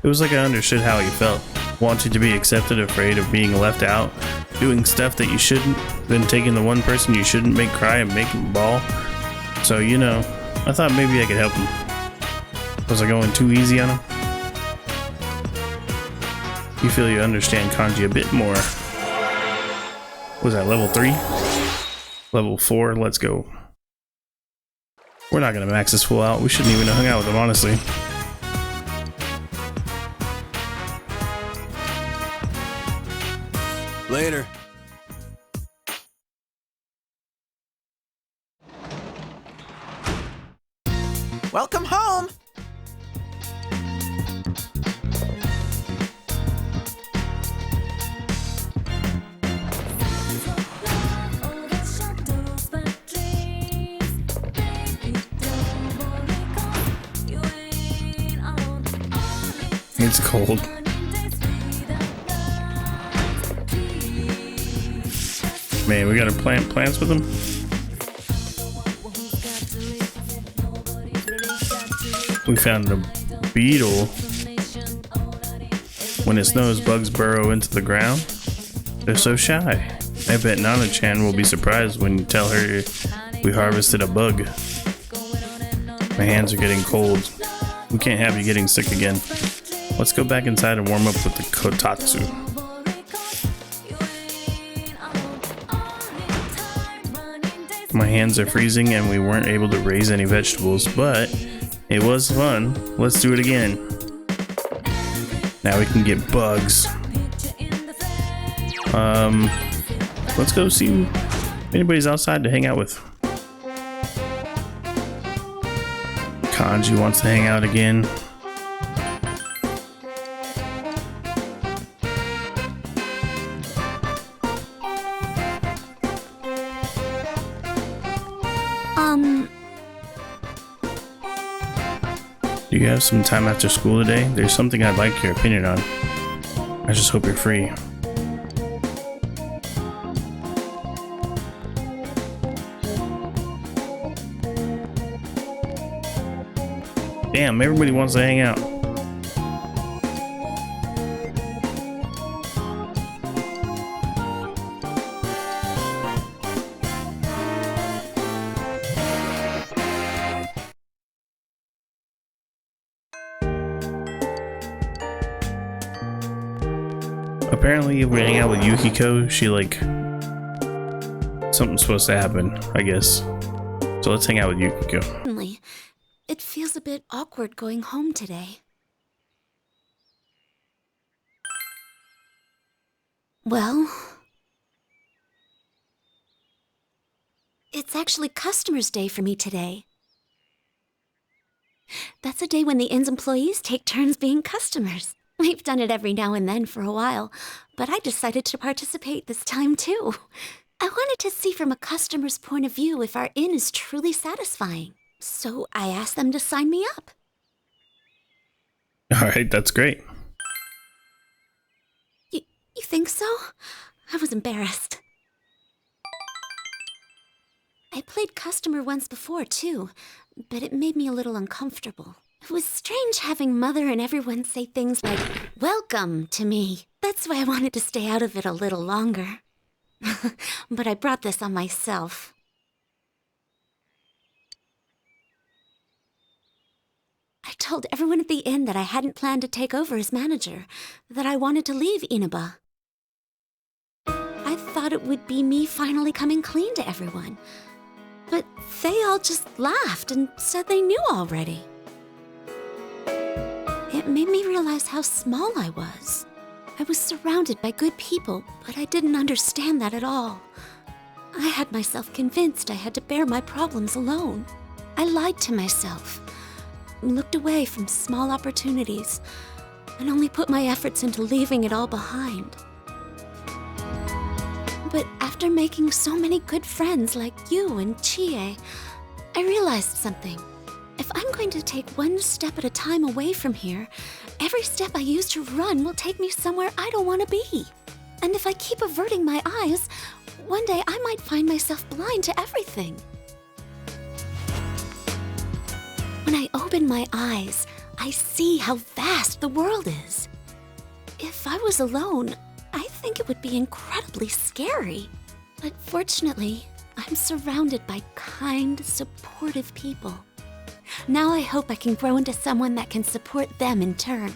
It was like I understood how he felt. Wanting to be accepted, afraid of being left out, doing stuff that you shouldn't, then taking the one person you shouldn't make cry and make him bawl. So, you know, I thought maybe I could help him. Was I going too easy on him? You feel you understand kanji a bit more. Was that level 3? Level 4, let's go. We're not gonna max this fool out. We shouldn't even have hung out with him, honestly. Later. Welcome home. It's cold. Man, we gotta plant plants with them. We found a beetle. When it snows, bugs burrow into the ground. They're so shy. I bet Nana-chan will be surprised when you tell her we harvested a bug. My hands are getting cold. We can't have you getting sick again. Let's go back inside and warm up with the kotatsu. My hands are freezing and we weren't able to raise any vegetables, but it was fun. Let's do it again. Now we can get bugs. Let's go see if anybody's outside to hang out with. Kanji wants to hang out again. Do you have some time after school today? There's something I'd like your opinion on. I just hope you're free. Damn, everybody wants to hang out. Apparently, if we hang out with Yukiko, she like... something's supposed to happen, I guess. So let's hang out with Yukiko. Certainly. It feels a bit awkward going home today. Well... it's actually Customers' Day for me today. That's a day when the inn's employees take turns being customers. We've done it every now and then for a while, but I decided to participate this time too. I wanted to see from a customer's point of view if our inn is truly satisfying. So I asked them to sign me up. All right, that's great. You think so? I was embarrassed. I played customer once before, too, but it made me a little uncomfortable. It was strange having Mother and everyone say things like, "Welcome" to me. That's why I wanted to stay out of it a little longer. But I brought this on myself. I told everyone at the inn that I hadn't planned to take over as manager, that I wanted to leave Inaba. I thought it would be me finally coming clean to everyone. But they all just laughed and said they knew already. It made me realize how small I was. I was surrounded by good people, but I didn't understand that at all. I had myself convinced I had to bear my problems alone. I lied to myself, looked away from small opportunities, and only put my efforts into leaving it all behind. But after making so many good friends like you and Chie, I realized something. If I'm going to take one step at a time away from here, every step I use to run will take me somewhere I don't want to be. And if I keep averting my eyes, one day I might find myself blind to everything. When I open my eyes, I see how vast the world is. If I was alone, I think it would be incredibly scary. But fortunately, I'm surrounded by kind, supportive people. Now I hope I can grow into someone that can support them in turn.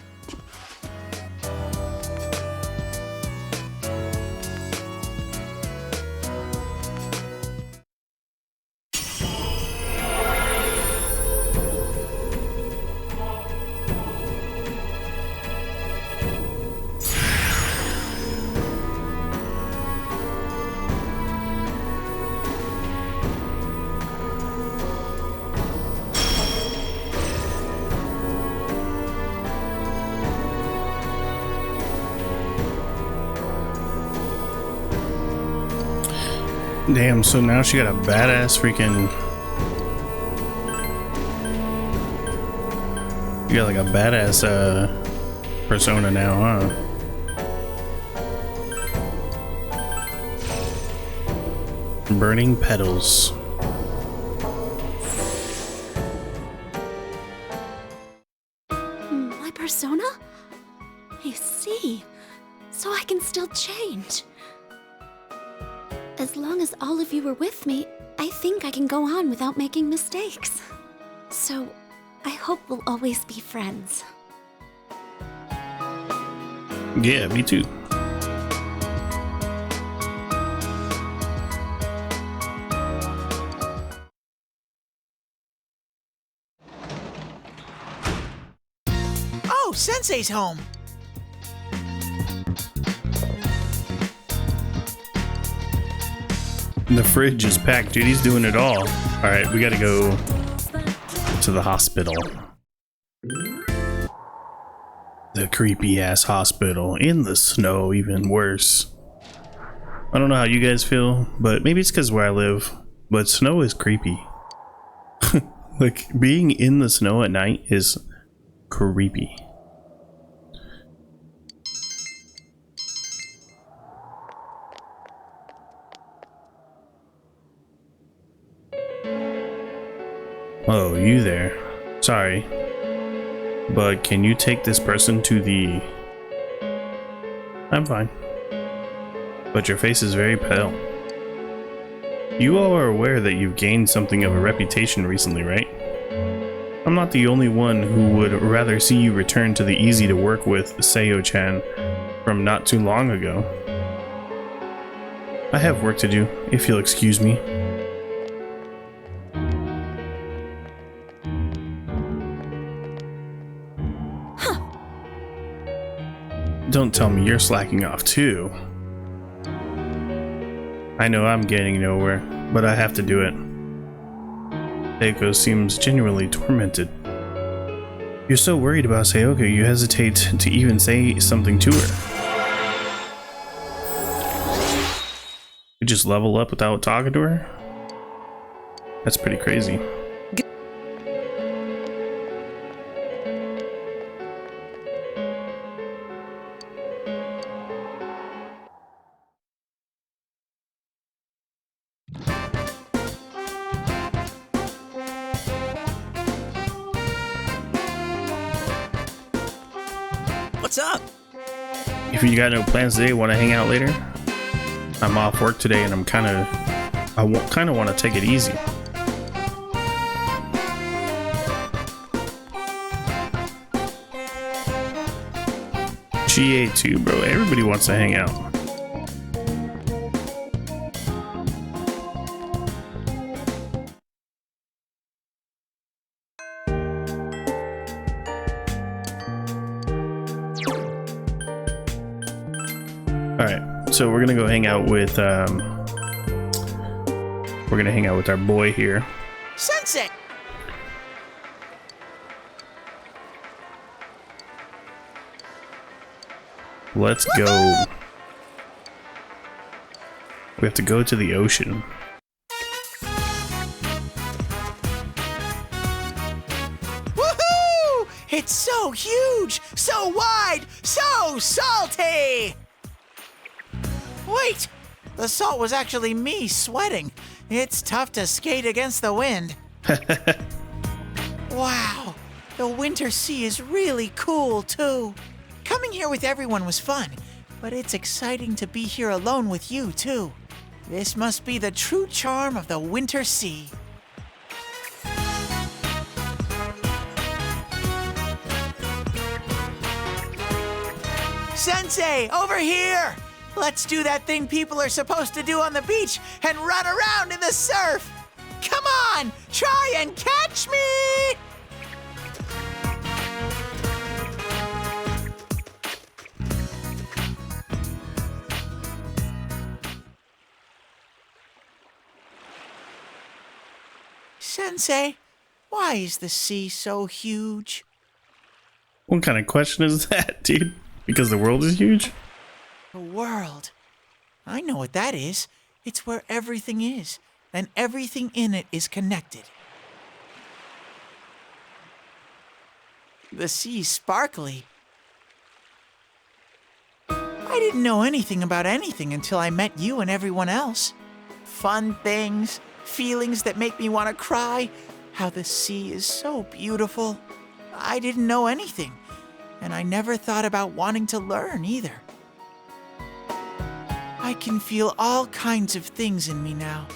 Damn, so now she got a badass freaking... You got like a badass persona now, huh? Burning petals. My persona? I see. So I can still change. As long as all of you are with me, I think I can go on without making mistakes. So, I hope we'll always be friends. Yeah, me too. Oh, Sensei's home. The fridge is packed, dude. He's doing it all. All right, we gotta go to the hospital. The creepy ass hospital in the snow, even worse. I don't know how you guys feel, but maybe it's because where I live, but snow is creepy. Like being in the snow at night is creepy. Oh, you there. Sorry. But can you take this person to the... I'm fine. But your face is very pale. You all are aware that you've gained something of a reputation recently, right? I'm not the only one who would rather see you return to the easy-to-work-with Sayo-chan from not too long ago. I have work to do, if you'll excuse me. Don't tell me you're slacking off too. I know I'm getting nowhere, but I have to do it. Eiko seems genuinely tormented. You're so worried about Sayoko, you hesitate to even say something to her. You just level up without talking to her? That's pretty crazy. What's up? If you got no plans today, want to hang out later? I'm off work today, and I kind of want to take it easy. GA too, bro. Everybody wants to hang out. So we're gonna go hang out with our boy here. Sensei! Let's go. We have to go to the ocean. Woohoo! It's so huge, so wide, so salty! Wait! The salt was actually me sweating. It's tough to skate against the wind. Wow, the winter sea is really cool too. Coming here with everyone was fun, but it's exciting to be here alone with you too. This must be the true charm of the winter sea. Sensei, over here! Let's do that thing people are supposed to do on the beach and run around in the surf! Come on! Try and catch me! Sensei, why is the sea so huge? What kind of question is that, dude? Because the world is huge? The world. I know what that is. It's where everything is, and everything in it is connected. The sea's sparkly. I didn't know anything about anything until I met you and everyone else. Fun things, feelings that make me want to cry, how the sea is so beautiful. I didn't know anything, and I never thought about wanting to learn either. I can feel all kinds of things in me now.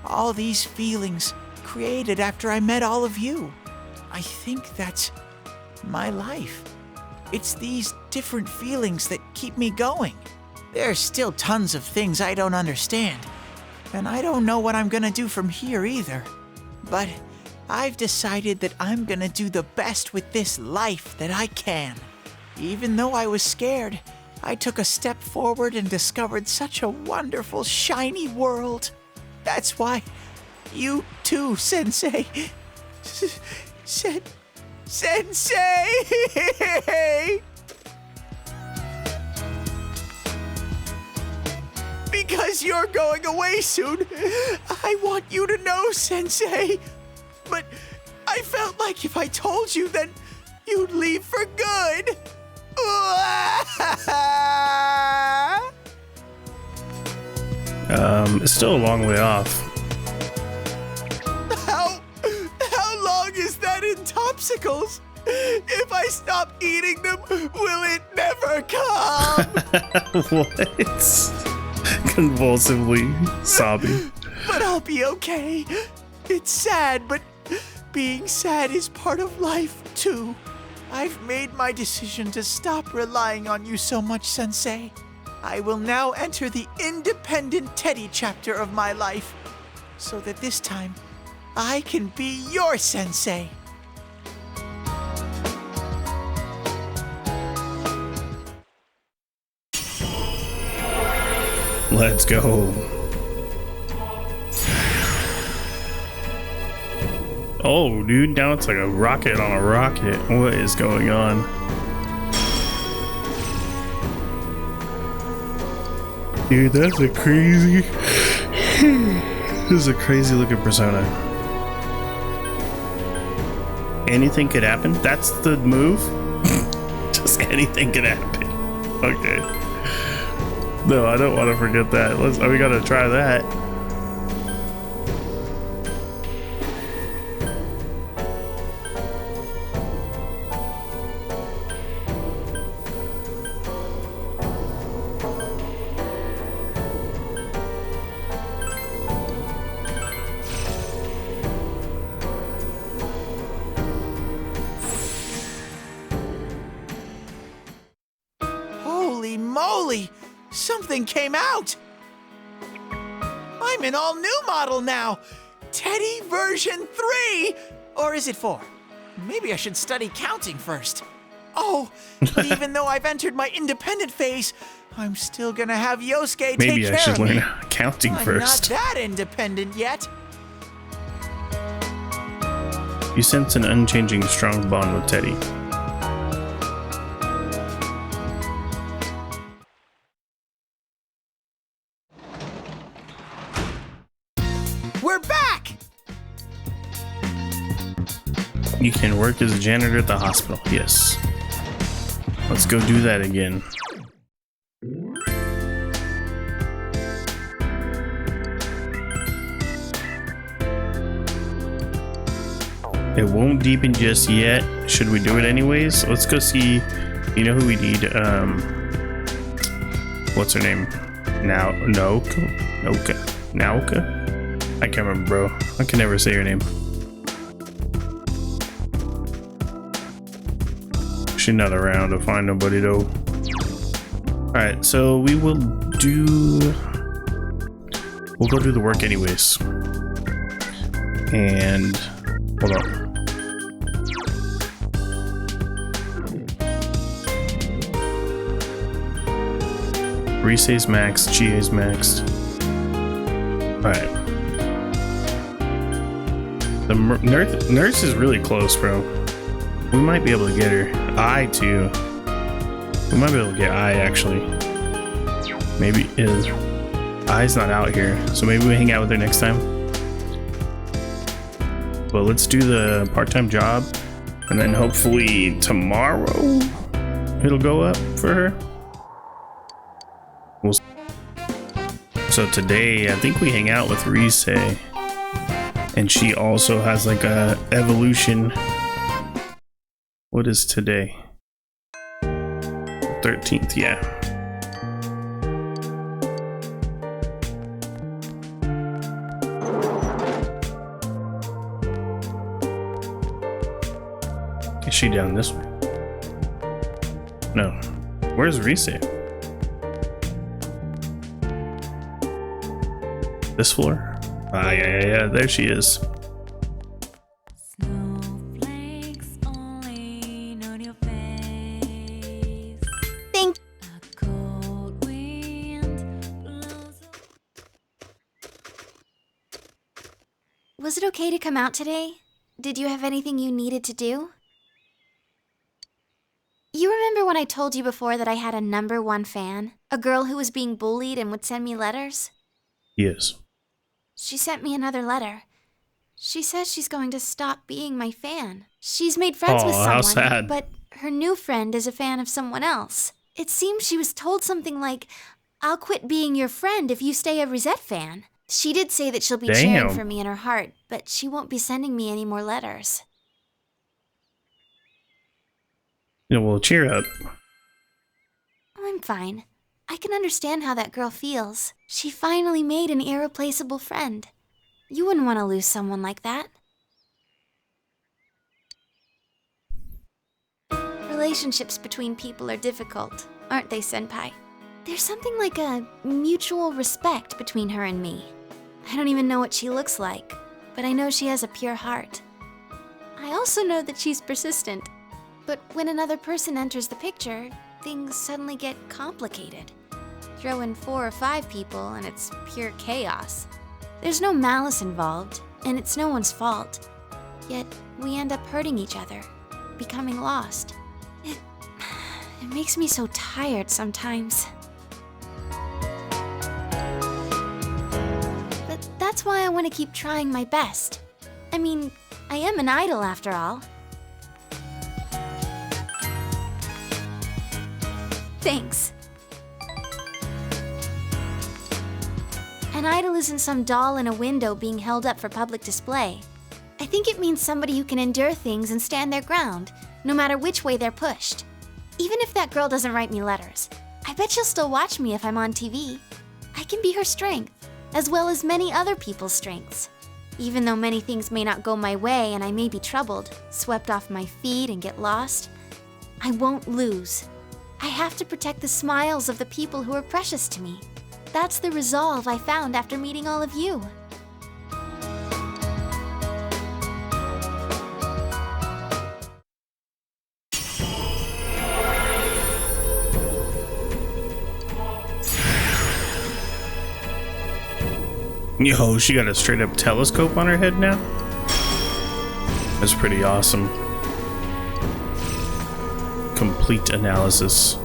All these feelings created after I met all of you. I think that's my life. It's these different feelings that keep me going. There's still tons of things I don't understand, and I don't know what I'm gonna do from here either. But I've decided that I'm gonna do the best with this life that I can. Even though I was scared, I took a step forward and discovered such a wonderful, shiny world. That's why you too, Sensei. Sensei! Because you're going away soon, I want you to know, Sensei. But I felt like if I told you, then you'd leave for good. It's still a long way off. How long is that in Topsicles? If I stop eating them, will it never come? What? Convulsively sobbing. But I'll be okay. It's sad, but being sad is part of life too. I've made my decision to stop relying on you so much, Sensei. I will now enter the independent Teddy chapter of my life, so that this time I can be your Sensei. Let's go. Oh, dude, now it's like a rocket on a rocket. What is going on? Dude, that's a crazy... This is a crazy looking persona. Anything could happen? That's the move? Just anything could happen. Okay. No, I don't want to forget that. We gotta try that. Holy moly! Something came out! I'm an all-new model now! Teddy version 3! Or is it 4? Maybe I should study counting first. Oh, but even though I've entered my independent phase, I'm still gonna have Yosuke take care of me. Maybe I should learn counting first. I'm not that independent yet. You sense an unchanging strong bond with Teddy. We're back! You can work as a janitor at the hospital. Yes. Let's go do that again. It won't deepen just yet. Should we do it anyways? Let's go see. You know who we need? What's her name? Nauka? I can't remember, bro. I can never say her name. She's not around to find nobody though. Alright, so we'll go do the work anyways. And hold on. Reese's max, GA's maxed. Alright. The nurse is really close, bro. We might be able to get her. I too. We might be able to get I actually. Maybe I's not out here, so maybe we hang out with her next time. But let's do the part-time job, and then hopefully tomorrow it'll go up for her. So today, I think we hang out with Rise, and she also has like a evolution. What is today? 13th, yeah. Is she down this way? No. Where's Rise? This floor? Ah, yeah, there she is. Was it okay to come out today? Did you have anything you needed to do? You remember when I told you before that I had a #1 fan? A girl who was being bullied and would send me letters? Yes. She sent me another letter. She says she's going to stop being my fan. She's made friends with someone, how sad. But her new friend is a fan of someone else. It seems she was told something like, "I'll quit being your friend if you stay a Rosette fan." She did say that she'll be cheering for me in her heart, but she won't be sending me any more letters. Yeah, well, cheer up. I'm fine. I can understand how that girl feels. She finally made an irreplaceable friend. You wouldn't want to lose someone like that. Relationships between people are difficult, aren't they, Senpai? There's something like a mutual respect between her and me. I don't even know what she looks like, but I know she has a pure heart. I also know that she's persistent. But when another person enters the picture, things suddenly get complicated. Throw in 4 or 5 people and it's pure chaos. There's no malice involved, and it's no one's fault. Yet we end up hurting each other, becoming lost. It makes me so tired sometimes. But that's why I want to keep trying my best. I mean, I am an idol after all. Thanks. An idol isn't some doll in a window being held up for public display. I think it means somebody who can endure things and stand their ground, no matter which way they're pushed. Even if that girl doesn't write me letters, I bet she'll still watch me if I'm on TV. I can be her strength, as well as many other people's strengths. Even though many things may not go my way and I may be troubled, swept off my feet and get lost, I won't lose. I have to protect the smiles of the people who are precious to me. That's the resolve I found after meeting all of you. Yo, she got a straight up telescope on her head now? That's pretty awesome. Complete analysis.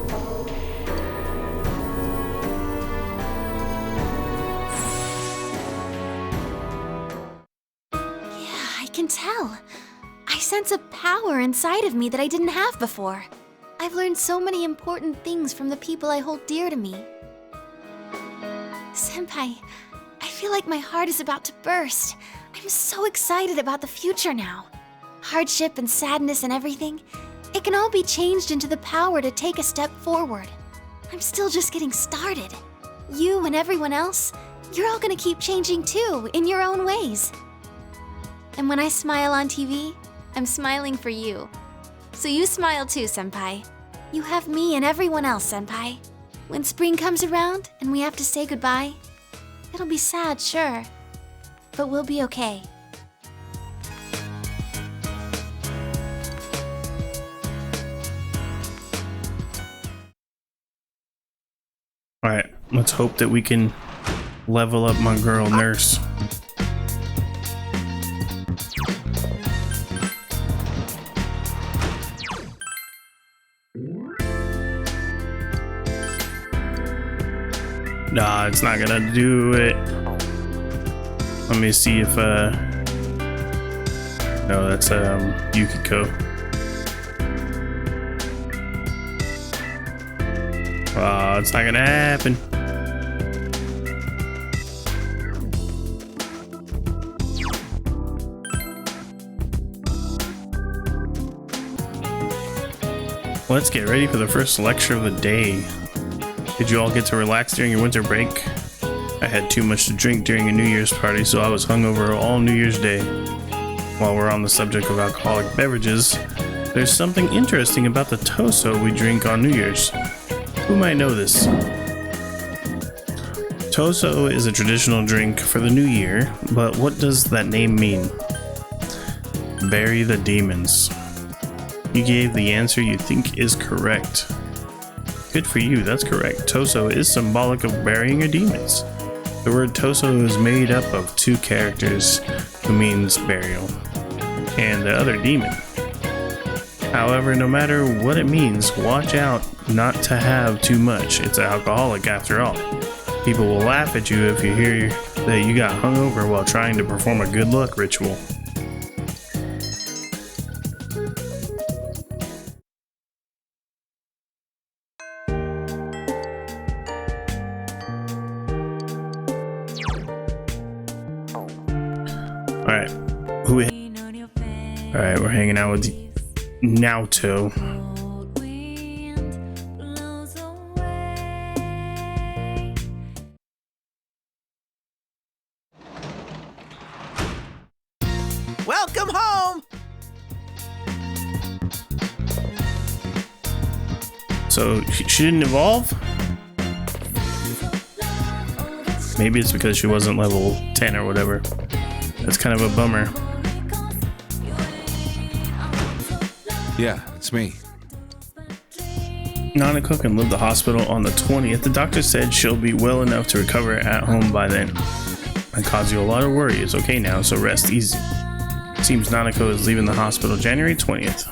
Yeah, I can tell. I sense a power inside of me that I didn't have before. I've learned so many important things from the people I hold dear to me. Senpai, I feel like my heart is about to burst. I'm so excited about the future now. Hardship and sadness and everything, it can all be changed into the power to take a step forward. I'm still just getting started. You and everyone else, you're all gonna keep changing too, in your own ways. And when I smile on TV, I'm smiling for you. So you smile too, Senpai. You have me and everyone else, Senpai. When spring comes around and we have to say goodbye, it'll be sad, sure, but we'll be okay. Alright, let's hope that we can level up my girl nurse. Nah, it's not gonna do it. Let me see if no, that's Yukiko. It's not gonna happen. Let's get ready for the first lecture of the day. Did you all get to relax during your winter break? I had too much to drink during a New Year's party, so I was hungover all New Year's Day. While we're on the subject of alcoholic beverages, there's something interesting about the Toso we drink on New Year's. Who might know this? Toso is a traditional drink for the new year, but what does that name mean? Bury the demons. You gave the answer you think is correct. Good for you, that's correct. Toso is symbolic of burying your demons. The word Toso is made up of two characters, who means burial, and the other demon. However, no matter what it means, watch out not to have too much. It's alcoholic after all. People will laugh at you if you hear that you got hungover while trying to perform a good luck ritual. Alright, Alright, we're hanging out with Naoto. Welcome home! So she didn't evolve? Maybe it's because she wasn't level 10 or whatever. That's kind of a bummer. Yeah, it's me. Nanako can leave the hospital on the 20th. The doctor said she'll be well enough to recover at home by then. I caused you a lot of worry. It's okay now, so rest easy. Seems Nanako is leaving the hospital January 20th.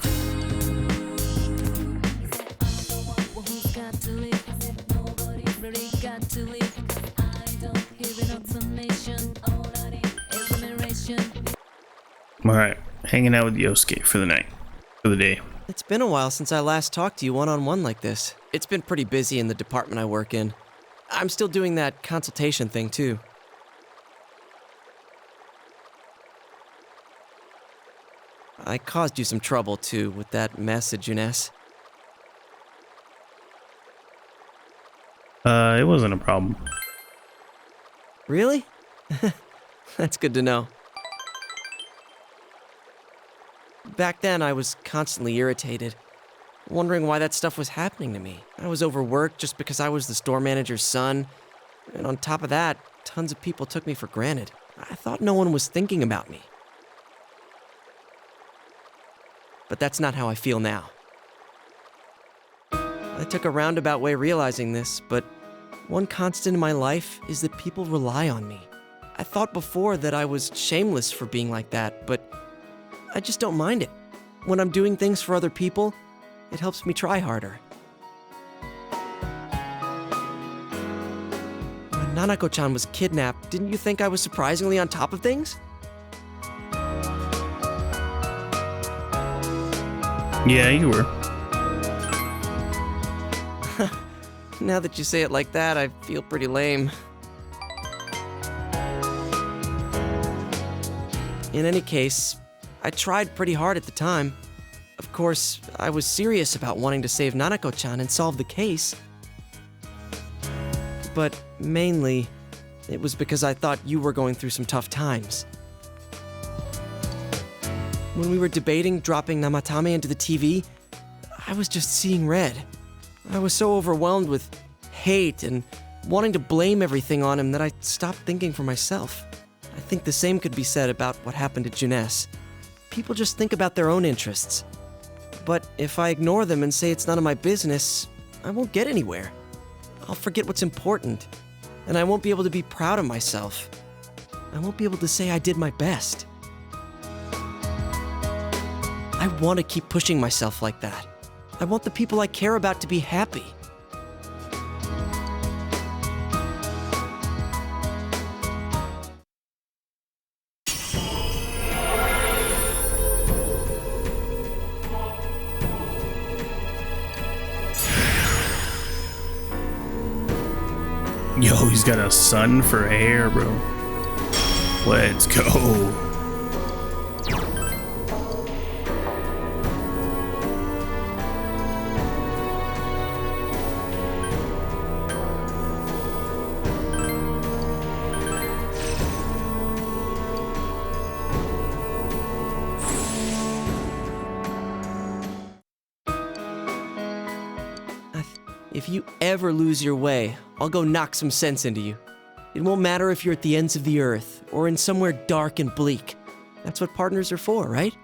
Alright, hanging out with Yosuke for the night. For the day. It's been a while since I last talked to you one-on-one like this. It's been pretty busy in the department I work in. I'm still doing that consultation thing, too. I caused you some trouble, too, with that mess at Junes. It wasn't a problem. Really? That's good to know. Back then, I was constantly irritated, wondering why that stuff was happening to me. I was overworked just because I was the store manager's son, and on top of that, tons of people took me for granted. I thought no one was thinking about me. But that's not how I feel now. I took a roundabout way realizing this, but one constant in my life is that people rely on me. I thought before that I was shameless for being like that, but I just don't mind it. When I'm doing things for other people, it helps me try harder. When Nanako-chan was kidnapped, didn't you think I was surprisingly on top of things? Yeah, you were. Now that you say it like that, I feel pretty lame. In any case, I tried pretty hard at the time. Of course, I was serious about wanting to save Nanako-chan and solve the case. But mainly, it was because I thought you were going through some tough times. When we were debating dropping Namatame into the TV, I was just seeing red. I was so overwhelmed with hate and wanting to blame everything on him that I stopped thinking for myself. I think the same could be said about what happened at Junes. People just think about their own interests. But if I ignore them and say it's none of my business, I won't get anywhere. I'll forget what's important, and I won't be able to be proud of myself. I won't be able to say I did my best. I want to keep pushing myself like that. I want the people I care about to be happy. Yo, he's got a sun for hair, bro. Let's go. If you ever lose your way, I'll go knock some sense into you. It won't matter if you're at the ends of the earth or in somewhere dark and bleak. That's what partners are for, right?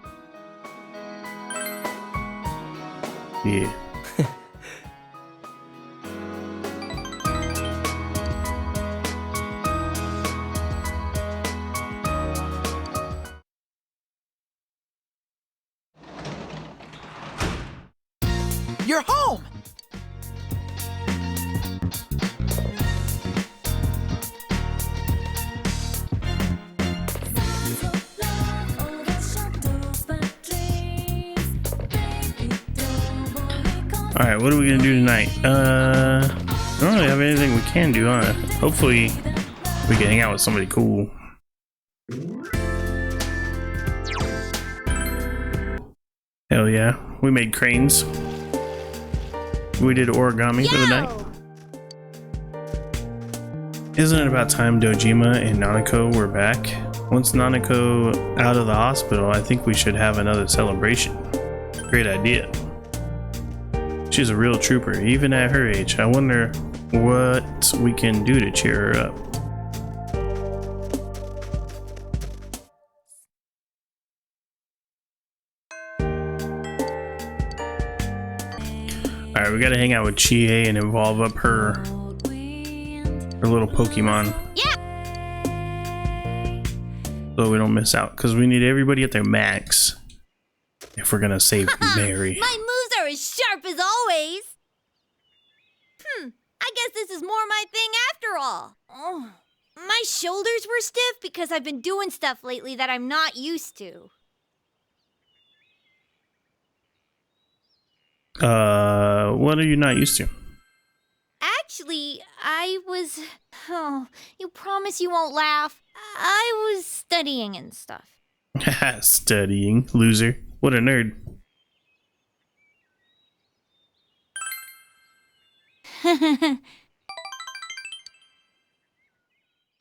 Yeah. You're home! Alright, what are we gonna do tonight? I don't really have anything we can do, huh? Hopefully, we can hang out with somebody cool. Hell yeah. We made cranes. We did origami for the night. Isn't it about time Dojima and Nanako were back? Once Nanako out of the hospital, I think we should have another celebration. Great idea. She's a real trooper, even at her age. I wonder what we can do to cheer her up. Alright, we gotta hang out with Chie and evolve up her little Pokemon. Yeah. so we don't miss out, because we need everybody at their max if we're gonna save Mary. My moves are as sharp as always. I guess this is more my thing after all. Oh, my shoulders were stiff because I've been doing stuff lately that I'm not used to. What are you not used to? Actually, I was... Oh, you promise you won't laugh? I was studying and stuff. Studying, loser. What a nerd.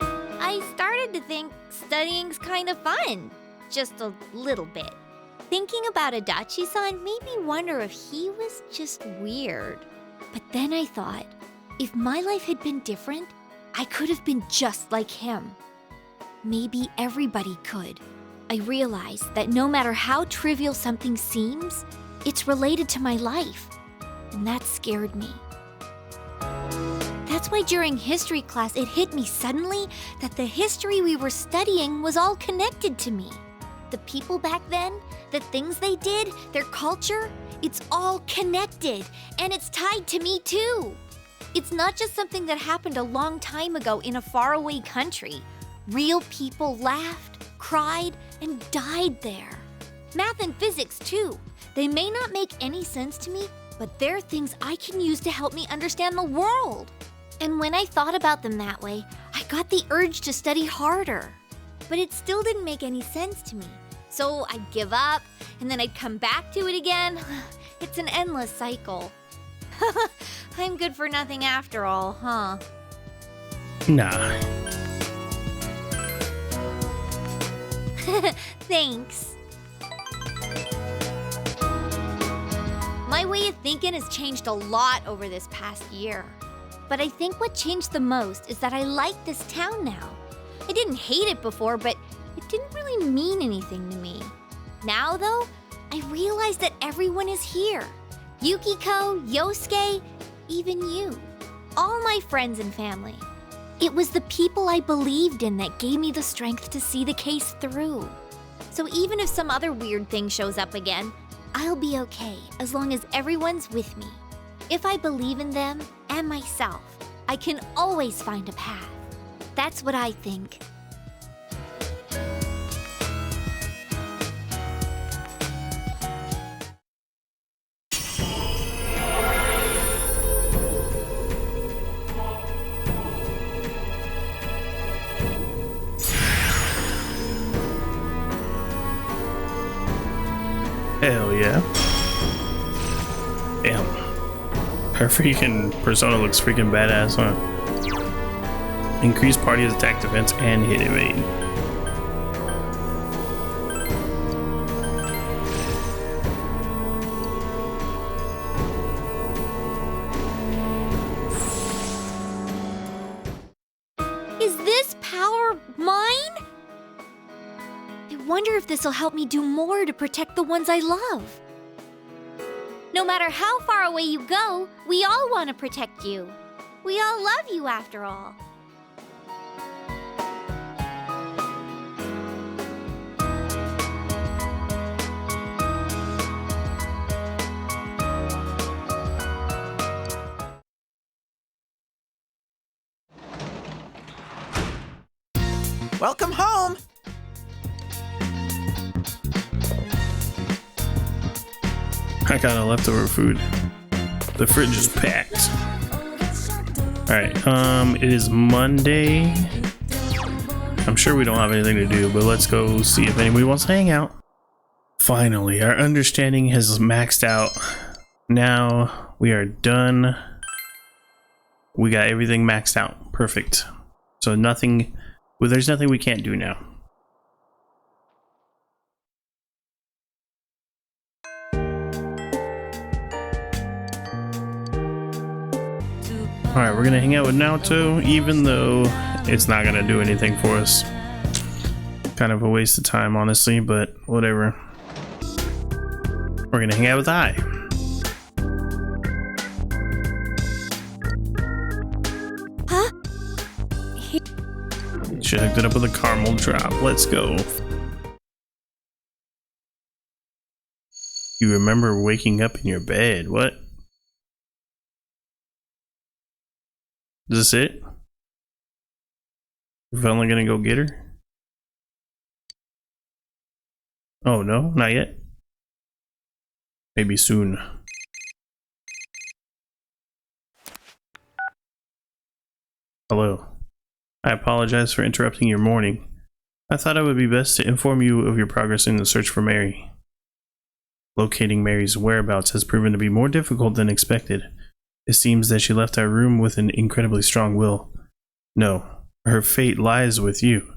I started to think studying's kind of fun. Just a little bit. Thinking about Adachi-san made me wonder if he was just weird. But then I thought, if my life had been different, I could have been just like him. Maybe everybody could. I realized that no matter how trivial something seems, it's related to my life. And that scared me. That's why during history class it hit me suddenly that the history we were studying was all connected to me. The people back then, the things they did, their culture, it's all connected, and it's tied to me too. It's not just something that happened a long time ago in a faraway country. Real people laughed, cried, and died there. Math and physics too. They may not make any sense to me, but they're things I can use to help me understand the world. And when I thought about them that way, I got the urge to study harder. But it still didn't make any sense to me. So I'd give up, and then I'd come back to it again. It's an endless cycle. I'm good for nothing after all, huh? Nah. Thanks. My way of thinking has changed a lot over this past year. But I think what changed the most is that I like this town now. I didn't hate it before, but it didn't really mean anything to me. Now, though, I realize that everyone is here. Yukiko, Yosuke, even you. All my friends and family. It was the people I believed in that gave me the strength to see the case through. So even if some other weird thing shows up again, I'll be okay as long as everyone's with me. If I believe in them and myself, I can always find a path. That's what I think. Hell yeah. Damn. Her freaking persona looks freaking badass, huh? Increase party attack defense and hit evade. Is this power mine? I wonder if this will help me do more to protect the ones I love. No matter how far away you go, we all want to protect you. We all love you after all. Welcome home! I got a leftover food. The fridge is packed. Alright, it is Monday. I'm sure we don't have anything to do, but let's go see if anybody wants to hang out. Finally, our understanding has maxed out. Now we are done. We got everything maxed out. Perfect. So nothing, well, there's nothing we can't do now. Alright, we're gonna hang out with Naoto, even though it's not gonna do anything for us. Kind of a waste of time, honestly, but whatever. We're gonna hang out with Ai. She hooked it up with a caramel drop. Let's go. You remember waking up in your bed. What? Is this it? We're finally gonna go get her? Oh no, not yet. Maybe soon. Hello. I apologize for interrupting your morning. I thought it would be best to inform you of your progress in the search for Mary. Locating Mary's whereabouts has proven to be more difficult than expected. It seems that she left our room with an incredibly strong will. No, her fate lies with you.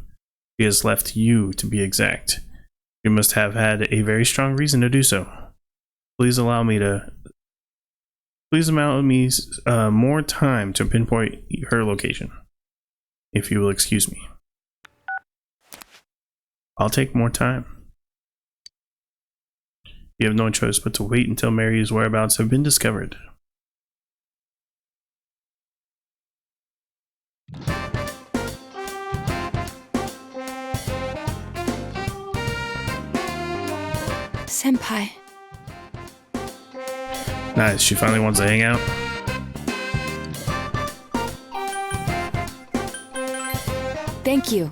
She has left you, to be exact. You must have had a very strong reason to do so. Please allow me more time to pinpoint her location. If you will excuse me. I'll take more time. You have no choice but to wait until Mary's whereabouts have been discovered. Senpai. Nice, she finally wants to hang out. Thank you.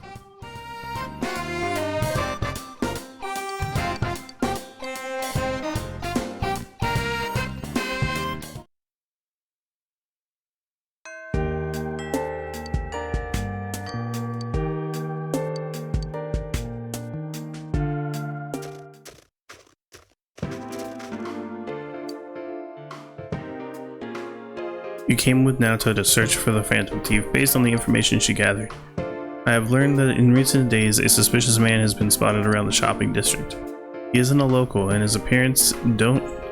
You came with Naoto to search for the Phantom Thief based on the information she gathered. I have learned that in recent days a suspicious man has been spotted around the shopping district. He isn't a local and his appearance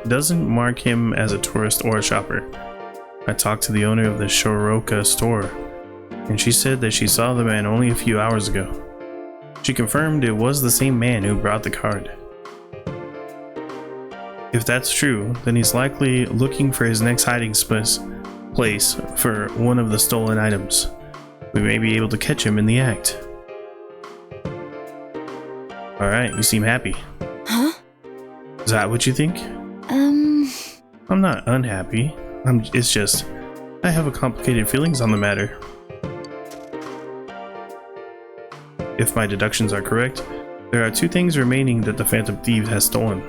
doesn't mark him as a tourist or a shopper. I talked to the owner of the Shoroka store and she said that she saw the man only a few hours ago. She confirmed it was the same man who brought the card. If that's true, then he's likely looking for his next hiding place for one of the stolen items. We may be able to catch him in the act. Alright, you seem happy. Huh? Is that what you think? I'm not unhappy. It's just, I have complicated feelings on the matter. If my deductions are correct, there are 2 things remaining that the Phantom Thief has stolen.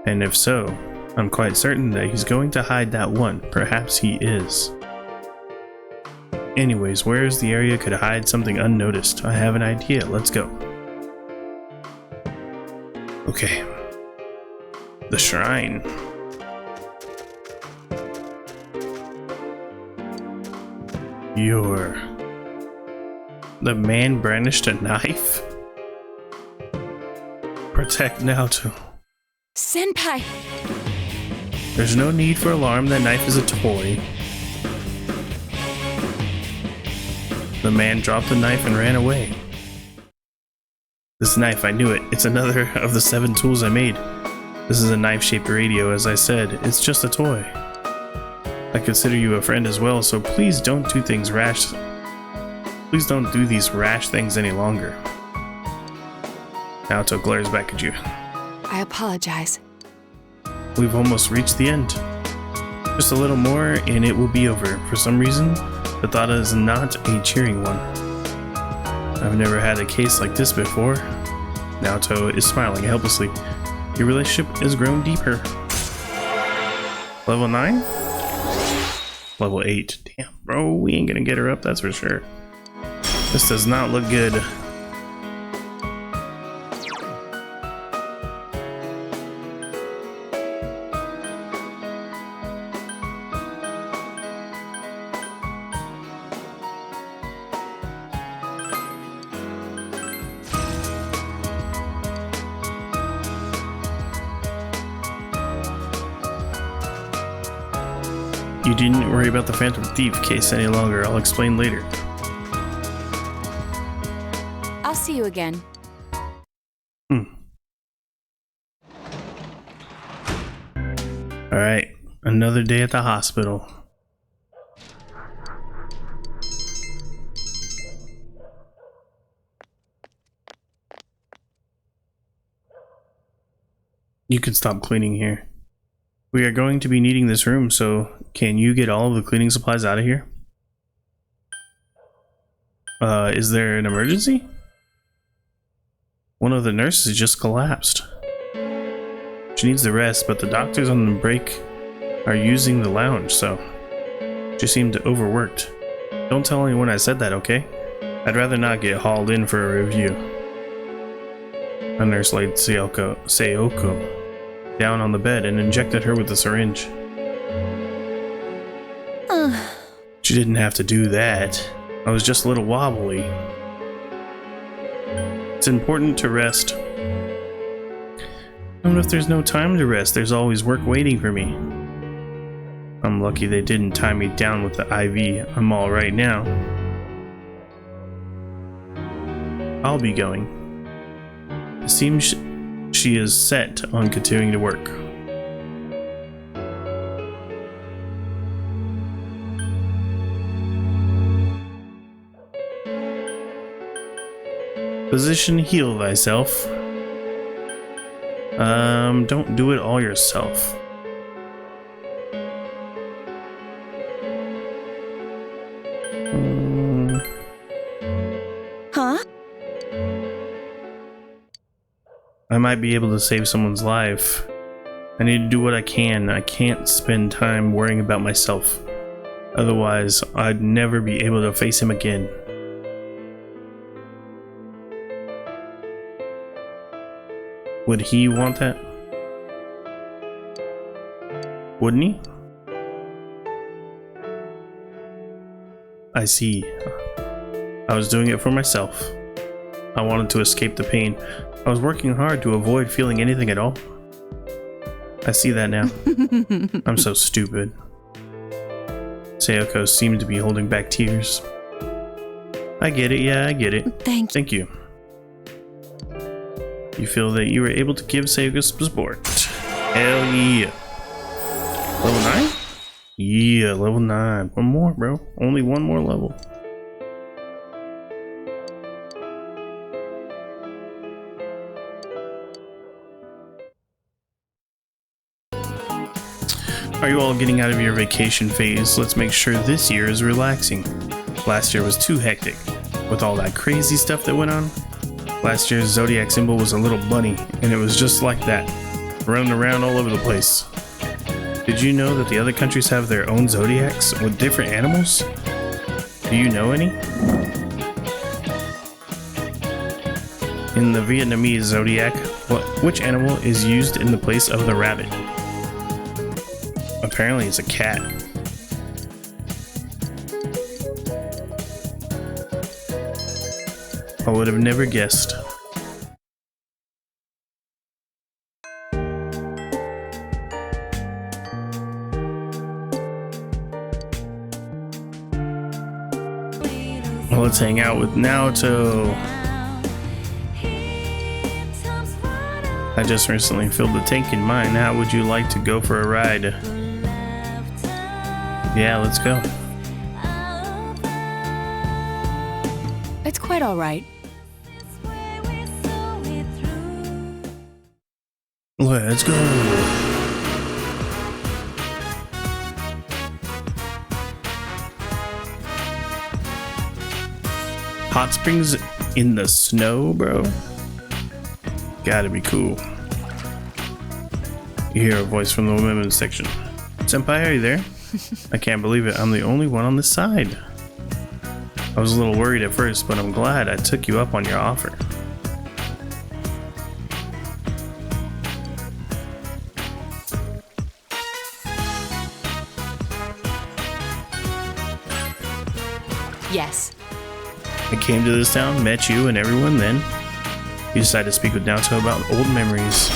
And if so, I'm quite certain that he's going to hide that one. Perhaps he is. Anyways, where is the area could hide something unnoticed? I have an idea. Let's go. Okay. The shrine. The man brandished a knife? Protect Naoto. Senpai! There's no need for alarm, that knife is a toy. The man dropped the knife and ran away. This knife, I knew it. It's another of the 7 tools I made. This is a knife-shaped radio, as I said. It's just a toy. I consider you a friend as well, so please don't do things rash. Please don't do these rash things any longer. Naoto glares back at you. I apologize. We've almost reached the end. Just a little more and it will be over. For some reason, the thought is not a cheering one. I've never had a case like this before. Naoto is smiling helplessly. Your relationship has grown deeper. Level 9? Level 8. Damn, bro, we ain't gonna get her up, that's for sure. This does not look good. You didn't worry about the Phantom Thief case any longer. I'll explain later. I'll see you again. Alright, another day at the hospital. You can stop cleaning here. We are going to be needing this room, so can you get all of the cleaning supplies out of here? Is there an emergency? One of the nurses just collapsed. She needs the rest, but the doctors on the break are using the lounge, so she seemed overworked. Don't tell anyone I said that, okay? I'd rather not get hauled in for a review. A nurse laid Sayoko down on the bed and injected her with a syringe. She didn't have to do that. I was just a little wobbly. It's important to rest. Even if there's no time to rest, there's always work waiting for me. I'm lucky they didn't tie me down with the IV. I'm all right now. I'll be going. It seems she is set on continuing to work. Physician, heal thyself. Don't do it all yourself. Huh? I might be able to save someone's life. I need to do what I can. I can't spend time worrying about myself. Otherwise, I'd never be able to face him again. Would he want that? Wouldn't he? I see. I was doing it for myself. I wanted to escape the pain. I was working hard to avoid feeling anything at all. I see that now. I'm so stupid. Sayoko seemed to be holding back tears. I get it, yeah, I get it. Thank you. You feel that you were able to give Sayoko some support. Hell yeah. Level 9? Yeah, level 9. One more, bro. Only one more level. Are you all getting out of your vacation phase? Let's make sure this year is relaxing. Last year was too hectic, with all that crazy stuff that went on. Last year's zodiac symbol was a little bunny, and it was just like that, running around all over the place. Did you know that the other countries have their own zodiacs with different animals? Do you know any? In the Vietnamese zodiac, which animal is used in the place of the rabbit? Apparently it's a cat. I would have never guessed. Let's hang out with Naoto. I just recently filled the tank in mine. How would you like to go for a ride? Yeah, let's go. It's quite all right. Let's go. Hot springs in the snow, bro. Gotta be cool. You hear a voice from the women's section. Senpai, are you there? I can't believe it. I'm the only one on this side. I was a little worried at first, but I'm glad I took you up on your offer. Yes. I came to this town, met you and everyone, then you decided to speak with Naoto about old memories.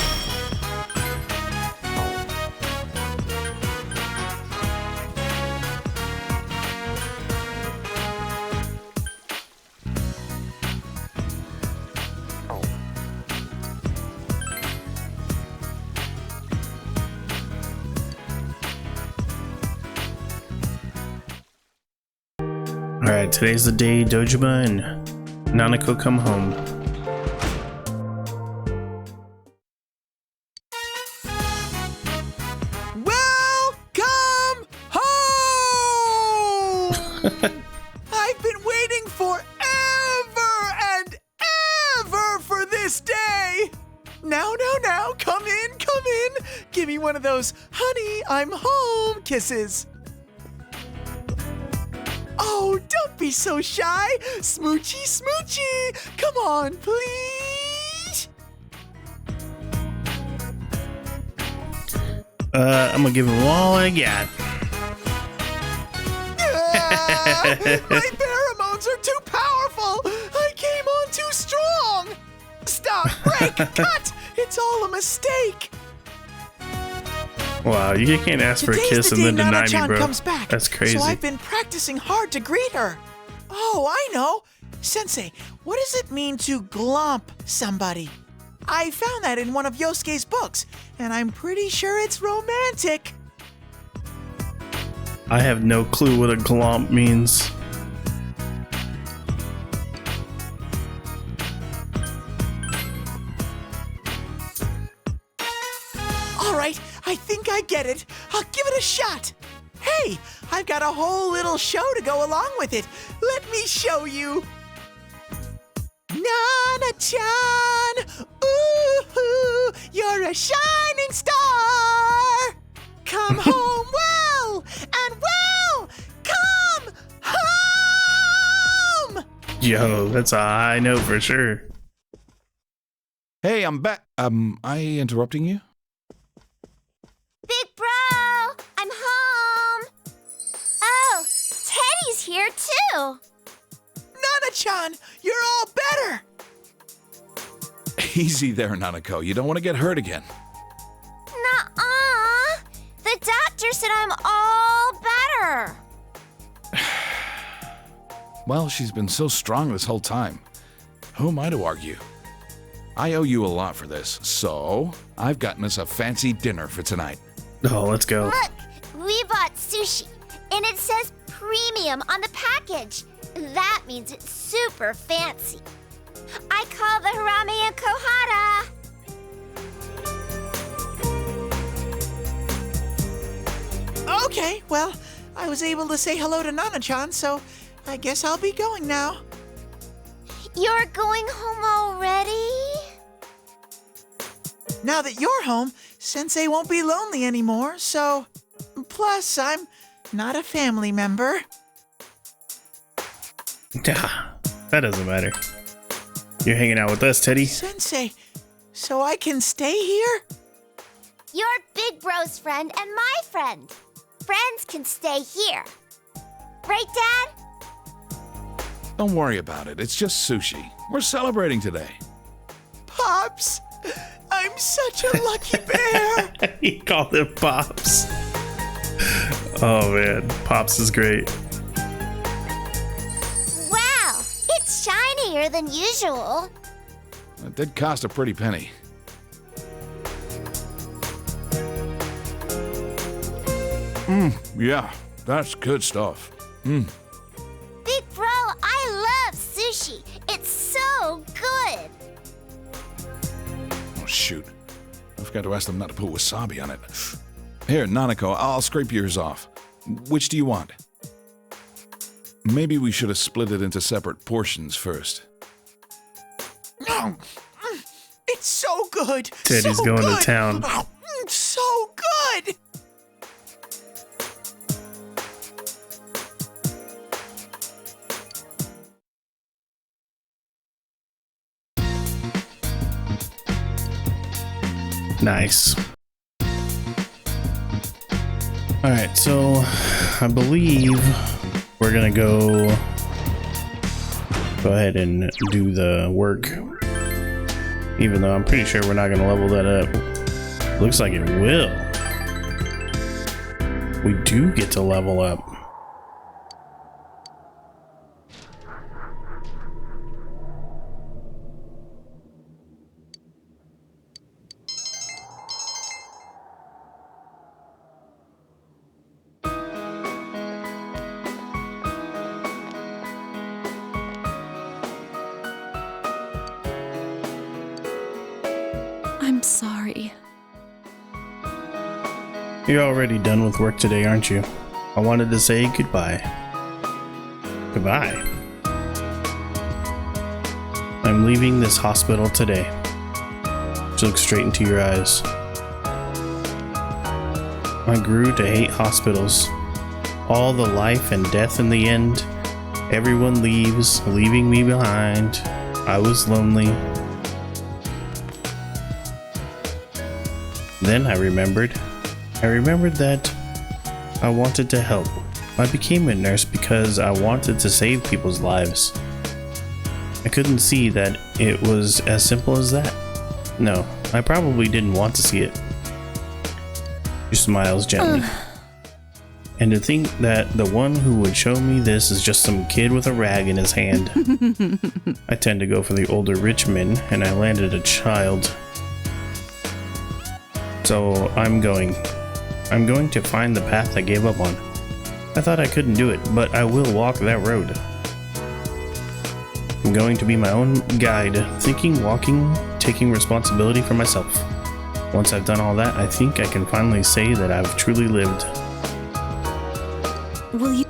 Alright, today's the day Dojima and Nanako come home. I've been waiting forever and ever for this day. Now, come in. Give me one of those honey, I'm home kisses. Oh, don't be so shy. Smoochy. Come on, please. I'm gonna give him all I got. My pheromones are too powerful. I came on too strong. Stop, break, cut. It's all a mistake. Wow, you can't ask for a kiss and then deny me, Nana-chan bro. comes back, That's crazy. So I've been practicing hard to greet her. Oh, I know. Sensei, what does it mean to glomp somebody? I found that in one of Yosuke's books, and I'm pretty sure it's romantic. I have no clue what a glomp means. All right, I think I get it. I'll give it a shot. Hey, I've got a whole little show to go along with it. Let me show you. Nana-chan, ooh, you're a shining star. Come home well and well. Come home. Yo, that's a high note for sure. Hey, I'm back. I interrupting you? Big bro, I'm home. Oh, Teddy's here too. Nana-chan, you're all better. Easy there, Nanako. You don't want to get hurt again. Nuh-uh. The doctor said I'm all better. Well, she's been so strong this whole time. Who am I to argue? I owe you a lot for this, so I've gotten us a fancy dinner for tonight. Oh, let's go. Look, we bought sushi, and it says premium on the package. That means it's super fancy. I call the harame a kohara. Okay, well, I was able to say hello to Nana-chan, so I guess I'll be going now. You're going home already? Now that you're home, Sensei won't be lonely anymore, so... Plus, I'm not a family member. That doesn't matter. You're hanging out with us, Teddy. Sensei, so I can stay here? You're Big Bro's friend and my friend. Friends can stay here. Right, Dad? Don't worry about it. It's just sushi. We're celebrating today. Pops, I'm such a lucky bear. He called him Pops. Oh man, Pops is great. Wow, it's shinier than usual. It did cost a pretty penny. Yeah, that's good stuff. Big Bro, I love sushi. It's so good. Oh, shoot. I forgot to ask them not to put wasabi on it. Here, Nanako, I'll scrape yours off. Which do you want? Maybe we should have split it into separate portions first. It's so good. Teddy's so going good. to town. So good. Nice. Alright, so I believe we're gonna go ahead and do the work. Even though I'm pretty sure we're not gonna level that up. Looks like it will. We do get to level up. I'm sorry. You're already done with work today, aren't you? I wanted to say goodbye. have I? I'm leaving this hospital today. Just look straight into your eyes. I grew to hate hospitals. All the life and death in the end. Everyone leaves, leaving me behind. I was lonely. Then I remembered that I wanted to help. I became a nurse because I wanted to save people's lives. I couldn't see that it was as simple as that. No, I probably didn't want to see it. She smiles gently. And to think that the one who would show me this is just some kid with a rag in his hand. I tend to go for the older rich men, and I landed a child. So I'm going to find the path I gave up on. I thought I couldn't do it, but I will walk that road. I'm going to be my own guide, thinking, walking, taking responsibility for myself. Once I've done all that, I think I can finally say that I've truly lived. Will you?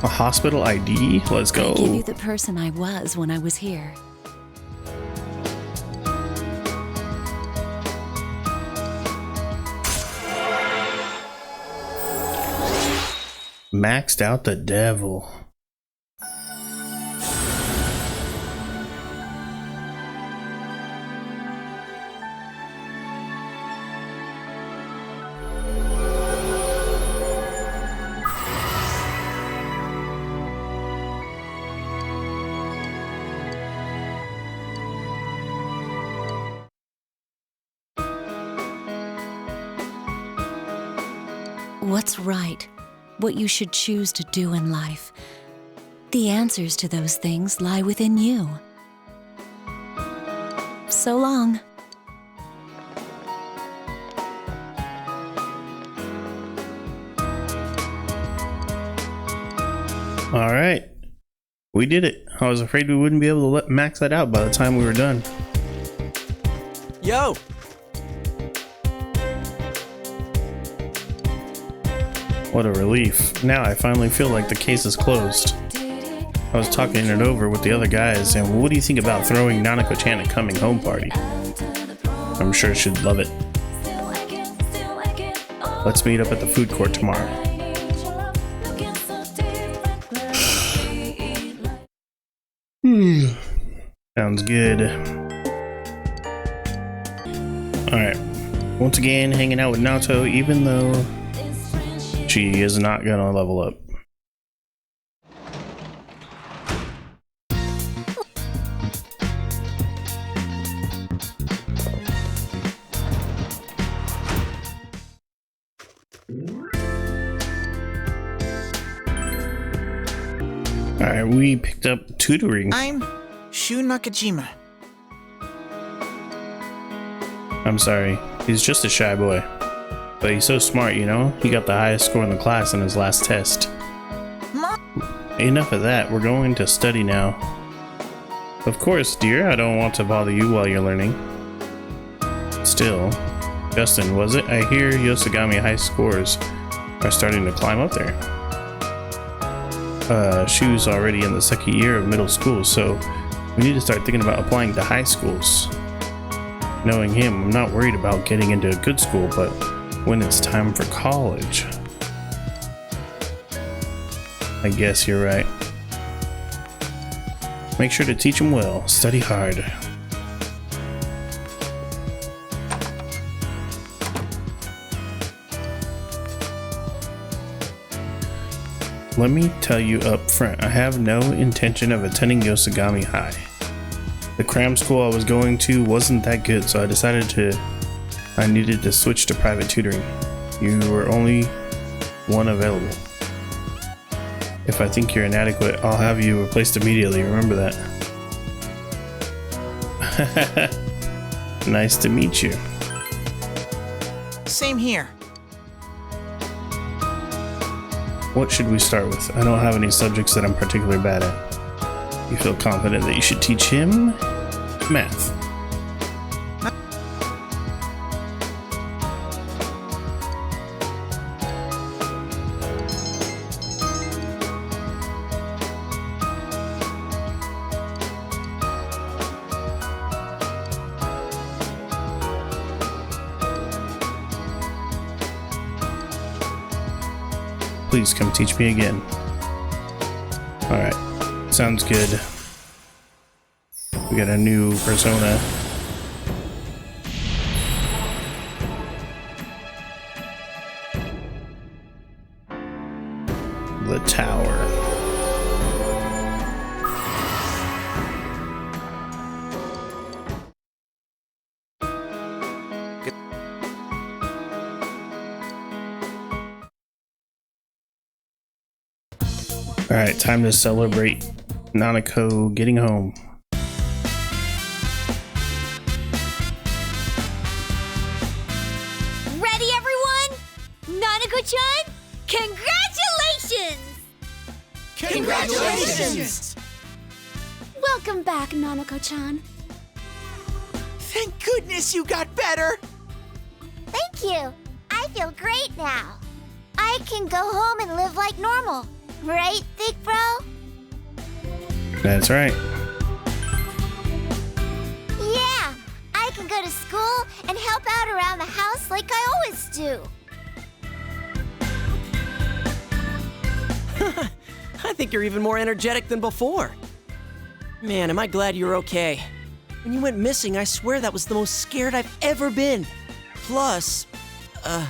A hospital ID? Let's go. I give you the person I was when I was here. Maxed out the devil. What's right? What you should choose to do in life. The answers to those things lie within you. So long. All right. We did it. I was afraid we wouldn't be able to max that out by the time we were done. Yo! What a relief. Now I finally feel like the case is closed. I was talking it over with the other guys, and what do you think about throwing Nanako-chan a coming home party? I'm sure she'd love it. Let's meet up at the food court tomorrow. Sounds good. Alright. Once again, hanging out with Naoto, even though she is not gonna level up. Alright, we picked up tutoring. I'm Shu Nakajima. I'm sorry, he's just a shy boy. But he's so smart, you know? He got the highest score in the class in his last test. Enough of that, we're going to study now. Of course, dear, I don't want to bother you while you're learning. Still, Justin, was it? I hear Yosogami high scores are starting to climb up there. Shu's already in the second year of middle school, so we need to start thinking about applying to high schools. Knowing him, I'm not worried about getting into a good school, but when it's time for college, I guess you're right. Make sure to teach him well, study hard. Let me tell you up front, I have no intention of attending Yosogami High. The cram school I was going to wasn't that good, so I decided I needed to switch to private tutoring. You were only one available. If I think you're inadequate, I'll have you replaced immediately, remember that. Nice to meet you. Same here. What should we start with? I don't have any subjects that I'm particularly bad at. You feel confident that you should teach him math. Please come teach me again. Alright, sounds good. We got a new persona. The tower. Alright, time to celebrate Nanako getting home. Ready, everyone? Nanako-chan, congratulations! Congratulations! Welcome back, Nanako-chan. Thank goodness you got better! Thank you. I feel great now. I can go home and live like normal. Right, Big Bro? That's right. Yeah, I can go to school and help out around the house like I always do. I think you're even more energetic than before. Man, am I glad you're okay. When you went missing, I swear that was the most scared I've ever been. Plus, I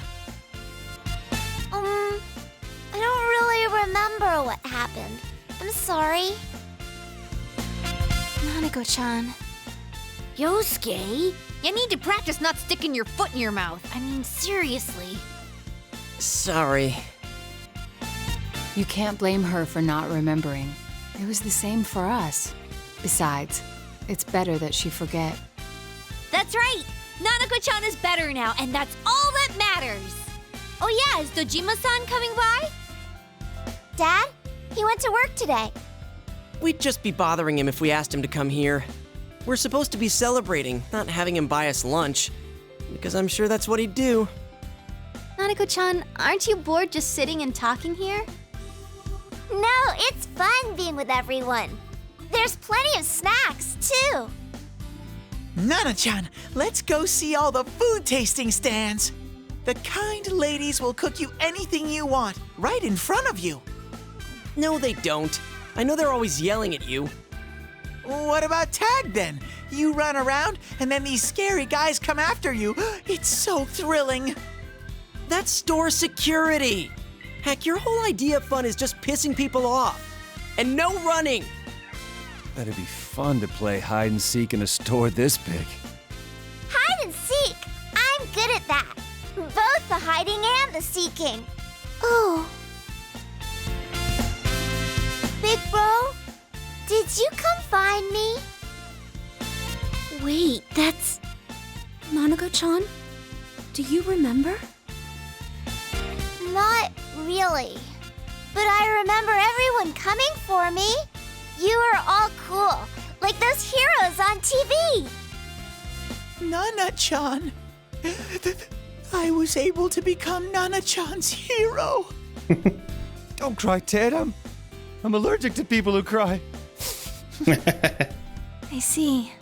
don't really remember what happened. I'm sorry. Nanako-chan. Yosuke, you need to practice not sticking your foot in your mouth. I mean, seriously. sorry. You can't blame her for not remembering. It was the same for us. Besides, it's better that she forget. That's right! Nanako-chan is better now, and that's all that matters! Oh yeah, is Dojima-san coming by? Dad? He went to work today. We'd just be bothering him if we asked him to come here. We're supposed to be celebrating, not having him buy us lunch. Because I'm sure that's what he'd do. Nanako-chan, aren't you bored just sitting and talking here? No, it's fun being with everyone. There's plenty of snacks, too. Nana-chan, let's go see all the food tasting stands. The kind ladies will cook you anything you want, right in front of you. No, they don't. I know they're always yelling at you. What about tag then? You run around and then these scary guys come after you. It's so thrilling. That's store security. Heck, your whole idea of fun is just pissing people off. And no running. That'd be fun to play hide and seek in a store this big. Hide and seek. I'm good at that. Both the hiding and the seeking. Oh. Big Bro, did you come find me? Wait, that's... Nanako-chan? Do you remember? Not really. But I remember everyone coming for me. You were all cool, like those heroes on TV. Nana-chan. I was able to become Nana-chan's hero. Don't cry, Ted. I'm allergic to people who cry. I see.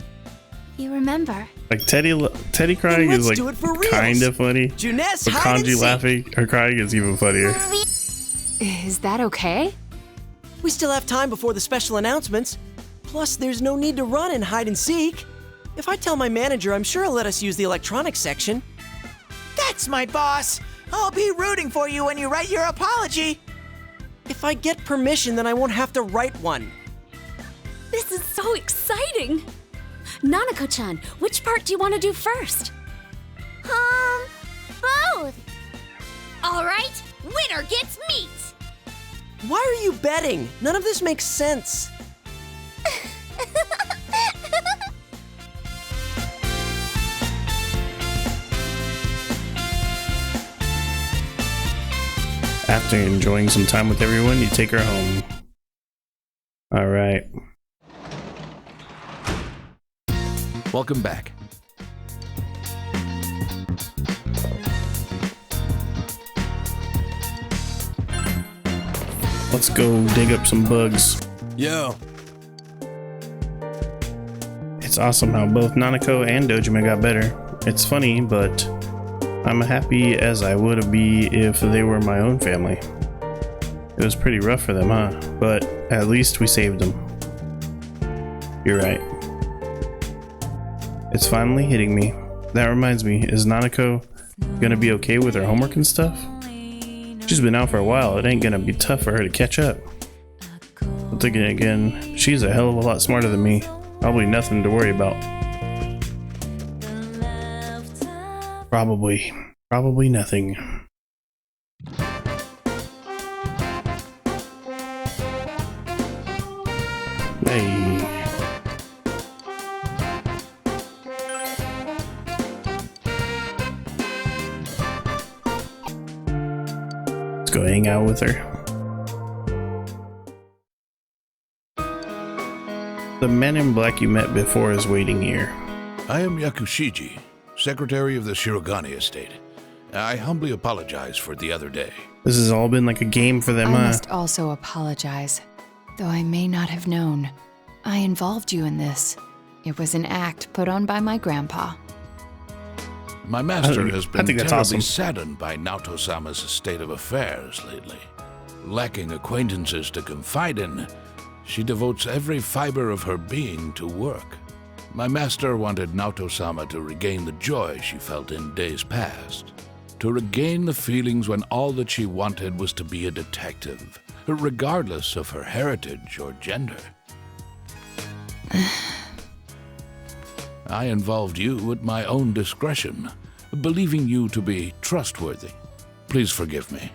You remember. Like Teddy crying is like kind of funny. Junes, but hide and Kanji seek. laughing or crying is even funnier. Is that okay? We still have time before the special announcements. Plus, there's no need to run and hide and seek. If I tell my manager, I'm sure he'll let us use the electronics section. That's my boss. I'll be rooting for you when you write your apology. If I get permission, then I won't have to write one. This is so exciting! Nanako-chan, which part do you want to do first? Both. All right, winner gets meat. Why are you betting? None of this makes sense. After enjoying some time with everyone, you take her home. All right. Welcome back. Let's go dig up some bugs. Yo. It's awesome how both Nanako and Dojima got better. It's funny, but I'm happy as I would be if they were my own family. It was pretty rough for them, huh? But at least we saved them. You're right. It's finally hitting me. That reminds me, is Nanako gonna be okay with her homework and stuff? She's been out for a while. It ain't gonna be tough for her to catch up. But thinking again, she's a hell of a lot smarter than me. Probably nothing to worry about. Probably nothing. Hey. Let's go hang out with her. The man in black you met before is waiting here. I am Yakushiji, Secretary of the Shirogane Estate. I humbly apologize for the other day. This has all been like a game for them, I must also apologize, though I may not have known. I involved you in this. It was an act put on by my grandpa. My master has been terribly awesome. saddened by Naoto-sama's state of affairs lately. Lacking acquaintances to confide in, she devotes every fiber of her being to work. My master wanted Naoto-sama to regain the joy she felt in days past. To regain the feelings when all that she wanted was to be a detective, regardless of her heritage or gender. I involved you at my own discretion, believing you to be trustworthy. Please forgive me.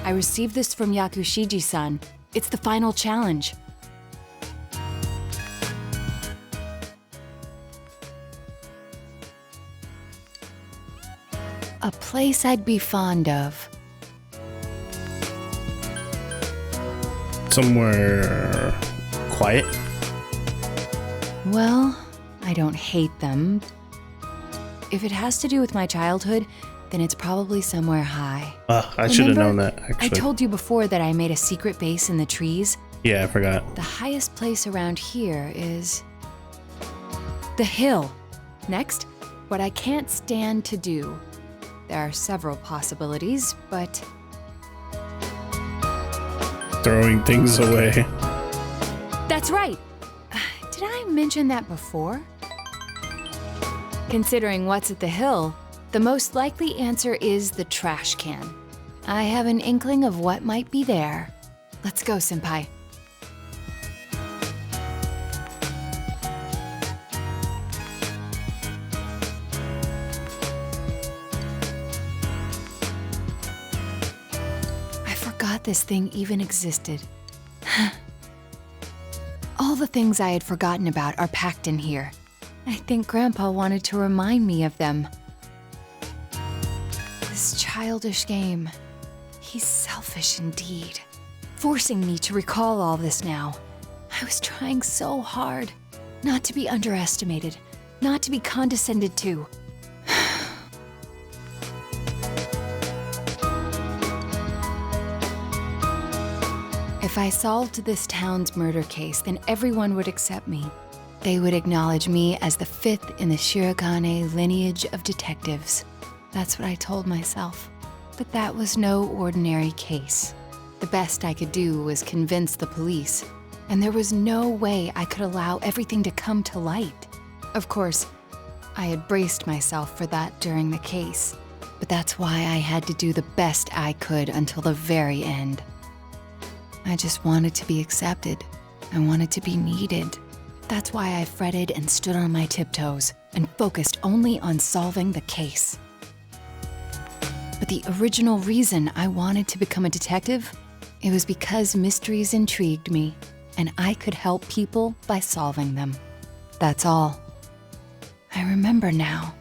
I received this from Yakushiji-san. It's the final challenge. A place I'd be fond of. Somewhere quiet? Well, I don't hate them. If it has to do with my childhood, then it's probably somewhere high. I should have known that, actually. I told you before that I made a secret base in the trees. Yeah, I forgot. The highest place around here is the hill. Next, what I can't stand to do. There are several possibilities, but throwing things away. that's right. Did I mention that before? Considering what's at the hill, the most likely answer is the trash can. I have an inkling of what might be there. Let's go, Senpai. I forgot this thing even existed. All the things I had forgotten about are packed in here. I think Grandpa wanted to remind me of them. This childish game. He's selfish indeed, forcing me to recall all this now. I was trying so hard not to be underestimated, not to be condescended to. If I solved this town's murder case, then everyone would accept me. They would acknowledge me as the fifth in the Shirogane lineage of detectives. That's what I told myself. But that was no ordinary case. The best I could do was convince the police, and there was no way I could allow everything to come to light. Of course, I had braced myself for that during the case, but that's why I had to do the best I could until the very end. I just wanted to be accepted. I wanted to be needed. That's why I fretted and stood on my tiptoes and focused only on solving the case. But the original reason I wanted to become a detective, it was because mysteries intrigued me, and I could help people by solving them. That's all. I remember now.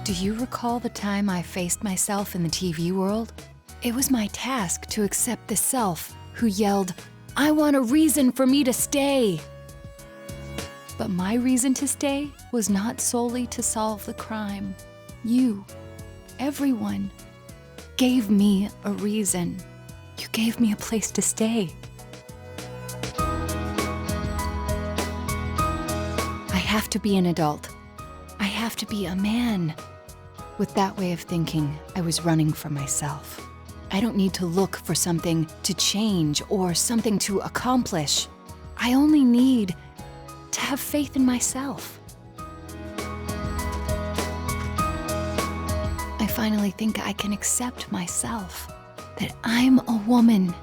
Do you recall the time I faced myself in the TV world? It was my task to accept the self who yelled, "I want a reason for me to stay!" But my reason to stay was not solely to solve the crime. You, everyone, gave me a reason. You gave me a place to stay. I have to be an adult. I have to be a man. With that way of thinking, I was running from myself. I don't need to look for something to change or something to accomplish. I only need to have faith in myself. I finally think I can accept myself, that I'm a woman,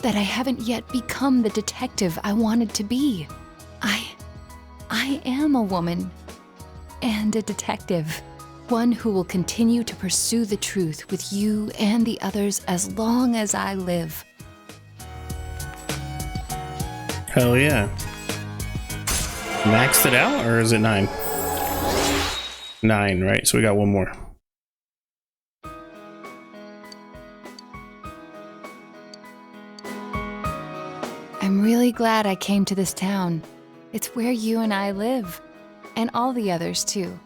that I haven't yet become the detective I wanted to be. I am a woman and a detective. One who will continue to pursue the truth with you and the others as long as I live. Hell yeah. Maxed it out, or is it 9? 9, right? So we got one more. I'm really glad I came to this town. It's where you and I live, and all the others too.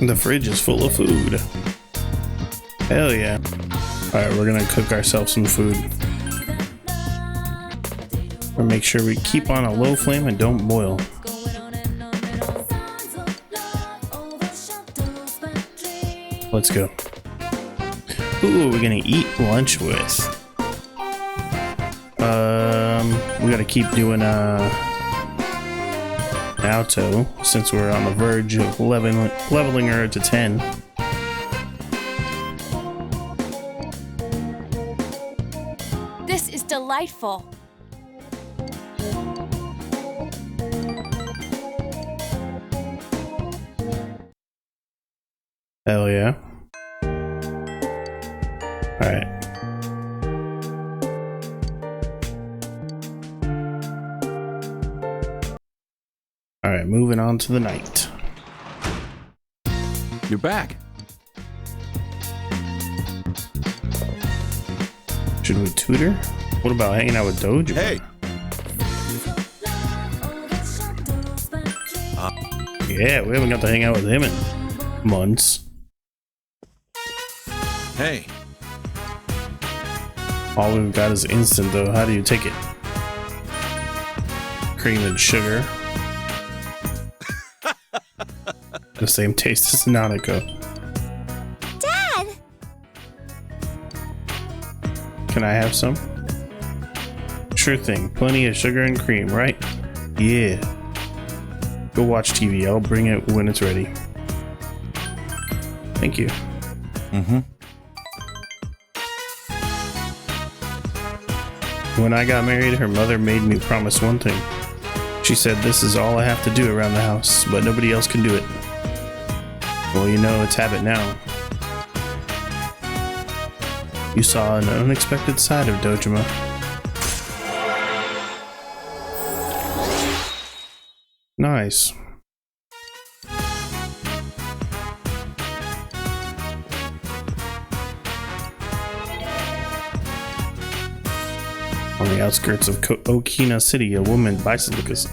The fridge is full of food. Hell yeah. Alright, we're gonna cook ourselves some food. We'll make sure we keep on a low flame and don't boil. Let's go. Ooh, we're gonna eat lunch with. We gotta keep doing Auto, since we're on the verge of leveling her to 10. This is delightful. Hell yeah. Alright. Alright, moving on to the night. You're back. Should we tutor? What about hanging out with Doge? Hey! Yeah, we haven't got to hang out with him in months. Hey! All we've got is instant though. How do you take it? Cream and sugar. The same taste as Nanako. Dad! Can I have some? Sure thing. Plenty of sugar and cream, right? Yeah. Go watch TV. I'll bring it when it's ready. Thank you. Mm-hmm. When I got married, her mother made me promise one thing. She said, this is all I have to do around the house, but nobody else can do it. Well, you know, it's habit now. You saw an unexpected side of Dojima. Nice. On the outskirts of Okina City, a woman bicyclist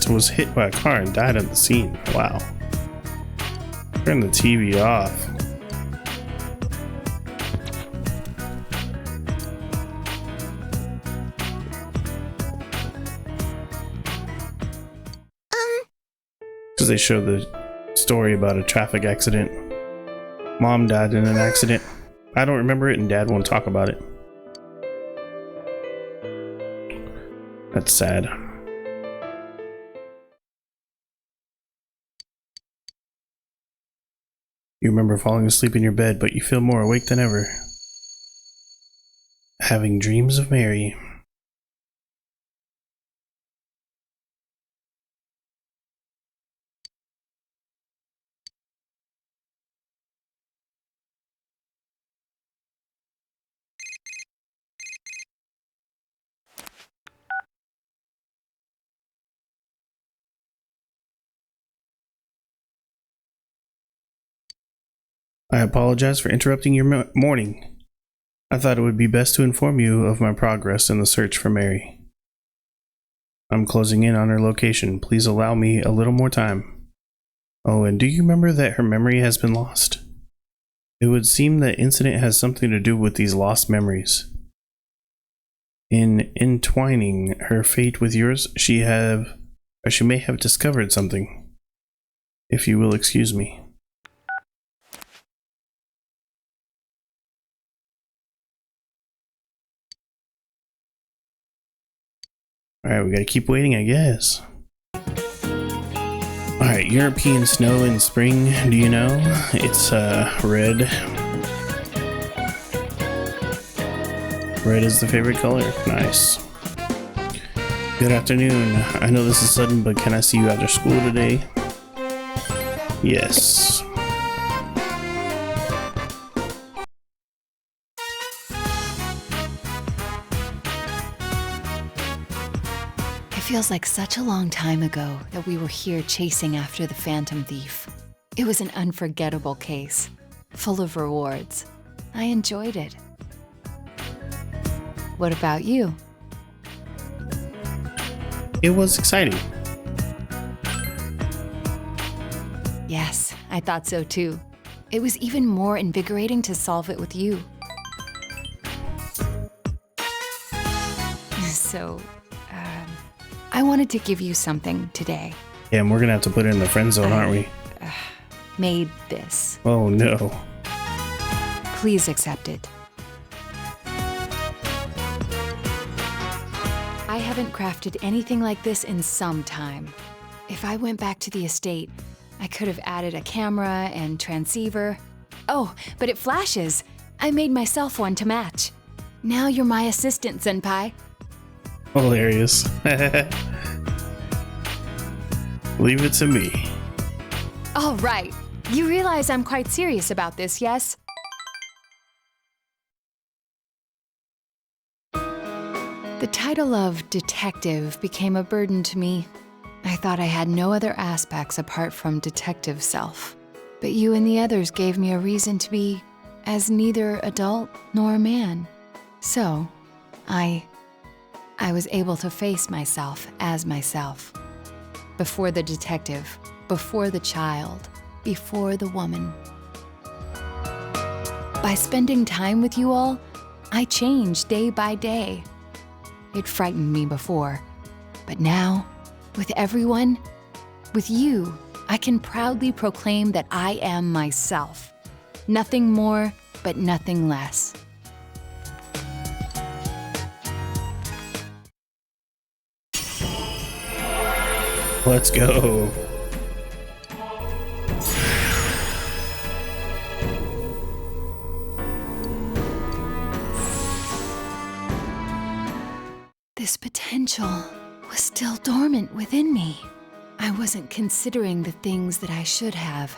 was hit by a car and died at the scene. Wow. Turn the TV off. Because they show the story about a traffic accident. Mom died in an accident. I don't remember it and Dad won't talk about it. That's sad. You remember falling asleep in your bed, but you feel more awake than ever. Having dreams of Mary. I apologize for interrupting your morning. I thought it would be best to inform you of my progress in the search for Mary. I'm closing in on her location. Please allow me a little more time. Oh, and do you remember that her memory has been lost? It would seem that incident has something to do with these lost memories. In entwining her fate with yours, she may have discovered something. If you will excuse me. Alright, we gotta keep waiting, I guess. Alright, European snow in spring, do you know? It's red. Red is the favorite color. Nice. Good afternoon. I know this is sudden, but can I see you after school today? Yes. It feels like such a long time ago that we were here chasing after the Phantom Thief. It was an unforgettable case, full of rewards. I enjoyed it. What about you? It was exciting. Yes, I thought so too. It was even more invigorating to solve it with you. So, I wanted to give you something today. Yeah, and we're gonna have to put it in the friend zone, aren't we? Made this. Oh no. Please accept it. I haven't crafted anything like this in some time. If I went back to the estate, I could have added a camera and transceiver. Oh, but it flashes. I made myself one to match. Now you're my assistant, Senpai. Hilarious. Leave it to me. All right. You realize I'm quite serious about this, yes? The title of detective became a burden to me. I thought I had no other aspects apart from detective self. But you and the others gave me a reason to be as neither adult nor a man. So, I was able to face myself as myself. Before the detective, before the child, before the woman. By spending time with you all, I changed day by day. It frightened me before, but now, with everyone, with you, I can proudly proclaim that I am myself. Nothing more, but nothing less. Let's go. This potential was still dormant within me. I wasn't considering the things that I should have.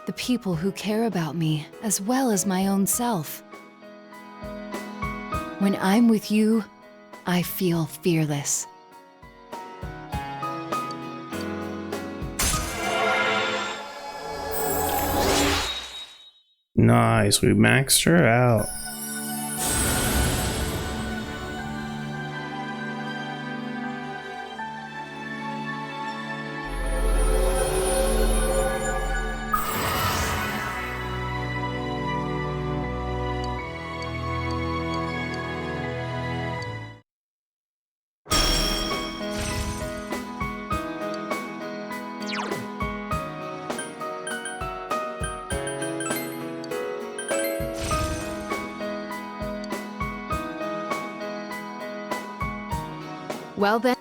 The people who care about me, as well as my own self. When I'm with you, I feel fearless. Nice, we maxed her out. Well then,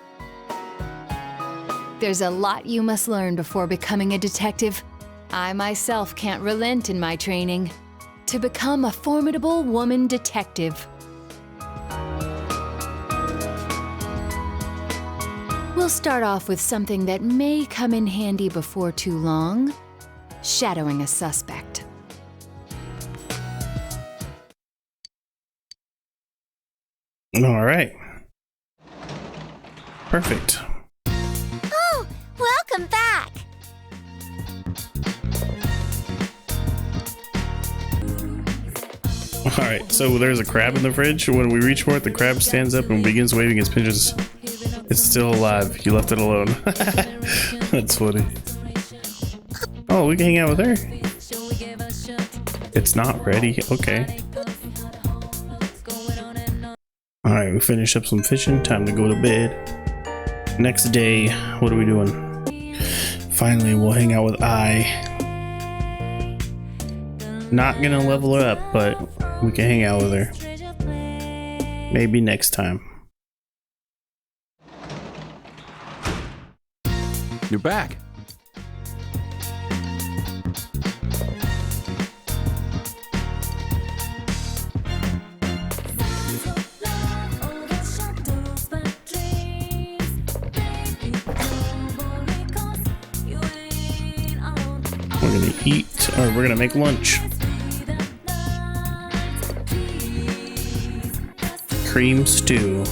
there's a lot you must learn before becoming a detective. I myself can't relent in my training. To become a formidable woman detective. We'll start off with something that may come in handy before too long. Shadowing a suspect. All right. Perfect. Oh, welcome back. All right, so there's a crab in the fridge. When we reach for it, the crab stands up and begins waving its pinches. It's still alive. You left it alone. That's funny. Oh, we can hang out with her. It's not ready. Okay. Alright, we finished up some fishing. Time to go to bed. Next day, what are we doing? Finally, we'll hang out with I. Not gonna level her up, but we can hang out with her. Maybe next time. You're back. We're gonna eat, or we're gonna make lunch. Cream stew.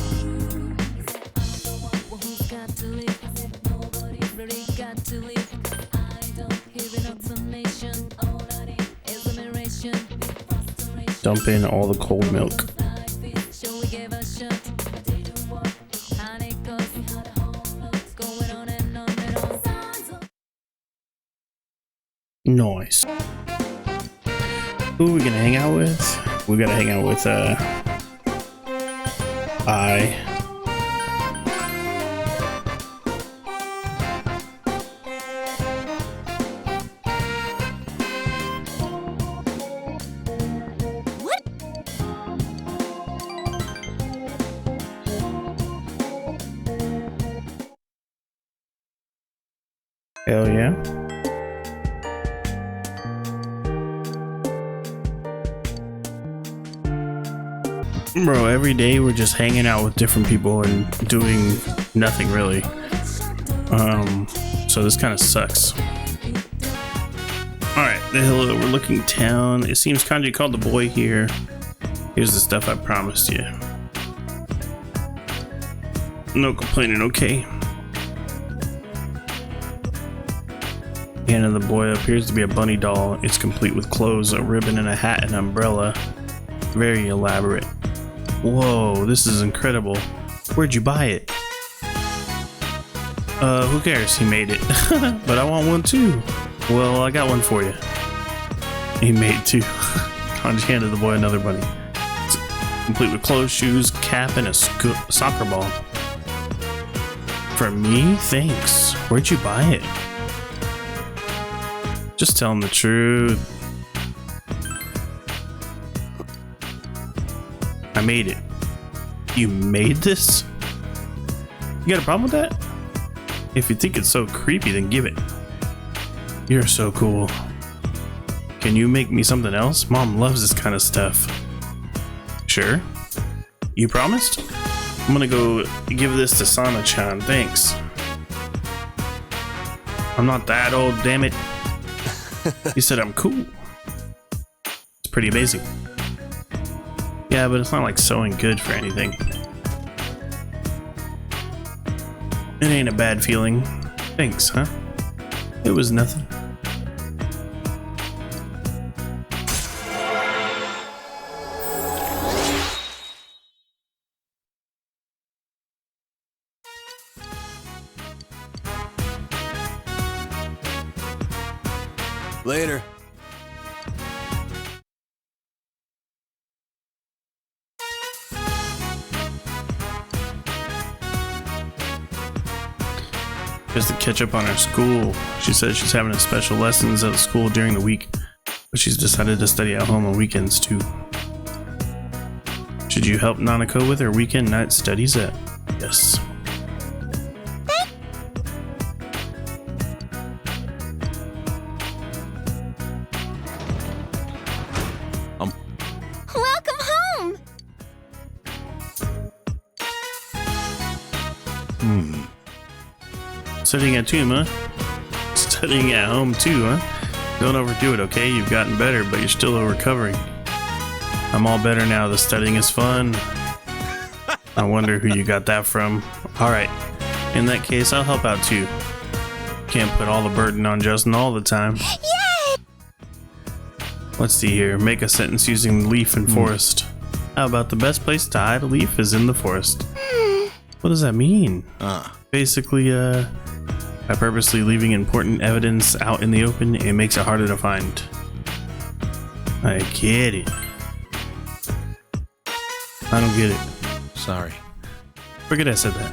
Dump in all the cold milk. Nice. Who are we gonna hang out with? We gotta hang out with I. Hell yeah. Bro, every day we're just hanging out with different people and doing nothing really. So this kind of sucks. Alright, the hill overlooking town. It seems Kanji called the boy here. Here's the stuff I promised you. No complaining, okay? Hand of the boy appears to be a bunny doll. It's complete with clothes, a ribbon, and a hat and umbrella. Very elaborate. Whoa, this is incredible. Where'd you buy it? Who cares? He made it. But I want one too. Well, I got one for you. He made two. Kanji handed the boy another bunny. It's complete with clothes, shoes, cap, and a soccer ball. For me? Thanks. Where'd you buy it? Just tell him the truth. I made it. You made this? You got a problem with that? If you think it's so creepy, then give it. You're so cool. Can you make me something else? Mom loves this kind of stuff. Sure. You promised? I'm gonna go give this to Sana-chan. Thanks. I'm not that old, damn it. You said I'm cool. It's pretty amazing. Yeah, but it's not like sewing good for anything. It ain't a bad feeling. Thanks, huh? It was nothing. Later. Just to catch up on her school. She says she's having special lessons at school during the week, but she's decided to study at home on weekends too. Should you help Nanako with her weekend night studies? Yes. Welcome home! Studying at home, huh? Studying at home too, huh? Don't overdo it, okay? You've gotten better, but you're still recovering. I'm all better now. The studying is fun. I wonder who you got that from. Alright, in that case, I'll help out too. Can't put all the burden on Justin all the time. Yay! Let's see here. Make a sentence using leaf and forest. How about the best place to hide a leaf is in the forest? What does that mean? Basically, by purposely leaving important evidence out in the open, it makes it harder to find. I get it. I don't get it. Sorry. Forget I said that.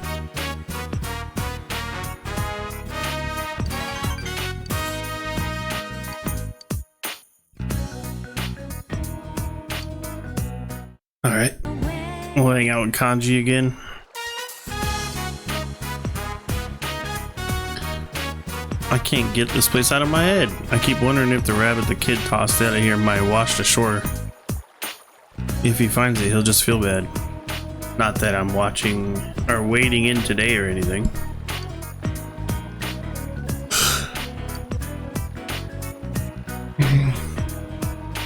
Alright. We'll hang out with Kanji again. I can't get this place out of my head. I keep wondering if the rabbit the kid tossed out of here might wash ashore. If he finds it, he'll just feel bad. Not that I'm watching or waiting in today or anything.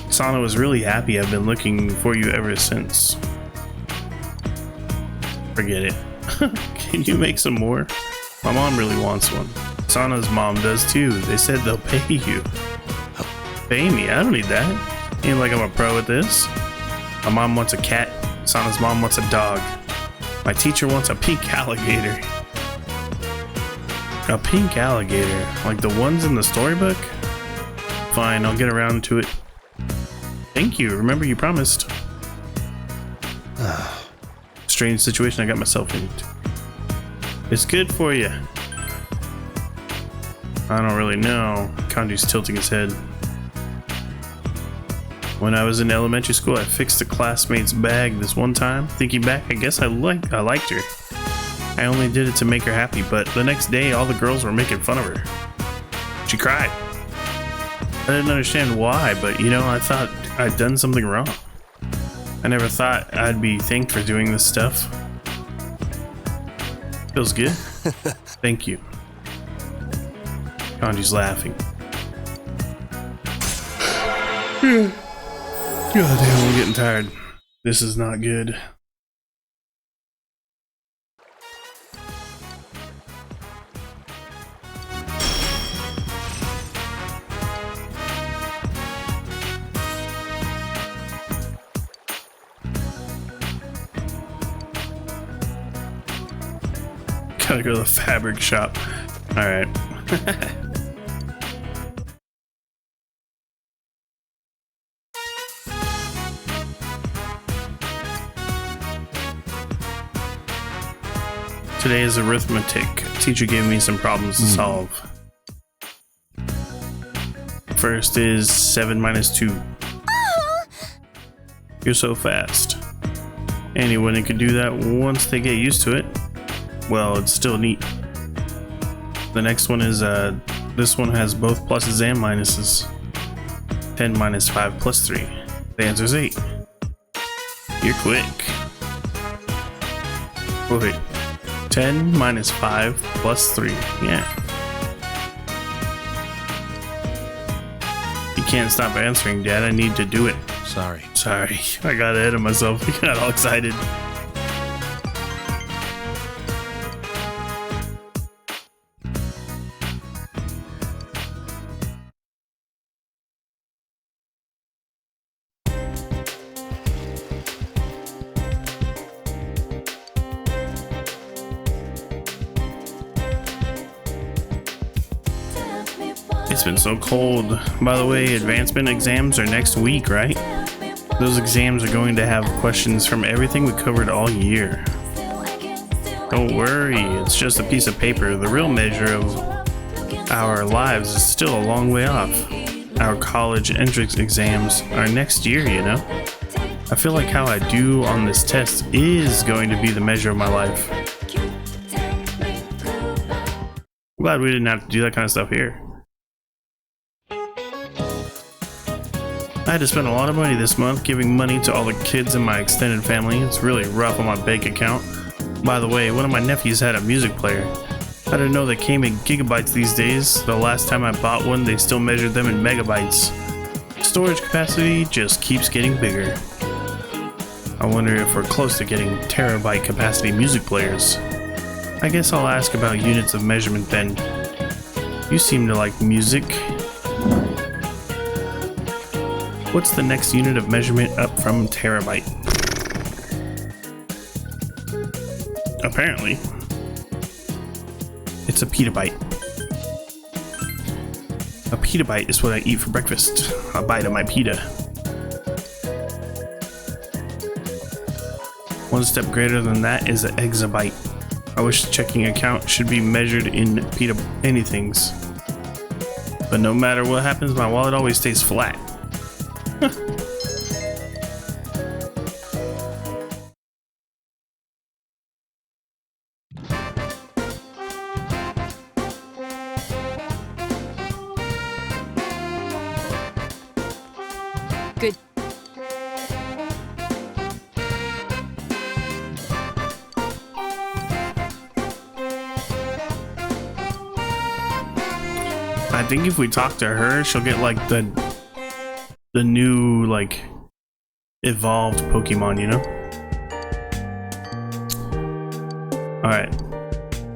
Sana was really happy. I've been looking for you ever since. Forget it. Can you make some more? My mom really wants one. Sana's mom does too. They said they'll pay you. Pay me? I don't need that. Ain't like I'm a pro at this. My mom wants a cat. Sana's mom wants a dog. My teacher wants a pink alligator. A pink alligator? Like the ones in the storybook? Fine, I'll get around to it. Thank you. Remember you promised. Strange situation I got myself into. It's good for you. I don't really know. Kanji's tilting his head. When I was in elementary school, I fixed a classmate's bag this one time. Thinking back, I guess I liked her. I only did it to make her happy, but the next day, all the girls were making fun of her. She cried. I didn't understand why, but you know, I thought I'd done something wrong. I never thought I'd be thanked for doing this stuff. Feels good. Thank you. Kanji's laughing. God damn, I'm getting tired. This is not good. Gotta go to the fabric shop. Alright. Today is arithmetic. Teacher gave me some problems to solve. First is 7 minus 2. You're so fast. Anyone can do that once they get used to it. Well, it's still neat. The next one is, this one has both pluses and minuses. 10 minus 5 plus 3. The answer is 8. You're quick. Oh, wait. 10 minus 5 plus 3. Yeah. You can't stop answering, Dad. I need to do it. Sorry. Sorry. I got ahead of myself. I got all excited. It's been so cold. By the way, advancement exams are next week, right? Those exams are going to have questions from everything we covered all year. Don't worry, it's just a piece of paper. The real measure of our lives is still a long way off. Our college entrance exams are next year, you know? I feel like how I do on this test is going to be the measure of my life. I'm glad we didn't have to do that kind of stuff here. I had to spend a lot of money this month giving money to all the kids in my extended family. It's really rough on my bank account. By the way, one of my nephews had a music player. I didn't know they came in gigabytes these days. The last time I bought one, they still measured them in megabytes. Storage capacity just keeps getting bigger. I wonder if we're close to getting terabyte capacity music players. I guess I'll ask about units of measurement then. You seem to like music. What's the next unit of measurement up from terabyte? Apparently, it's a petabyte. A petabyte is what I eat for breakfast. A bite of my pita. One step greater than that is an exabyte. I wish the checking account should be measured in anythings. But no matter what happens, my wallet always stays flat. Good. I think if we talk to her, she'll get like the new like evolved Pokemon, you know? Alright.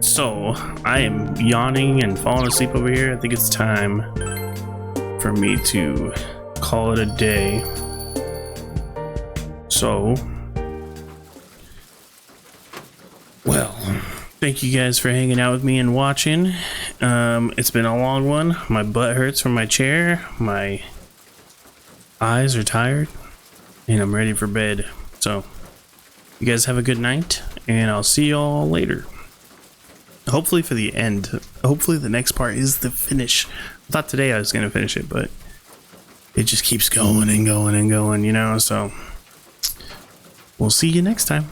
So I am yawning and falling asleep over here. I think it's time for me to call it a day. So, well, thank you guys for hanging out with me and watching. It's been a long one. My butt hurts from my chair. My eyes are tired. And I'm ready for bed. So, you guys have a good night. And I'll see y'all later. Hopefully for the end. Hopefully the next part is the finish. I thought today I was going to finish it, but it just keeps going and going and going, you know? So, we'll see you next time.